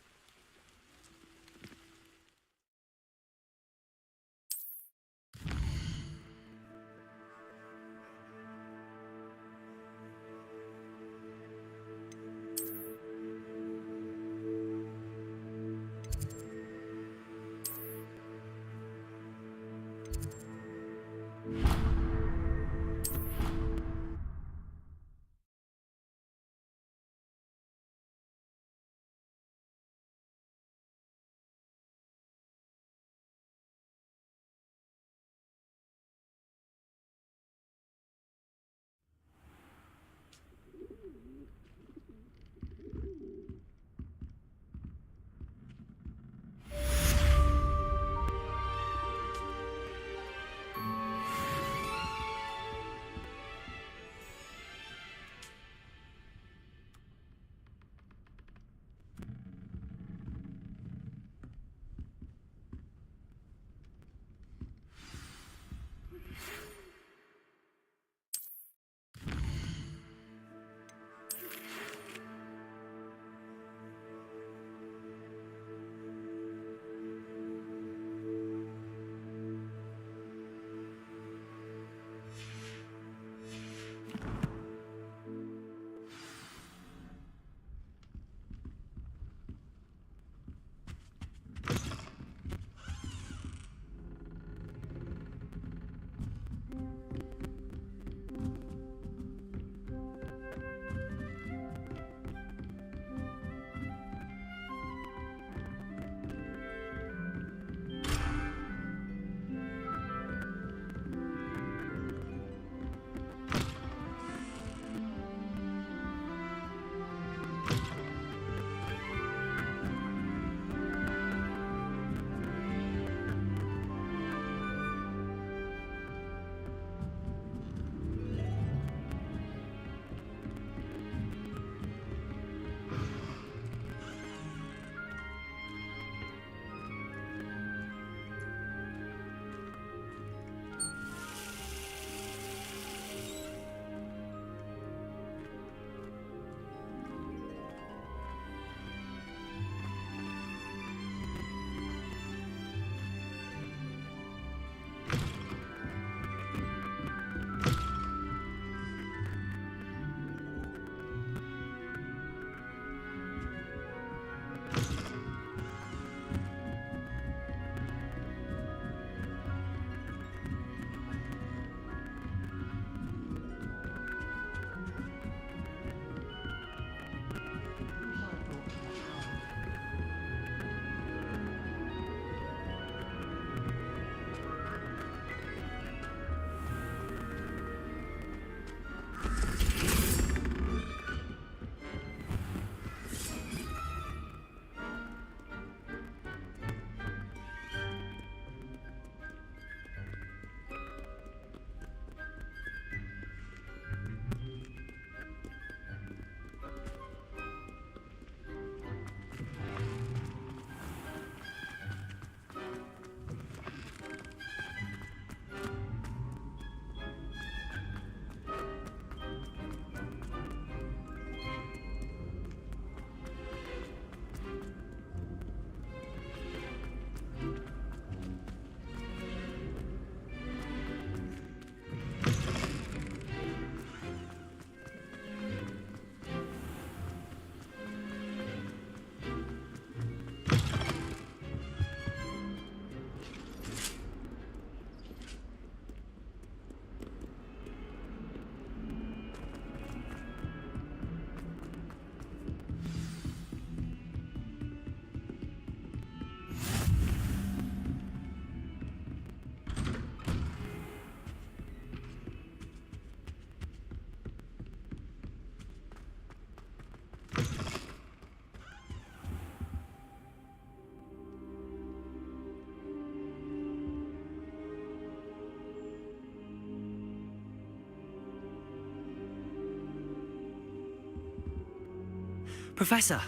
Professor,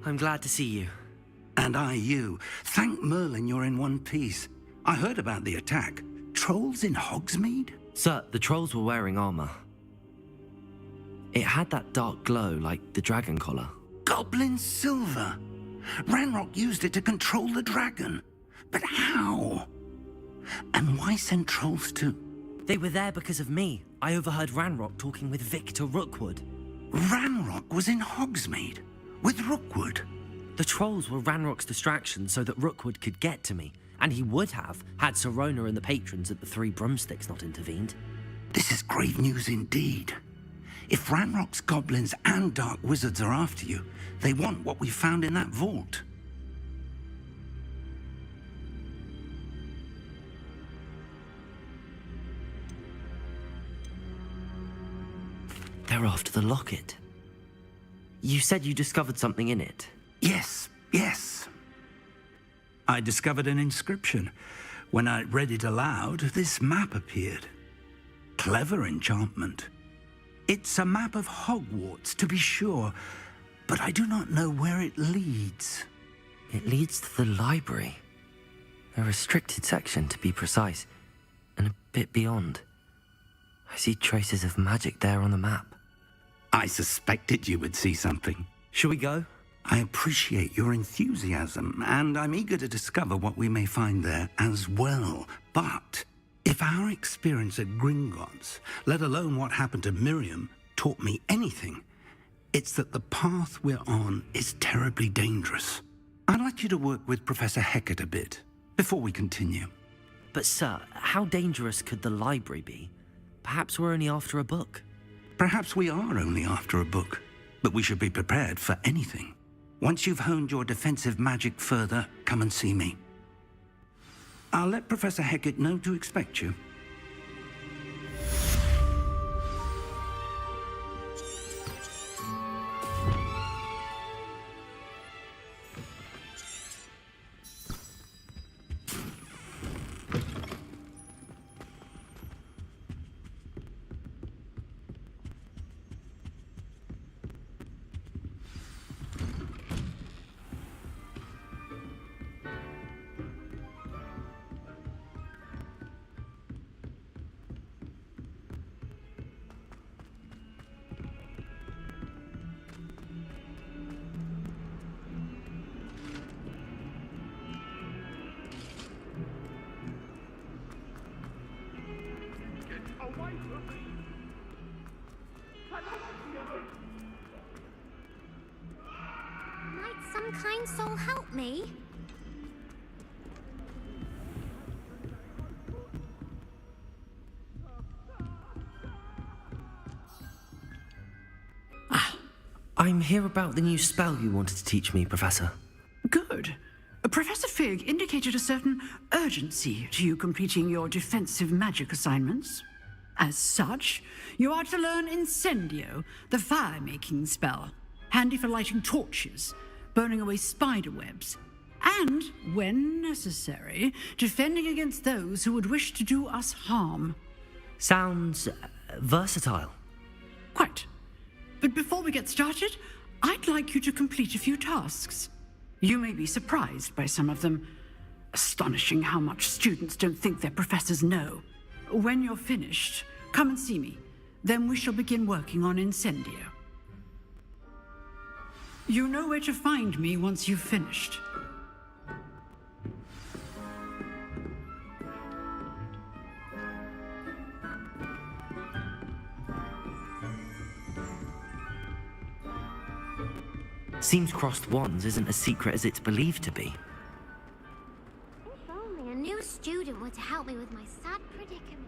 I'm glad to see you. And I you. Thank Merlin you're in one piece. I heard about the attack. Trolls in Hogsmeade? Sir, the trolls were wearing armor. It had that dark glow like the dragon collar. Goblin silver! Ranrock used it to control the dragon. But how? And why send trolls too? They were there because of me. I overheard Ranrock talking with Victor Rookwood. Ranrock was in Hogsmeade? With Rookwood? The trolls were Ranrock's distraction so that Rookwood could get to me. And he would have, had Sirona and the patrons at the Three Broomsticks not intervened. This is grave news indeed. If Ranrock's goblins and dark wizards are after you, they want what we found in that vault. They're after the locket. You said you discovered something in it. Yes. I discovered an inscription. When I read it aloud, this map appeared. Clever enchantment. It's a map of Hogwarts, to be sure, but I do not know where it leads. It leads to the library. A restricted section, to be precise, and a bit beyond. I see traces of magic there on the map. I suspected you would see something. Shall we go? I appreciate your enthusiasm, and I'm eager to discover what we may find there as well. But if our experience at Gringotts, let alone what happened to Miriam, taught me anything, it's that the path we're on is terribly dangerous. I'd like you to work with Professor Hecat a bit, before we continue. But sir, how dangerous could the library be? Perhaps we're only after a book. Perhaps we are only after a book, but we should be prepared for anything. Once you've honed your defensive magic further, come and see me. I'll let Professor Hecat know to expect you. Might some kind soul help me? I'm here about the new spell you wanted to teach me, Professor. Good. Professor Fig indicated a certain urgency to you completing your defensive magic assignments. As such, you are to learn Incendio, the fire-making spell, handy for lighting torches, burning away spider webs, and, when necessary, defending against those who would wish to do us harm. Sounds versatile. Quite. But before we get started, I'd like you to complete a few tasks. You may be surprised by some of them. Astonishing how much students don't think their professors know. When you're finished, come and see me. Then we shall begin working on Incendio. You know where to find me once you've finished. Seems crossed wands isn't as secret as it's believed to be. If only a new student were to help me with my sad predicament.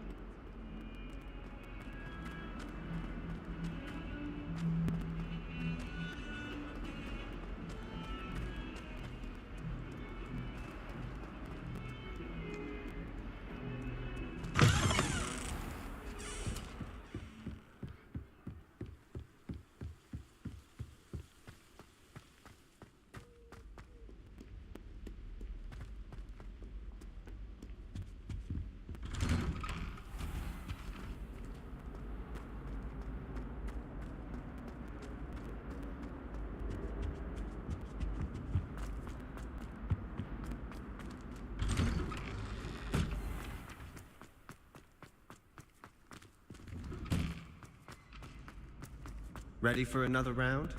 Ready for another round?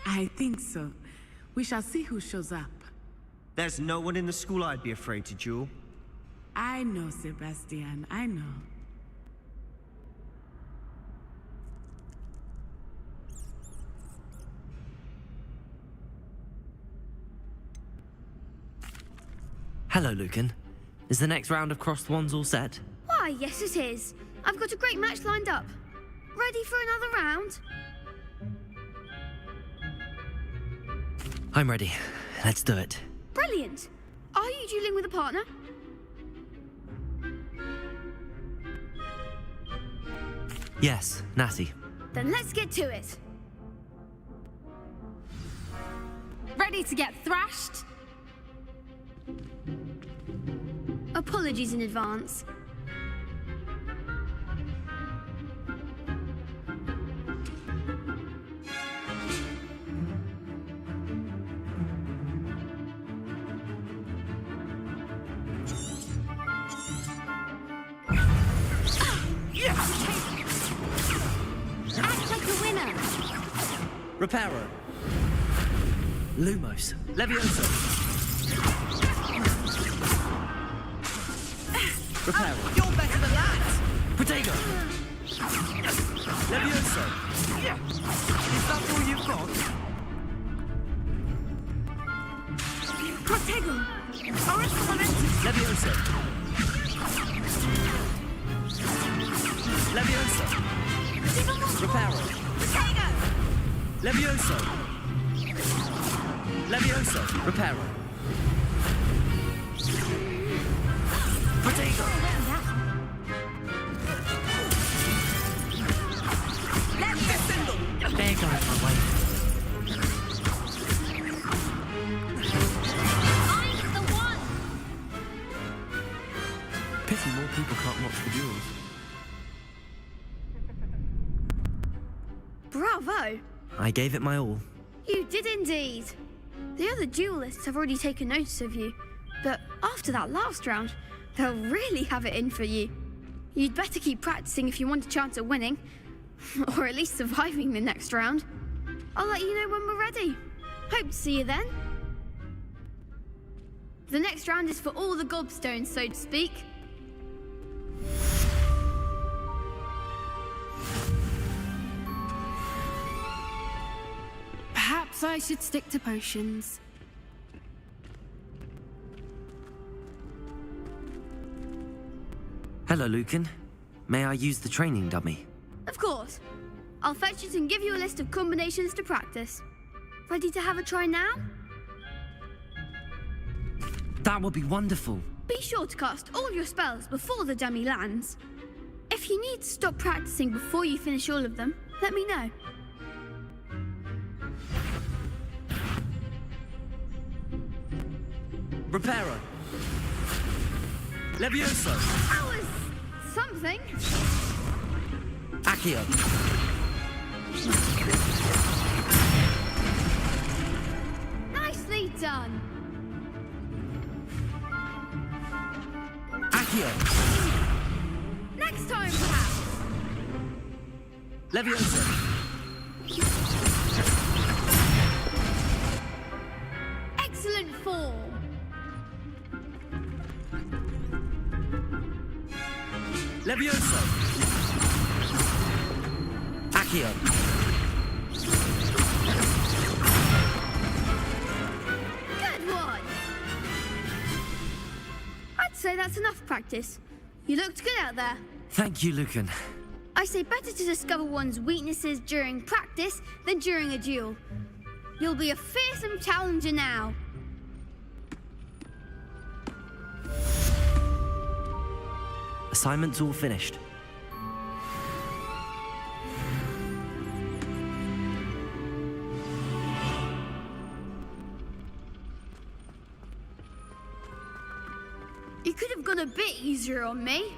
I think so. We shall see who shows up. There's no one in the school I'd be afraid to duel. I know, Sebastian, I know. Hello, Lucan. Is the next round of Crossed Wands all set? Why, yes it is. I've got a great match lined up. Ready for another round? I'm ready. Let's do it. Brilliant. Are you dueling with a partner? Yes, Natty. Then let's get to it. Ready to get thrashed? Apologies in advance. Act like a winner. Reparo. Lumos. Levioso. Reparo. You're better than that! Protego. Levioso. Is that all you've got? Protego. Levioso. Levioso. Reparo. Protego. Levioso. Levioso. Reparo. Protego. They're going my way. I'm the one. Pity more people can't watch the duels. Bravo. I gave it my all. You did indeed. The other duelists have already taken notice of you, but after that last round, they'll really have it in for you. You'd better keep practicing if you want a chance at winning, or at least surviving the next round. I'll let you know when we're ready. Hope to see you then. The next round is for all the gobstones, so to speak. Perhaps I should stick to potions. Hello, Lucan. May I use the training dummy? Of course. I'll fetch it and give you a list of combinations to practice. Ready to have a try now? That would be wonderful. Be sure to cast all your spells before the dummy lands. If you need to stop practicing before you finish all of them, let me know. Reparo. Levioso. That was something. Accio. Nicely done. Accio. Next time, perhaps. Levioso. Excellent form. Levioso. Accio. Good one. I'd say that's enough practice. You looked good out there. Thank you, Lucan. I say better to discover one's weaknesses during practice than during a duel. You'll be a fearsome challenger now. Assignment's all finished. You could have gone a bit easier on me.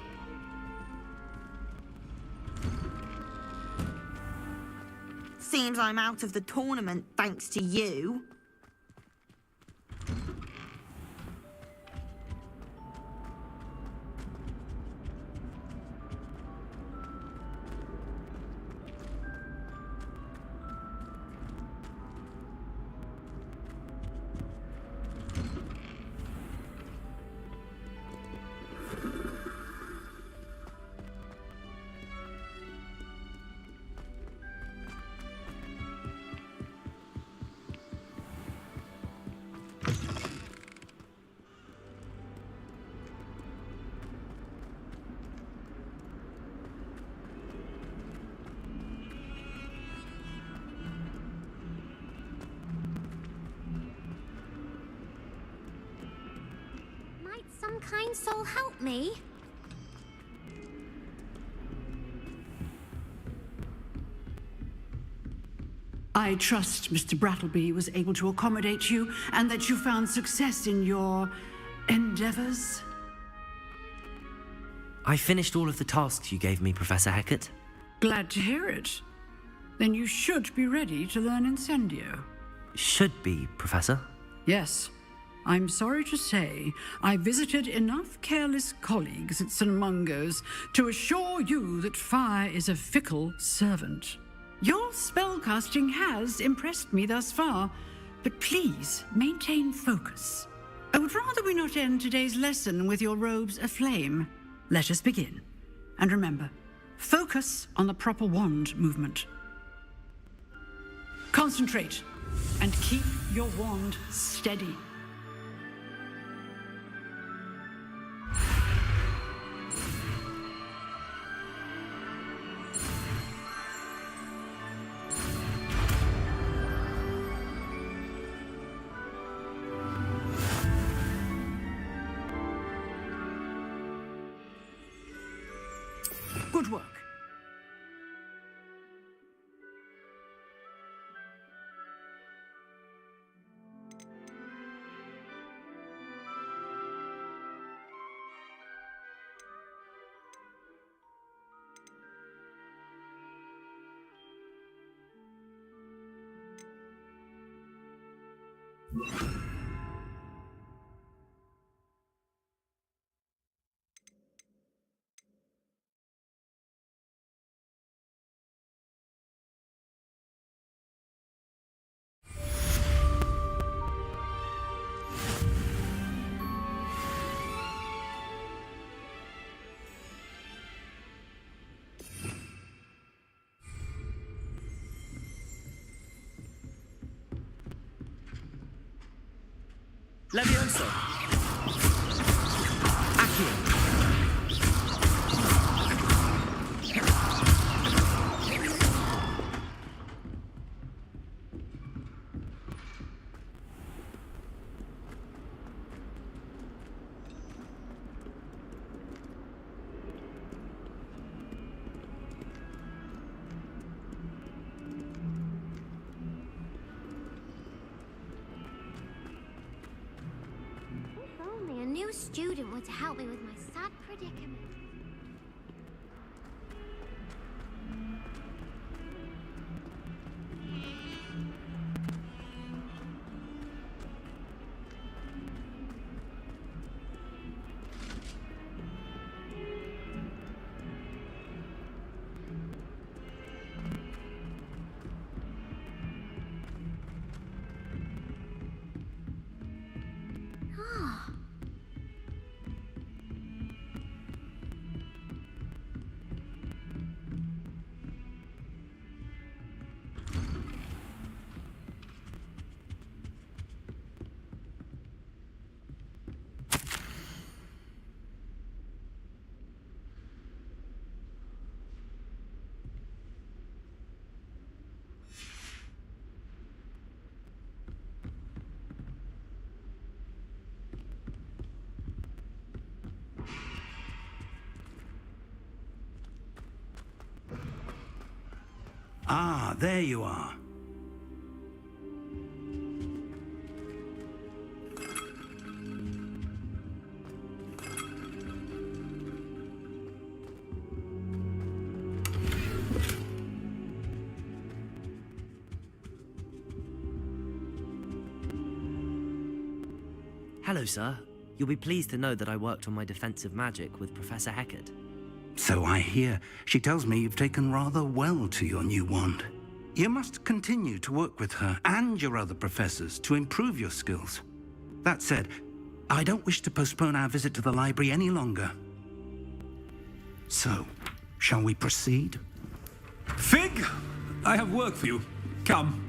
Seems I'm out of the tournament thanks to you. some kind soul help me? I trust Mr. Brattleby was able to accommodate you and that you found success in your endeavors. I finished all of the tasks you gave me, Professor Hecat. Glad to hear it. Then you should be ready to learn Incendio. Should be, Professor. Yes. I'm sorry to say, I visited enough careless colleagues at St. Mungo's to assure you that fire is a fickle servant. Your spellcasting has impressed me thus far, but please maintain focus. I would rather we not end today's lesson with your robes aflame. Let us begin. And remember, focus on the proper wand movement. Concentrate and keep your wand steady. Good work. Levioso. Accio. Only a new student were to help me with my sad predicament. Ah, there you are. Hello, sir. You'll be pleased to know that I worked on my defensive magic with Professor Hecat. So I hear. She tells me you've taken rather well to your new wand. You must continue to work with her and your other professors to improve your skills. That said, I don't wish to postpone our visit to the library any longer. So, shall we proceed? Fig! I have work for you. Come.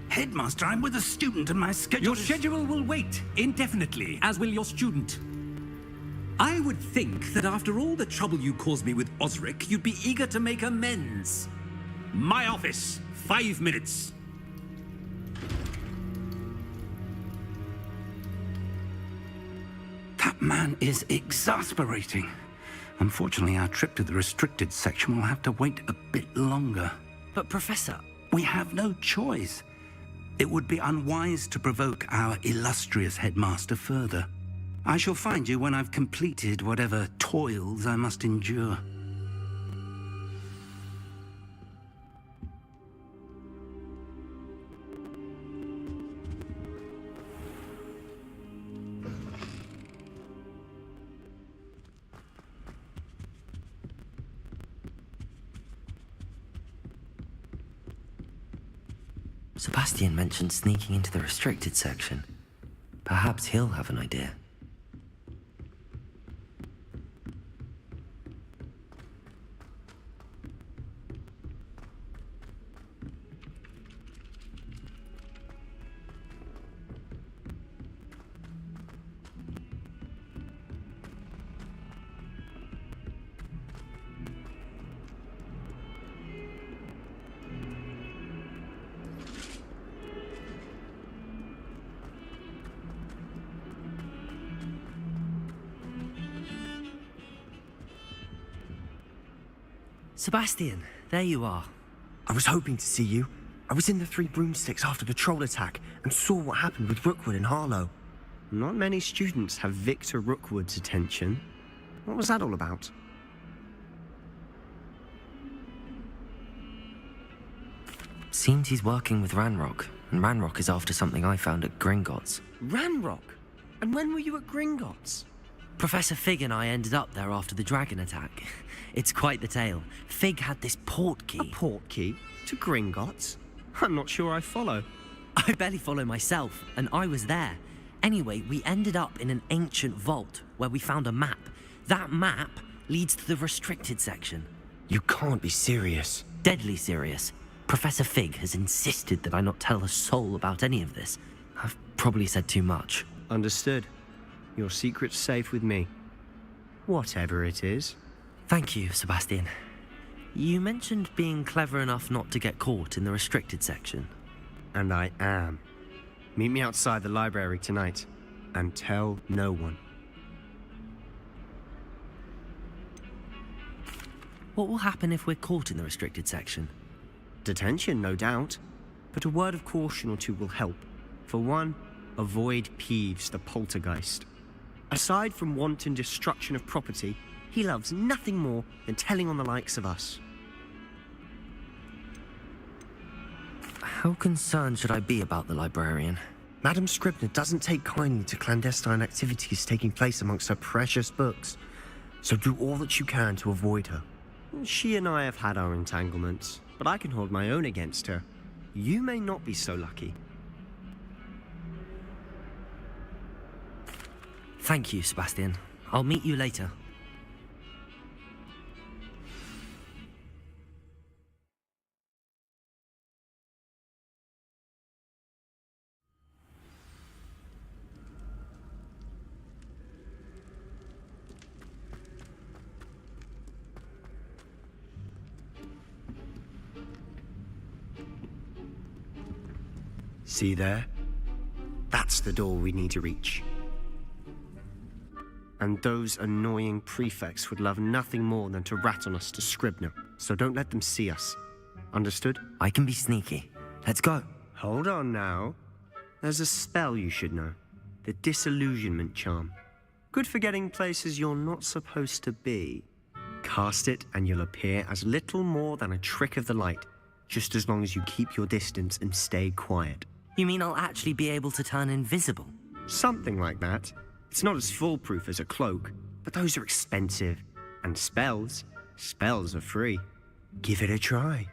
Headmaster, I'm with a student and my schedule Your schedule will wait indefinitely, as will your student. I would think that after all the trouble you caused me with Osric, you'd be eager to make amends. My office, 5 minutes. That man is exasperating. Unfortunately, our trip to the restricted section will have to wait a bit longer. But Professor... We have no choice. It would be unwise to provoke our illustrious headmaster further. I shall find you when I've completed whatever toils I must endure. Sebastian mentioned sneaking into the restricted section. Perhaps he'll have an idea. Sebastian, there you are. I was hoping to see you. I was in the Three Broomsticks after the troll attack and saw what happened with Rookwood and Harlow. Not many students have Victor Rookwood's attention. What was that all about? Seems he's working with Ranrock, and Ranrock is after something I found at Gringotts. Ranrock? And when were you at Gringotts? Professor Fig and I ended up there after the dragon attack. It's quite the tale. Fig had this port key. A port key? To Gringotts? I'm not sure I follow. I barely follow myself, and I was there. Anyway, we ended up in an ancient vault where we found a map. That map leads to the restricted section. You can't be serious. Deadly serious. Professor Fig has insisted that I not tell a soul about any of this. I've probably said too much. Understood. Your secret's safe with me. Whatever it is. Thank you, Sebastian. You mentioned being clever enough not to get caught in the restricted section. And I am. Meet me outside the library tonight, and tell no one. What will happen if we're caught in the restricted section? Detention, no doubt. But a word of caution or two will help. For one, avoid Peeves, the poltergeist. Aside from wanton destruction of property, he loves nothing more than telling on the likes of us. How concerned should I be about the librarian? Madam Scribner doesn't take kindly to clandestine activities taking place amongst her precious books, so do all that you can to avoid her. She and I have had our entanglements, but I can hold my own against her. You may not be so lucky. Thank you, Sebastian. I'll meet you later. See there? That's the door we need to reach. And those annoying prefects would love nothing more than to rat on us to Scribner, so don't let them see us. Understood? I can be sneaky. Let's go. Hold on now. There's a spell you should know. The Disillusionment Charm. Good for getting places you're not supposed to be. Cast it and you'll appear as little more than a trick of the light, just as long as you keep your distance and stay quiet. You mean I'll actually be able to turn invisible? Something like that. It's not as foolproof as a cloak, but those are expensive. And spells are free. Give it a try.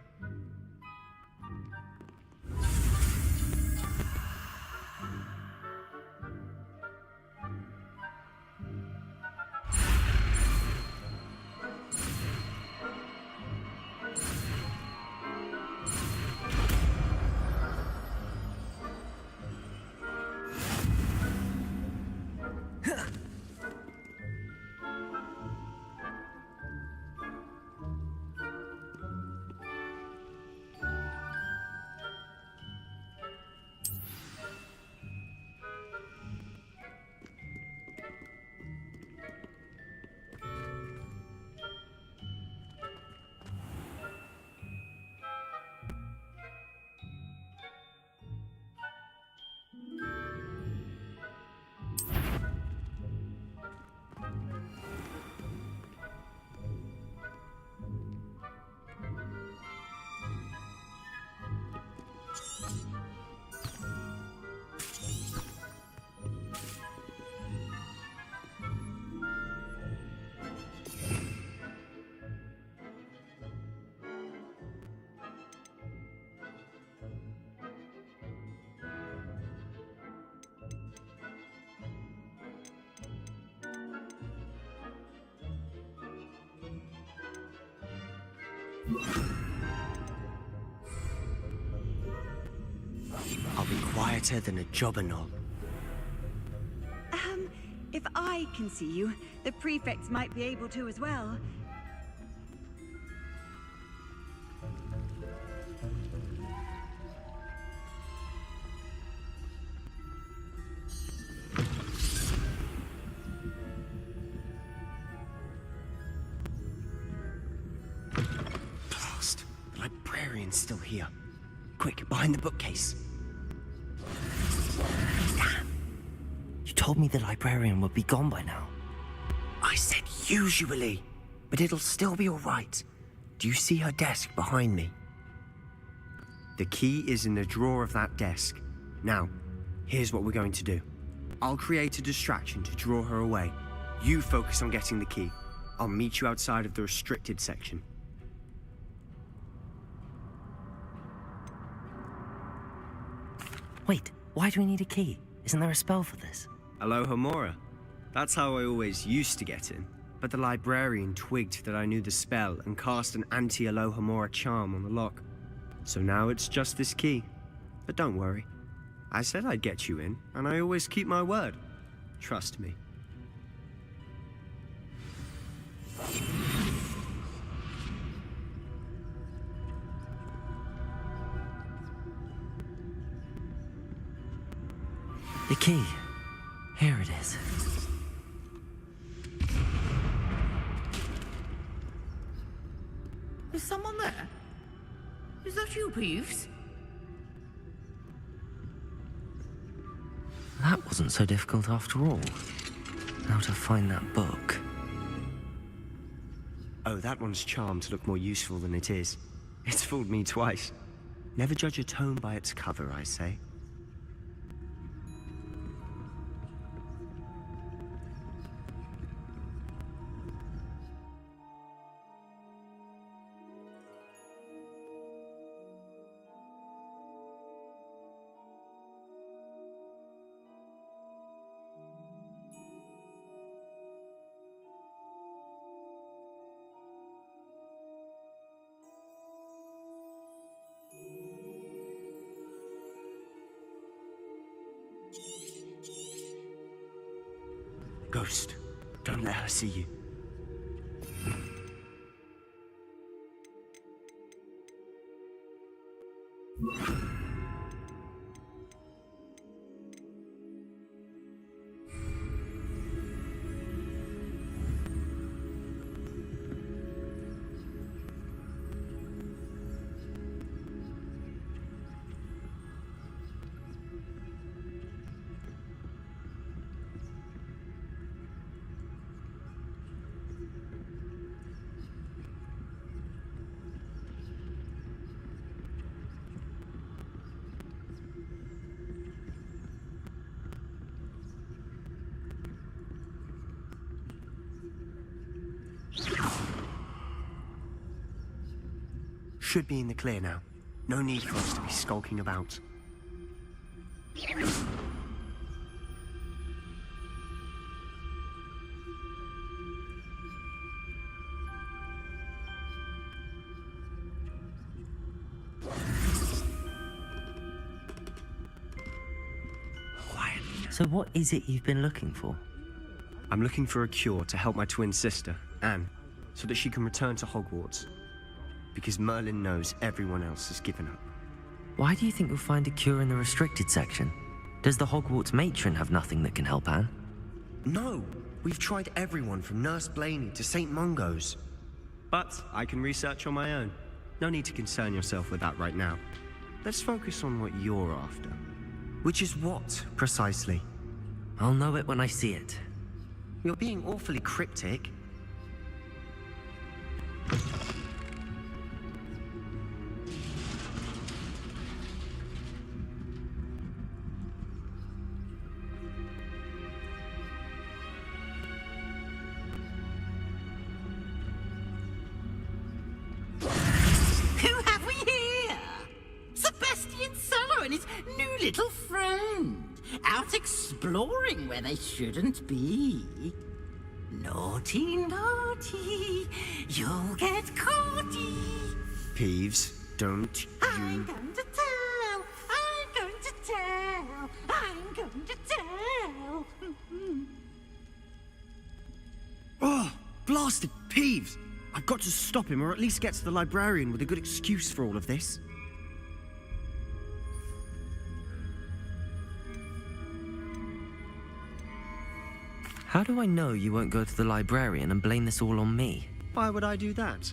I'll be quieter than a jobberknoll. If I can see you, the prefects might be able to as well. Blast! The librarian's still here. Quick, behind the bookcase. Damn! You told me the librarian would be gone by now. I said usually, but it'll still be all right. Do you see her desk behind me? The key is in the drawer of that desk. Now, here's what we're going to do. I'll create a distraction to draw her away. You focus on getting the key. I'll meet you outside of the restricted section. Wait, why do we need a key? Isn't there a spell for this? Alohomora. That's how I always used to get in. But the librarian twigged that I knew the spell and cast an anti-Alohomora charm on the lock. So now it's just this key. But don't worry. I said I'd get you in, and I always keep my word. Trust me. The key. Here it is. Is someone there? Is that you, Peeves? That wasn't so difficult after all. How to find that book. Oh, that one's charmed to look more useful than it is. It's fooled me twice. Never judge a tome by its cover, I say. Ghost, don't let her see you. Should be in the clear now. No need for us to be skulking about. So what is it you've been looking for? I'm looking for a cure to help my twin sister, Anne, so that she can return to Hogwarts. Because Merlin knows everyone else has given up. Why do you think you'll find a cure in the restricted section? Does the Hogwarts matron have nothing that can help Anne? No, we've tried everyone from Nurse Blaney to St. Mungo's. But I can research on my own. No need to concern yourself with that right now. Let's focus on what you're after. Which is what, precisely? I'll know it when I see it. You're being awfully cryptic. Who have we here? Sebastian Sallow and his new little friend. Out exploring where they shouldn't be. Naughty, naughty, you'll get caughty. Peeves, don't you... I'm going to tell. I'm going to tell. I'm going to tell. Oh, blasted Peeves! I've got to stop him, or at least get to the librarian with a good excuse for all of this. How do I know you won't go to the librarian and blame this all on me? Why would I do that?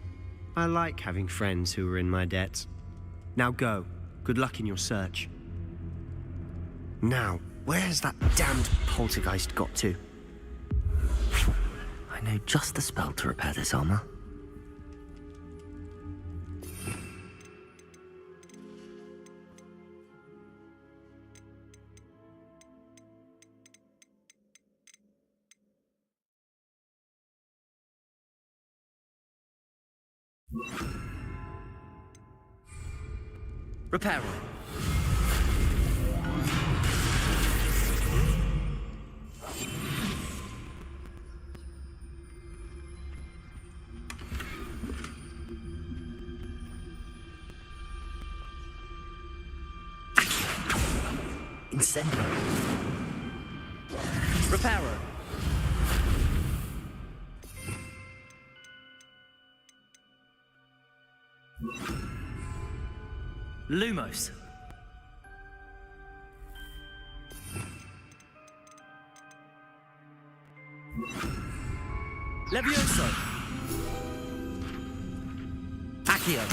I like having friends who are in my debt. Now go. Good luck in your search. Now, where's that damned poltergeist got to? I know just the spell to repair this armor. Repair it. Incendio. Reparo. Lumos. Levioso. Accio.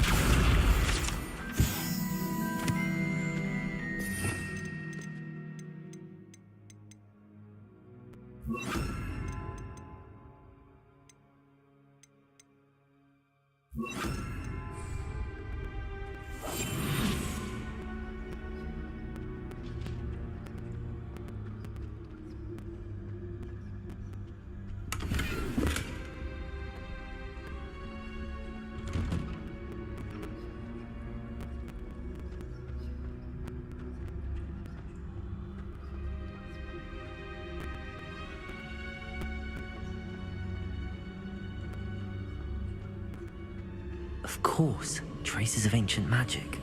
Of course, traces of ancient magic.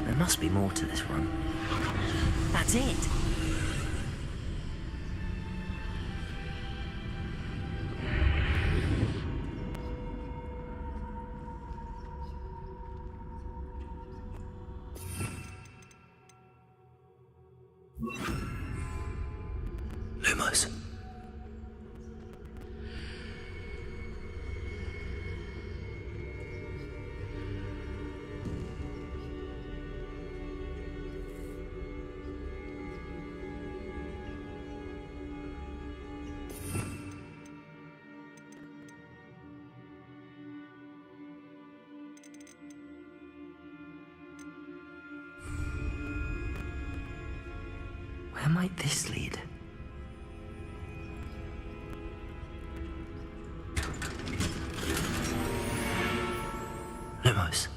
There must be more to this run. That's it! Lumos. Where might this lead? Lumos.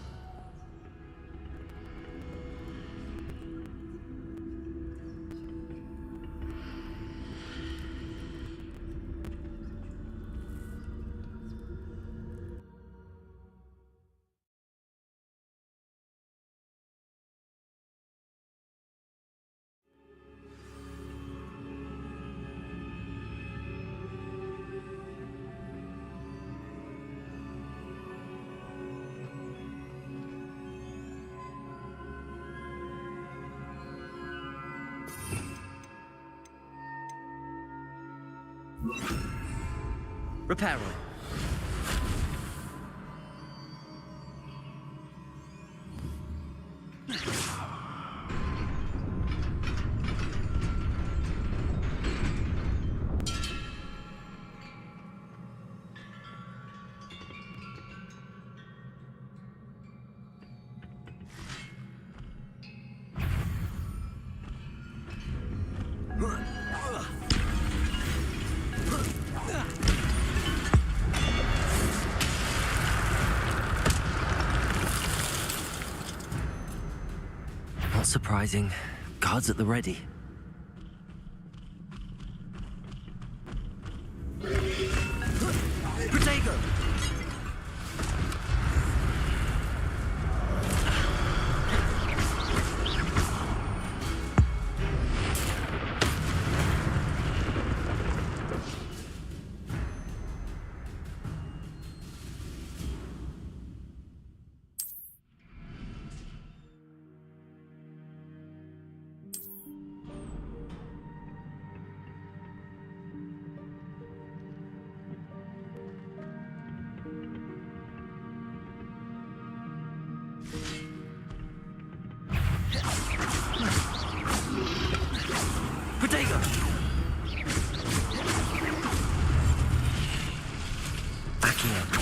Reparo. Not surprising. Guards at the ready. Protego! Protego! Accio.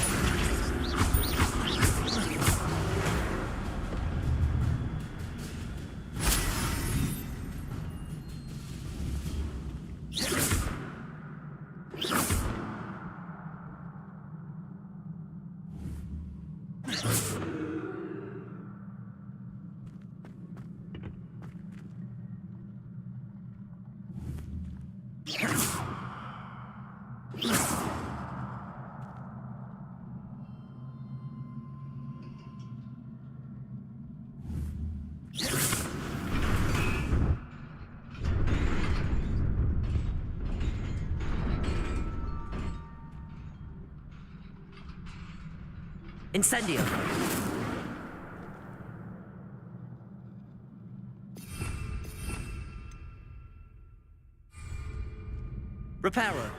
Incendio! Reparo!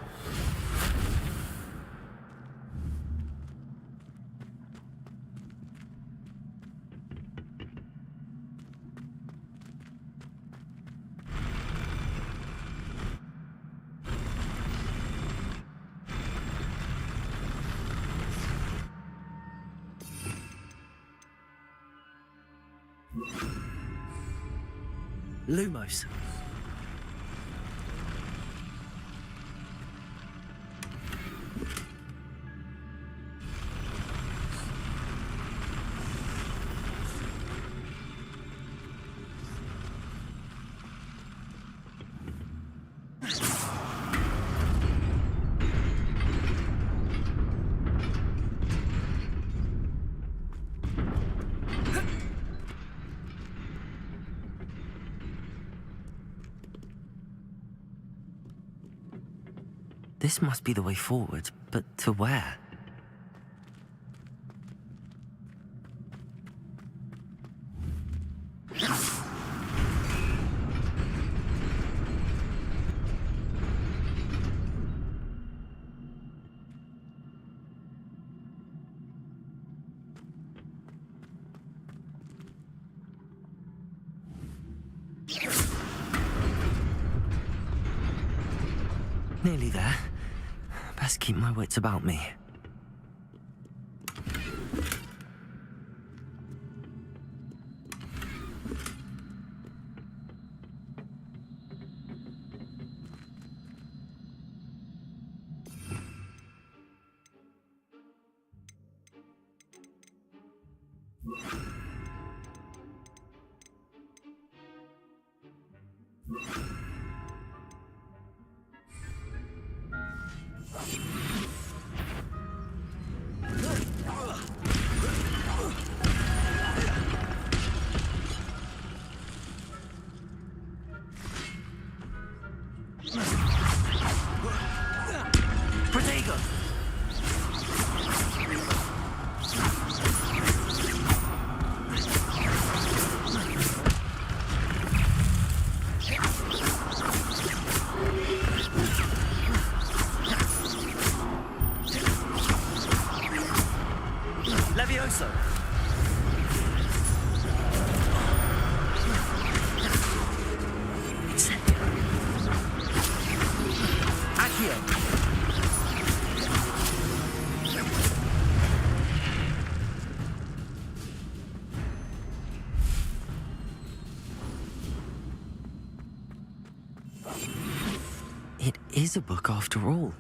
Lumos. This must be the way forward, but to where? Nearly there. Best keep my wits about me. Protego! Levioso! Accio! It is a book after all.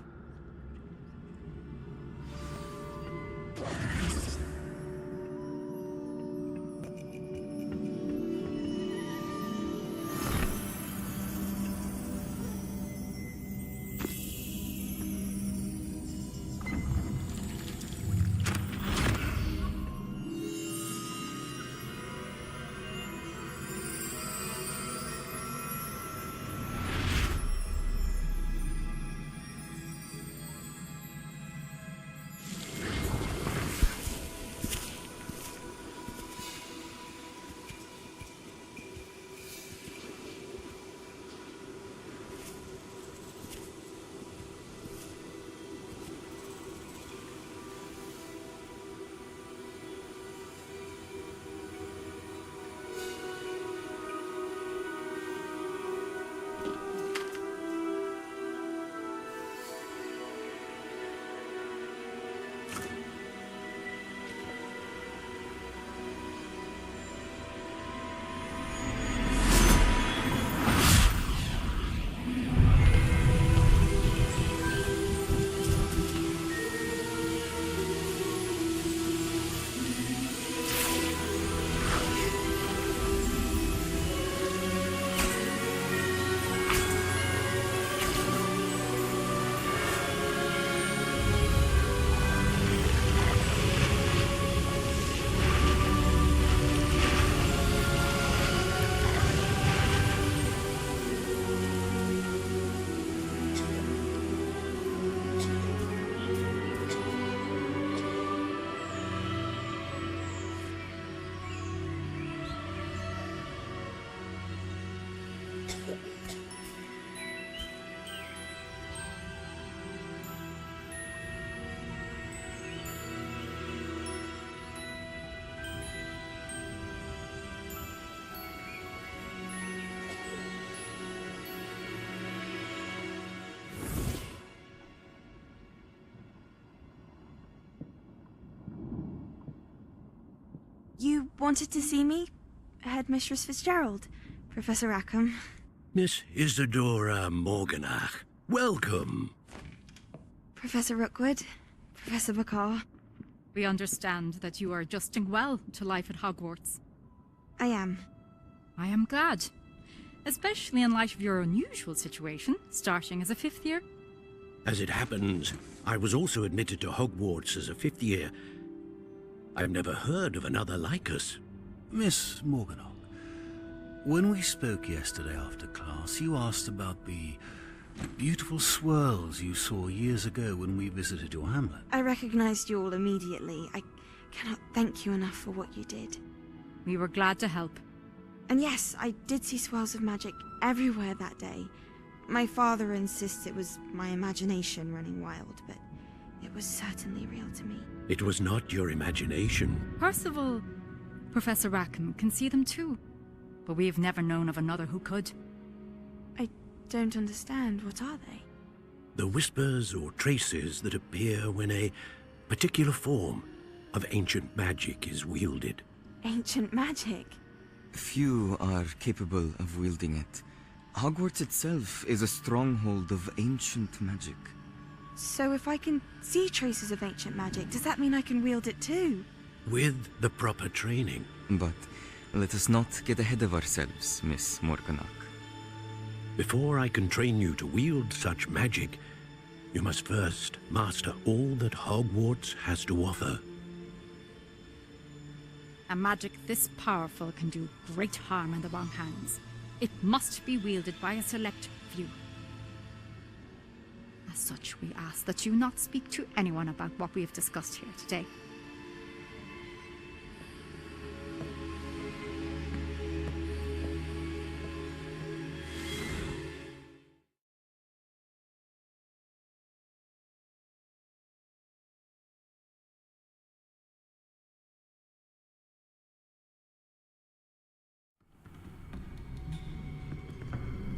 wanted to see me? Headmistress Fitzgerald, Professor Rackham. Miss Isadora Morganach, welcome. Professor Rookwood, Professor Bakar. We understand that you are adjusting well to life at Hogwarts. I am. I am glad. Especially in light of your unusual situation, starting as a 5th year. As it happens, I was also admitted to Hogwarts as a 5th year. I've never heard of another like us. Miss Morganach, when we spoke yesterday after class, you asked about the beautiful swirls you saw years ago when we visited your hamlet. I recognized you all immediately. I cannot thank you enough for what you did. We were glad to help. And yes, I did see swirls of magic everywhere that day. My father insists it was my imagination running wild, but it was certainly real to me. It was not your imagination. Percival, Professor Rackham can see them too. But we have never known of another who could. I don't understand. What are they? The whispers or traces that appear when a particular form of ancient magic is wielded. Ancient magic? Few are capable of wielding it. Hogwarts itself is a stronghold of ancient magic. So if I can see traces of ancient magic, does that mean I can wield it too? With the proper training. But let us not get ahead of ourselves, Miss Morganach. Before I can train you to wield such magic, you must first master all that Hogwarts has to offer. A magic this powerful can do great harm in the wrong hands. It must be wielded by a select few. As such, we ask that you not speak to anyone about what we have discussed here today.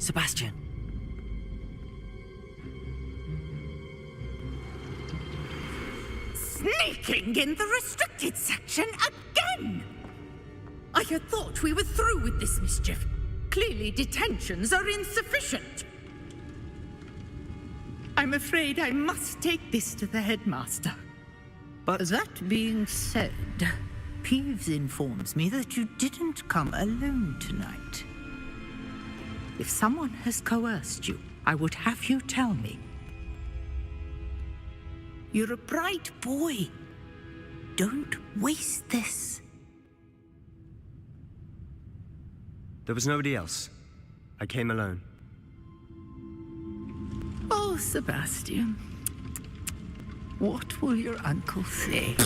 Sebastian. Sneaking in the restricted section again! I had thought we were through with this mischief. Clearly detentions are insufficient. I'm afraid I must take this to the headmaster. But that being said, Peeves informs me that you didn't come alone tonight. If someone has coerced you, I would have you tell me. You're a bright boy. Don't waste this. There was nobody else. I came alone. Oh, Sebastian. What will your uncle say?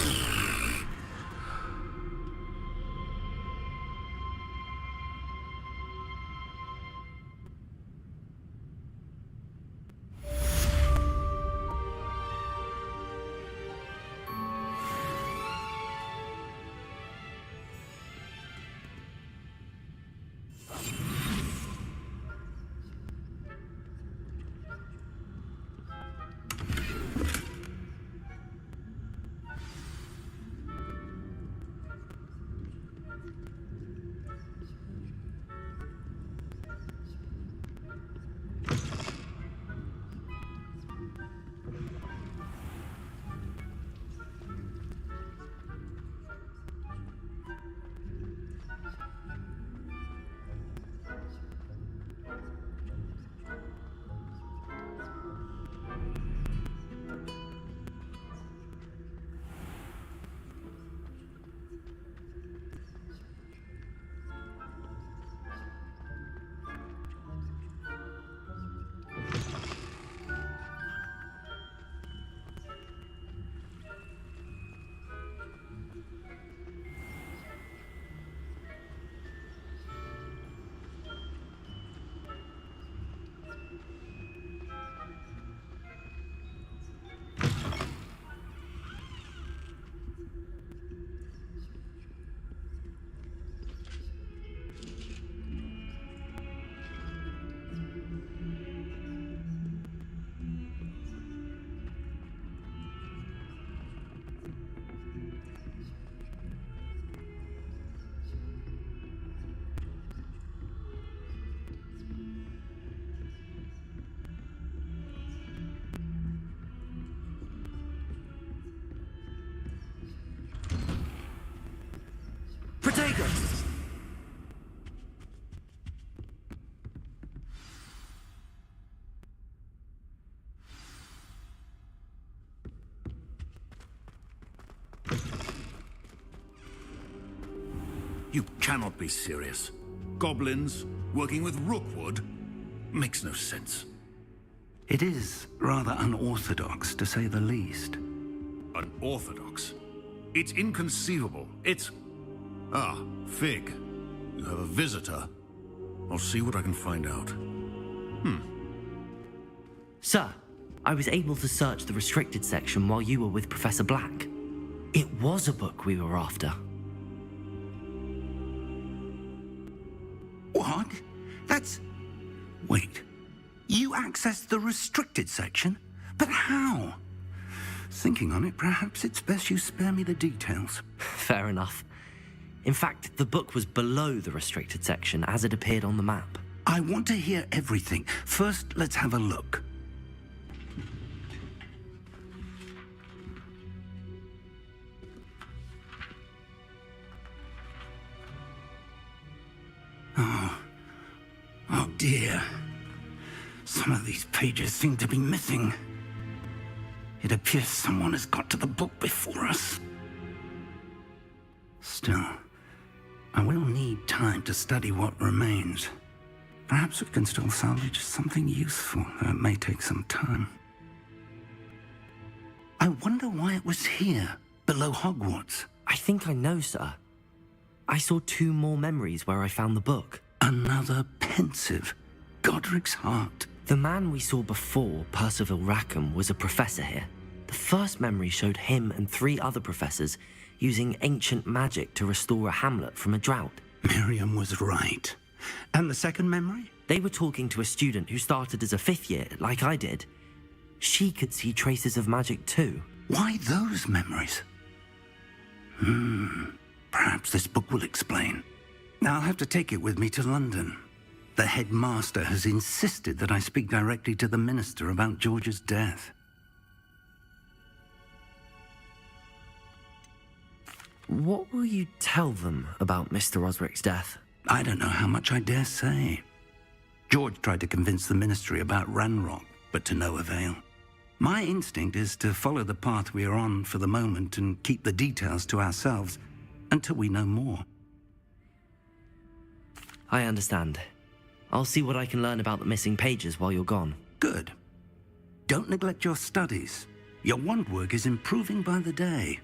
You cannot be serious. Goblins working with Rookwood? Makes no sense. It is rather unorthodox, to say the least. Unorthodox? It's inconceivable. It's... Ah, Fig. You have a visitor. I'll see what I can find out. Sir, I was able to search the restricted section while you were with Professor Black. It was a book we were after. What? That's... Wait. You accessed the restricted section? But how? Thinking on it, perhaps it's best you spare me the details. Fair enough. In fact, the book was below the restricted section as it appeared on the map. I want to hear everything. First, let's have a look. Oh dear. Some of these pages seem to be missing. It appears someone has got to the book before us. Still, I will need time to study what remains. Perhaps we can still salvage something useful, though it may take some time. I wonder why it was here, below Hogwarts. I think I know, sir. I saw 2 more memories where I found the book. Another pensive. Godric's heart. The man we saw before, Percival Rackham, was a professor here. The first memory showed him and 3 other professors using ancient magic to restore a hamlet from a drought. Miriam was right. And the second memory? They were talking to a student who started as a 5th year, like I did. She could see traces of magic too. Why those memories? Perhaps this book will explain. I'll have to take it with me to London. The headmaster has insisted that I speak directly to the minister about George's death. What will you tell them about Mr. Osric's death? I don't know how much I dare say. George tried to convince the ministry about Ranrock, but to no avail. My instinct is to follow the path we are on for the moment and keep the details to ourselves until we know more. I understand. I'll see what I can learn about the missing pages while you're gone. Good. Don't neglect your studies. Your wand work is improving by the day.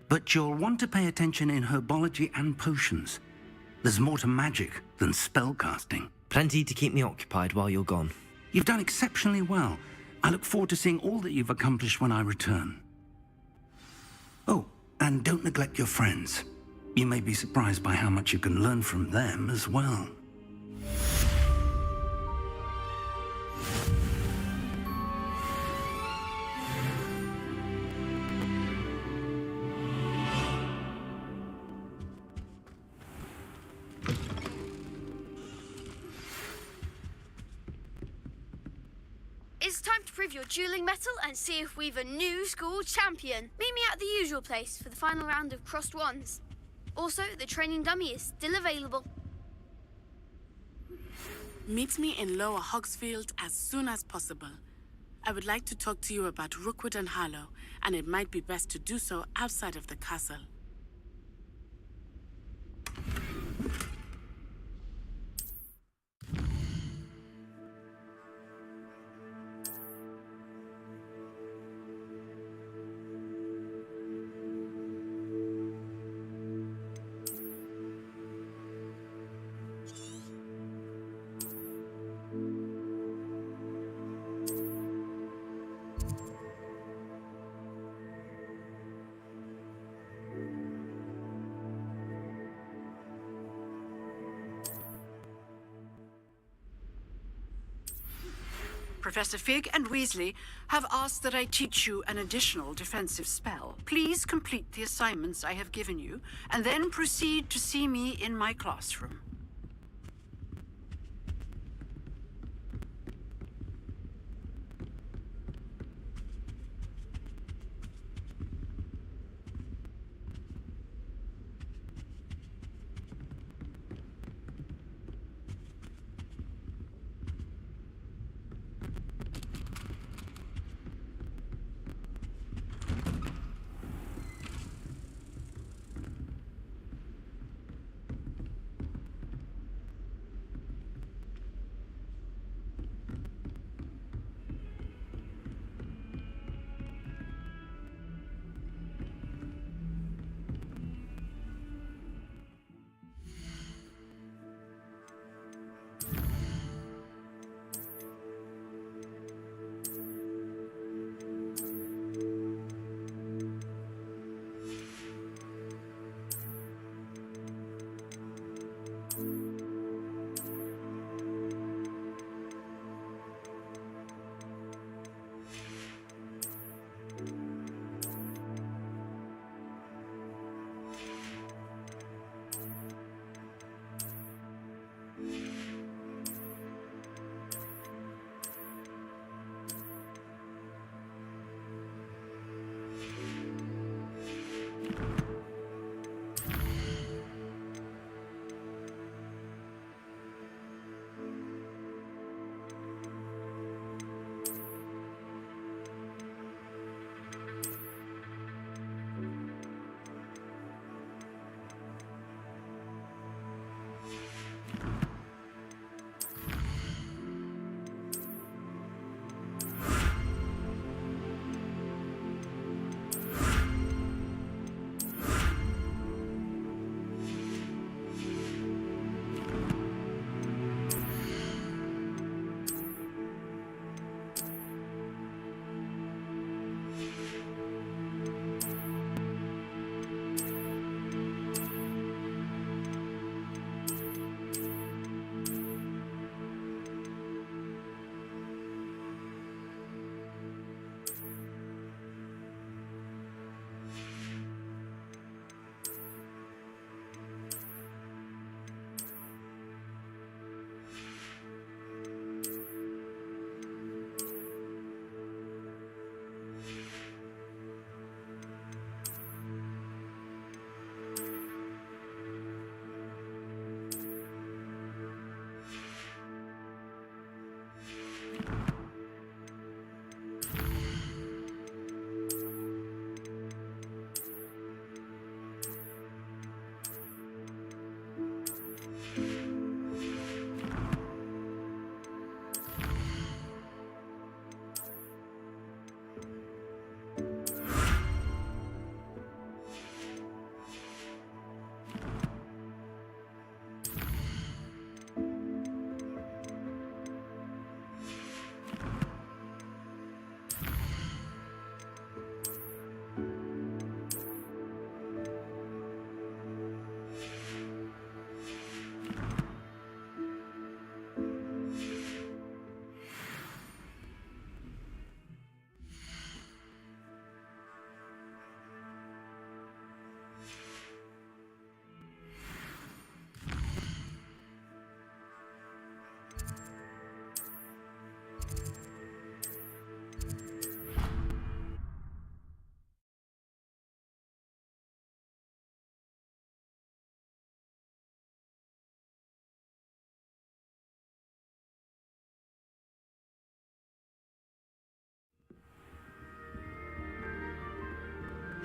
But you'll want to pay attention in herbology and potions. There's more to magic than spellcasting. Plenty to keep me occupied while you're gone. You've done exceptionally well. I look forward to seeing all that you've accomplished when I return. Oh, and don't neglect your friends. You may be surprised by how much you can learn from them as well. It's time to prove your dueling mettle and see if we've a new school champion. Meet me at the usual place for the final round of crossed wands. Also, the training dummy is still available. Meet me in Lower Hogsfield as soon as possible. I would like to talk to you about Rookwood and Harlow, and it might be best to do so outside of the castle. Professor Fig and Weasley have asked that I teach you an additional defensive spell. Please complete the assignments I have given you, and then proceed to see me in my classroom.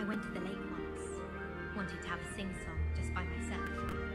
went to the lake once. Wanted to have a sing-song just by myself.